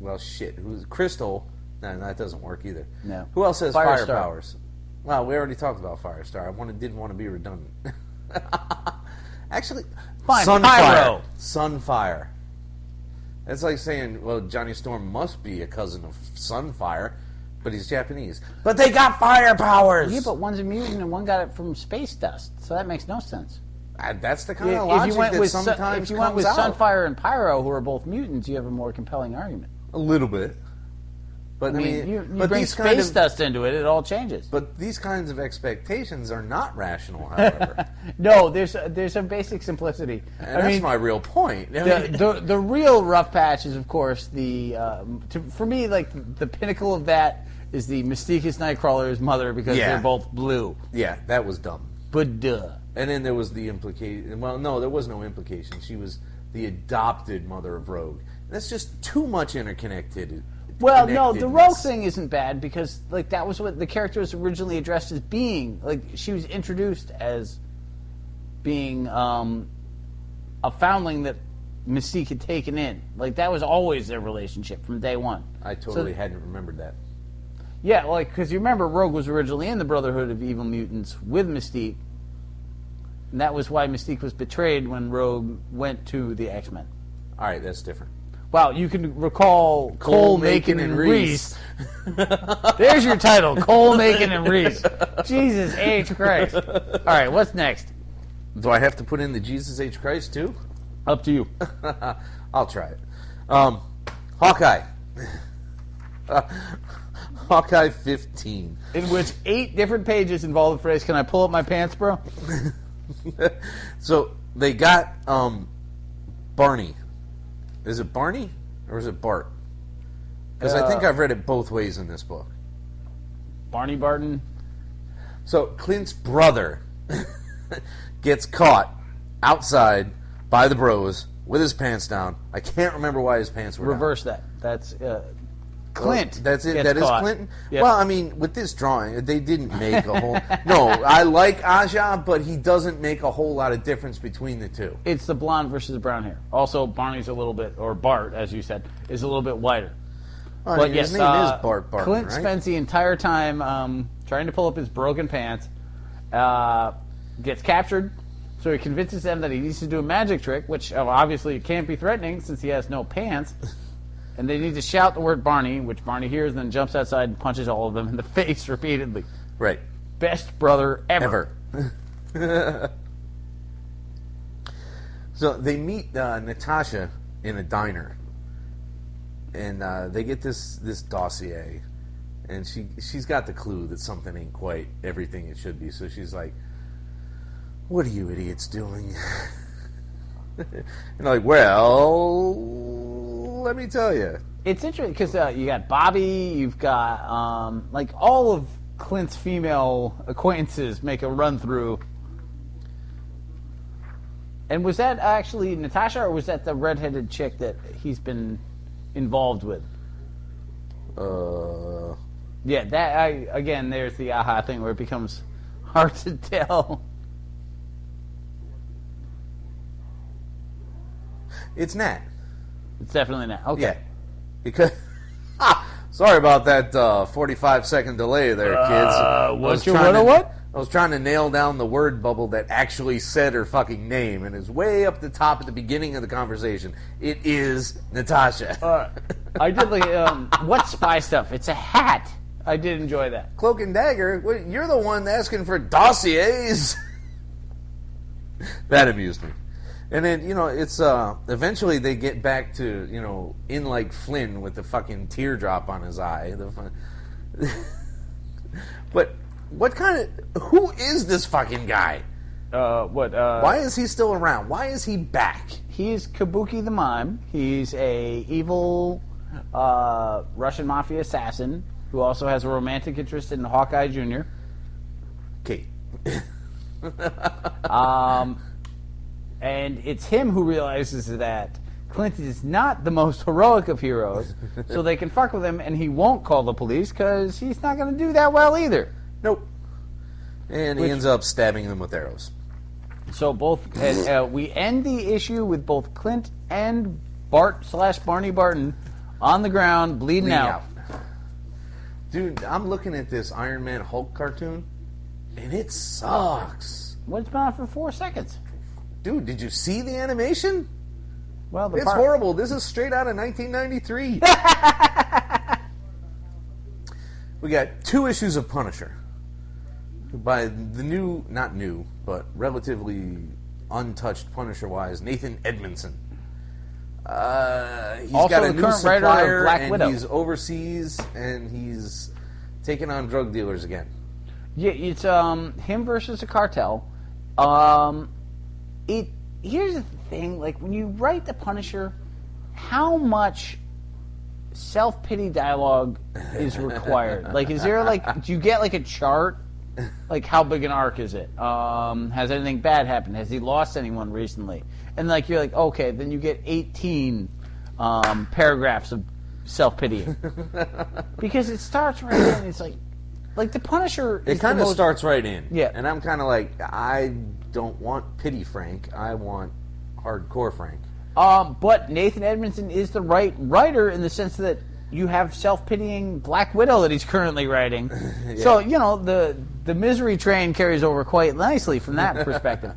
Speaker 5: who's Crystal? No, that doesn't work either.
Speaker 6: No.
Speaker 5: Who else has fire
Speaker 6: Firestar.
Speaker 5: powers? Well, we already talked about Firestar. I didn't want to be redundant. Actually,
Speaker 6: Fine,
Speaker 5: Sunfire.
Speaker 6: Pyro.
Speaker 5: Sunfire. That's like saying, well, Johnny Storm must be a cousin of Sunfire, but he's Japanese. But they got fire powers!
Speaker 6: Yeah, but one's a mutant and one got it from space dust, so that makes no sense.
Speaker 5: That's the kind of logic that sometimes
Speaker 6: if you went with
Speaker 5: comes out.
Speaker 6: Sunfire and Pyro, who are both mutants, you have a more compelling argument.
Speaker 5: A little bit. But
Speaker 6: I mean, you
Speaker 5: but
Speaker 6: bring
Speaker 5: these
Speaker 6: space
Speaker 5: kind of,
Speaker 6: dust into it, it all changes.
Speaker 5: But these kinds of expectations are not rational, however.
Speaker 6: No, there's a basic simplicity.
Speaker 5: And that's my real point.
Speaker 6: The real rough patch is, of course, for me, like, the pinnacle of that is the Mystique is Nightcrawler's mother, because
Speaker 5: Yeah.
Speaker 6: they're both blue.
Speaker 5: Yeah, that was dumb.
Speaker 6: But duh.
Speaker 5: And then there was the implication. Well, no, there was no implication. She was the adopted mother of Rogue. That's just too much interconnected.
Speaker 6: Well, no, the Rogue
Speaker 5: connectedness.
Speaker 6: thing isn't bad, because like that was what the character was originally addressed as being. Like, she was introduced as being a foundling that Mystique had taken in. Like, that was always their relationship from day one.
Speaker 5: I totally hadn't remembered that.
Speaker 6: Yeah, like, because you remember Rogue was originally in the Brotherhood of Evil Mutants with Mystique, and that was why Mystique was betrayed when Rogue went to the X-Men.
Speaker 5: All right, that's different.
Speaker 6: Wow, you can recall Cole, Macon, and Reese. There's your title, Cole, Macon, and Reese. Jesus H. Christ. All right, what's next?
Speaker 5: Do I have to put in the Jesus H. Christ, too?
Speaker 6: Up to you.
Speaker 5: I'll try it. Hawkeye. Hawkeye 15.
Speaker 6: In which 8 different pages involve the phrase, can I pull up my pants, bro?
Speaker 5: So, they got Barney. Is it Barney or is it Bart? Because I think I've read it both ways in this book.
Speaker 6: Barney Barton.
Speaker 5: So Clint's brother gets caught outside by the bros with his pants down. I can't remember why his pants were
Speaker 6: Reverse that. That's Clint.
Speaker 5: That's it.
Speaker 6: gets
Speaker 5: That is
Speaker 6: caught.
Speaker 5: Clinton.
Speaker 6: Yep.
Speaker 5: Well, I mean, with this drawing, they didn't make a whole. No, I like Aja, but he doesn't make a whole lot of difference between the two.
Speaker 6: It's the blonde versus the brown hair. Also, Barney's a little bit, or Bart, as you said, is a little bit whiter.
Speaker 5: Oh,
Speaker 6: But
Speaker 5: his
Speaker 6: yes,
Speaker 5: name is Bart Barton,
Speaker 6: Clint
Speaker 5: right?
Speaker 6: spends the entire time trying to pull up his broken pants, gets captured, so he convinces them that he needs to do a magic trick, which obviously can't be threatening since he has no pants. And they need to shout the word Barney, which Barney hears, and then jumps outside and punches all of them in the face repeatedly.
Speaker 5: Right.
Speaker 6: Best brother ever.
Speaker 5: So they meet Natasha in a diner, and they get this dossier, and she's got the clue that something ain't quite everything it should be. So she's like, "What are you idiots doing?" And like, well, let me tell you.
Speaker 6: It's interesting because you got Bobby, you've got like all of Clint's female acquaintances make a run through. And was that actually Natasha, or was that the redheaded chick that he's been involved with? Yeah, again, there's the aha thing where it becomes hard to tell.
Speaker 5: It's Nat.
Speaker 6: It's definitely Nat. Okay.
Speaker 5: Yeah. Because... sorry about that 45-second delay there, kids.
Speaker 6: What's your what?
Speaker 5: I was trying to nail down the word bubble that actually said her fucking name, and it's way up the top at the beginning of the conversation. It is Natasha.
Speaker 6: I did like, what spy stuff? It's a hat. I did enjoy that.
Speaker 5: Cloak and Dagger? Wait, you're the one asking for dossiers. That amused me. And then, it's, eventually they get back to, in like Flynn with the fucking teardrop on his eye. But what kind of, who is this fucking guy? Why is he still around? Why is he back?
Speaker 6: He's Kabuki the Mime. He's a evil Russian mafia assassin who also has a romantic interest in Hawkeye Jr.
Speaker 5: Kate.
Speaker 6: And it's him who realizes that Clint is not the most heroic of heroes, so they can fuck with him, and he won't call the police because he's not going to do that well either.
Speaker 5: Nope. And he ends up stabbing them with arrows.
Speaker 6: So we end the issue with both Clint and Bart/Barney Barton on the ground, bleeding out.
Speaker 5: Dude, I'm looking at this Iron Man Hulk cartoon, and it sucks.
Speaker 6: Well, it's been on for 4 seconds.
Speaker 5: Dude, did you see the animation?
Speaker 6: Well,
Speaker 5: it's horrible. This is straight out of 1993. We got 2 issues of Punisher by the not new, but relatively untouched Punisher-wise, Nathan Edmondson. He's
Speaker 6: also
Speaker 5: got a
Speaker 6: the
Speaker 5: new
Speaker 6: current writer
Speaker 5: supplier,
Speaker 6: of Black
Speaker 5: and
Speaker 6: Widow.
Speaker 5: he's overseas, and he's taking on drug dealers again.
Speaker 6: Yeah, it's him versus a cartel. Here's the thing, like when you write the Punisher, how much self-pity dialogue is required? Like, is there do you get like a chart? Like, how big an arc is it? Has anything bad happened? Has he lost anyone recently? And like, you're like, okay, then you get 18 paragraphs of self-pitying. Because it starts right in, it's like the Punisher is
Speaker 5: It kind of starts right in.
Speaker 6: Yeah.
Speaker 5: And I'm kind of like, I don't want pity Frank. I want hardcore Frank.
Speaker 6: But Nathan Edmondson is the right writer in the sense that you have self-pitying Black Widow that he's currently writing. Yeah. So, the misery train carries over quite nicely from that perspective.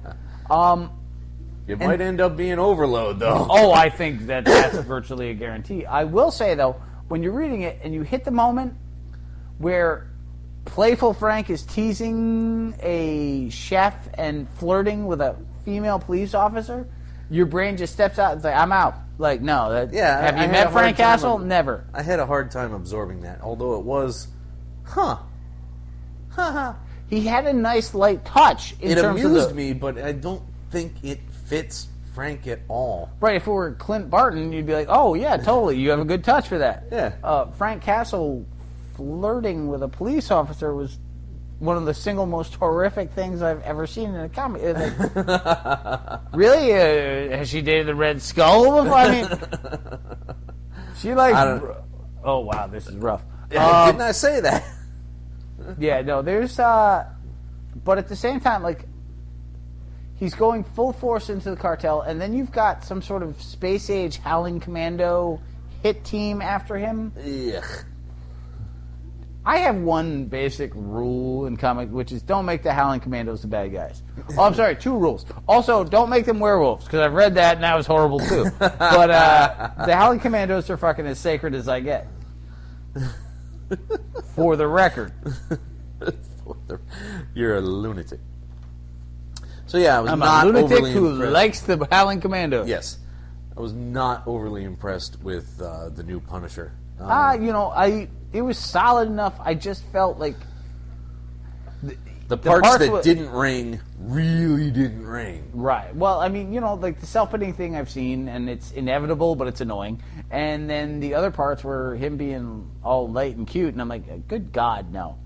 Speaker 5: It might end up being Overload, though.
Speaker 6: Oh, I think that's virtually a guarantee. I will say, though, when you're reading it and you hit the moment where playful Frank is teasing a chef and flirting with a female police officer, your brain just steps out and says, I'm out. Like, no. Have you met Frank Castle? Never.
Speaker 5: I had a hard time absorbing that, although it was,
Speaker 6: He had a nice light touch.
Speaker 5: It amused me, but I don't think it fits Frank at all.
Speaker 6: Right, if it were Clint Barton, you'd be like, oh, yeah, totally. You have a good touch for that.
Speaker 5: Yeah.
Speaker 6: Frank Castle flirting with a police officer was one of the single most horrific things I've ever seen in a comic. Really? Has she dated the Red Skull before? I mean, she oh, wow, this is rough.
Speaker 5: Didn't I say that?
Speaker 6: Yeah, no, there's, but at the same time, he's going full force into the cartel, and then you've got some sort of space-age Howling Commando hit team after him.
Speaker 5: Ugh.
Speaker 6: I have one basic rule in comic, which is don't make the Howling Commandos the bad guys. Oh, I'm sorry, 2 rules. Also, don't make them werewolves, because I've read that, and that was horrible, too. But the Howling Commandos are fucking as sacred as I get. For the record.
Speaker 5: You're a lunatic. So yeah,
Speaker 6: I'm
Speaker 5: not
Speaker 6: a lunatic
Speaker 5: overly
Speaker 6: who
Speaker 5: impressed.
Speaker 6: likes the Howling Commandos.
Speaker 5: Yes. I was not overly impressed with the new Punisher.
Speaker 6: It was solid enough. I just felt like
Speaker 5: The parts that
Speaker 6: wa-
Speaker 5: didn't ring really didn't ring.
Speaker 6: Right. Well, I mean, like the self-pitying thing I've seen, and it's inevitable, but it's annoying. And then the other parts were him being all light and cute, and I'm like, good God, no.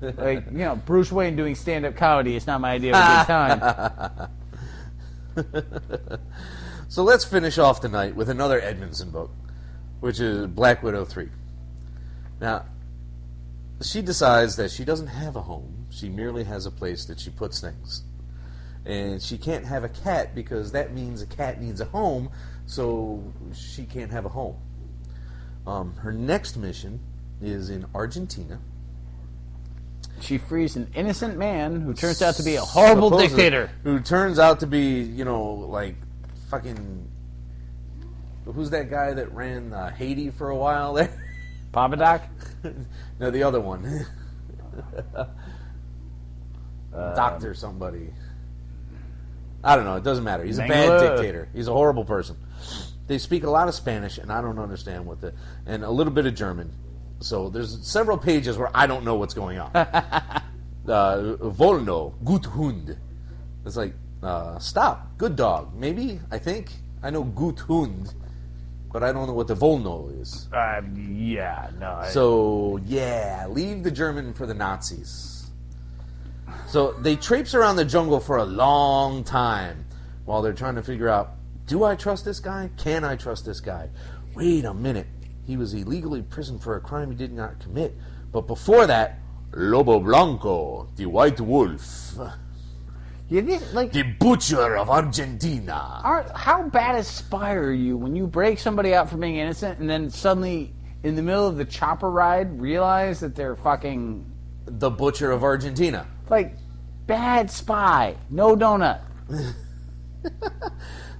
Speaker 6: Like, Bruce Wayne doing stand-up comedy is not my idea of a good time.
Speaker 5: So let's finish off tonight with another Edmondson book, which is Black Widow 3. Now, she decides that she doesn't have a home. She merely has a place that she puts things. And she can't have a cat because that means a cat needs a home, so she can't have a home. Her next mission is in Argentina.
Speaker 6: She frees an innocent man who turns out to be a horrible dictator.
Speaker 5: Who turns out to be, like, fucking... Who's that guy that ran Haiti for a while there?
Speaker 6: Papadoc?
Speaker 5: No, the other one. Doctor somebody. I don't know. It doesn't matter. He's a bad dictator. He's a horrible person. They speak a lot of Spanish, and I don't understand and a little bit of German. So there's several pages where I don't know what's going on. Volno, gut Hund. It's like, stop, good dog. Maybe, I think. I know gut Hund, but I don't know what the Volno is.
Speaker 6: Yeah, no.
Speaker 5: So, leave the German for the Nazis. So they traipse around the jungle for a long time while they're trying to figure out, do I trust this guy? Can I trust this guy? Wait a minute. He was illegally imprisoned for a crime he did not commit. But before that, Lobo Blanco, the White Wolf, the Butcher of Argentina.
Speaker 6: How bad a spy are you when you break somebody out for being innocent and then suddenly, in the middle of the chopper ride, realize that they're fucking...
Speaker 5: The Butcher of Argentina.
Speaker 6: Like, bad spy. No donut.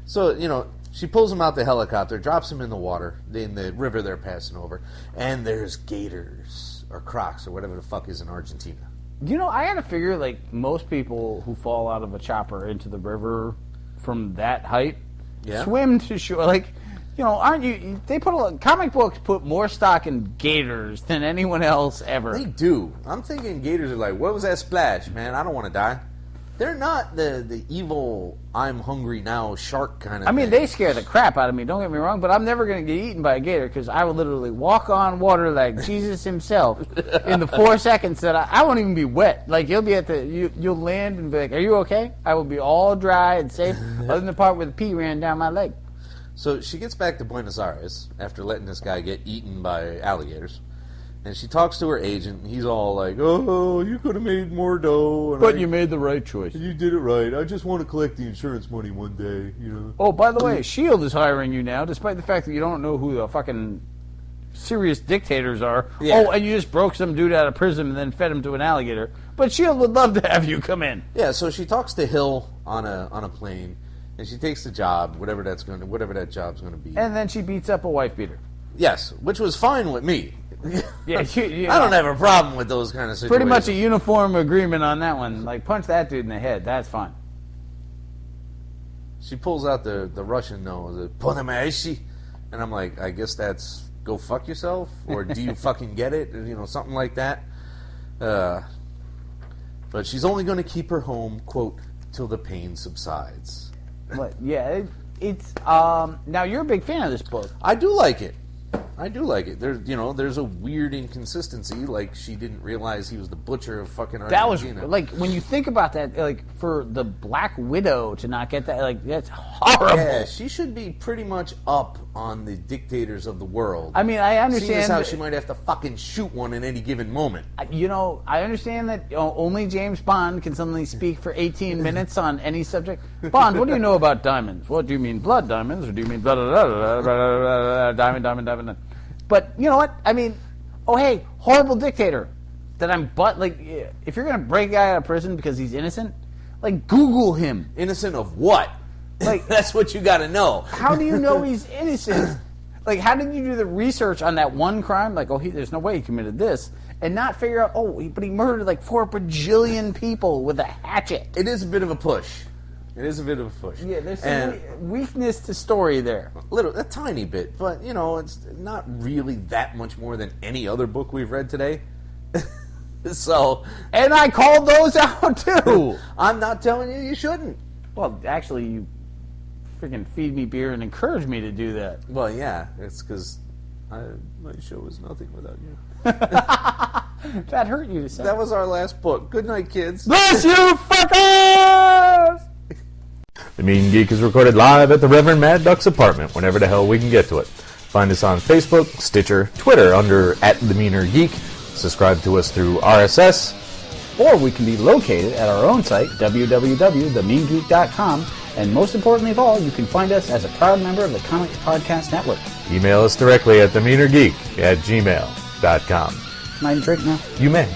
Speaker 5: So, she pulls him out the helicopter, drops him in the water, in the river they're passing over, and there's gators, or crocs, or whatever the fuck is in Argentina.
Speaker 6: I gotta figure, like, most people who fall out of a chopper into the river from that height swim to shore. Like, aren't you... comic books put more stock in gators than anyone else ever.
Speaker 5: They do. I'm thinking gators are like, what was that splash, man? I don't want to die. They're not the evil, I'm hungry now shark kind of thing.
Speaker 6: They scare the crap out of me, don't get me wrong, but I'm never going to get eaten by a gator because I will literally walk on water like Jesus himself in the 4 seconds that I won't even be wet. Like, you'll be you'll land and be like, are you okay? I will be all dry and safe, other than the part where the pee ran down my leg.
Speaker 5: So she gets back to Buenos Aires after letting this guy get eaten by alligators. And she talks to her agent, and he's all like, oh, you could have made more dough. And
Speaker 6: you made the right choice.
Speaker 5: You did it right. I just want to collect the insurance money one day,
Speaker 6: Oh, by the way, S.H.I.E.L.D. is hiring you now, despite the fact that you don't know who the fucking serious dictators are. Yeah. Oh, and you just broke some dude out of prison and then fed him to an alligator. But S.H.I.E.L.D. would love to have you come in.
Speaker 5: Yeah, so she talks to Hill on a plane, and she takes the job, whatever that job's going to be.
Speaker 6: And then she beats up a wife beater.
Speaker 5: Yes, which was fine with me.
Speaker 6: Yeah,
Speaker 5: I don't have a problem with those kind of situations.
Speaker 6: Pretty much a uniform agreement on that one. Like, punch that dude in the head. That's fine.
Speaker 5: She pulls out the Russian nose, Podemaishi, and I'm like, I guess that's go fuck yourself, or do you fucking get it? Something like that. But she's only going to keep her home, quote, till the pain subsides.
Speaker 6: But yeah, it's now you're a big fan of this book.
Speaker 5: I do like it. There's a weird inconsistency. Like, she didn't realize he was the butcher of fucking Argentina.
Speaker 6: That was like, when you think about that, like, for the Black Widow to not get that, like, that's horrible.
Speaker 5: Yeah, she should be pretty much up on the dictators of the world.
Speaker 6: I mean, I understand.
Speaker 5: Seeing as how she might have to fucking shoot one at any given moment.
Speaker 6: I understand that only James Bond can suddenly speak for 18 minutes on any subject. Bond, what do you know about diamonds? What do you mean, blood diamonds, or do you mean diamond? But you know what? I mean, hey, horrible dictator. That if you're gonna break a guy out of prison because he's innocent, like, Google him.
Speaker 5: Innocent of what?
Speaker 6: Like,
Speaker 5: that's what you got to know.
Speaker 6: How do you know he's innocent? Like, how did you do the research on that one crime? Like, there's no way he committed this, and not figure out, but he murdered like 4 bajillion people with a hatchet.
Speaker 5: It is a bit of a push.
Speaker 6: Yeah, there's some weakness to story there.
Speaker 5: A tiny bit, but it's not really that much more than any other book we've read today. So,
Speaker 6: And I called those out, too.
Speaker 5: I'm not telling you shouldn't.
Speaker 6: Well, actually, you freaking feed me beer and encourage me to do that.
Speaker 5: Well, yeah, it's because my show is nothing without you.
Speaker 6: That hurt you to say.
Speaker 5: That was our last book. Good night, kids.
Speaker 6: Bless you, fuckers!
Speaker 7: The Mean Geek is recorded live at the Reverend Mad Duck's apartment whenever the hell we can get to it. Find us on Facebook, Stitcher, Twitter under @TheMeanerGeek. Subscribe to us through RSS.
Speaker 6: Or we can be located at our own site, www.themeangeek.com. And most importantly of all, you can find us as a proud member of the Comics Podcast Network.
Speaker 7: Email us directly at themeanergeek@gmail.com.
Speaker 6: Can I drink now?
Speaker 7: You may.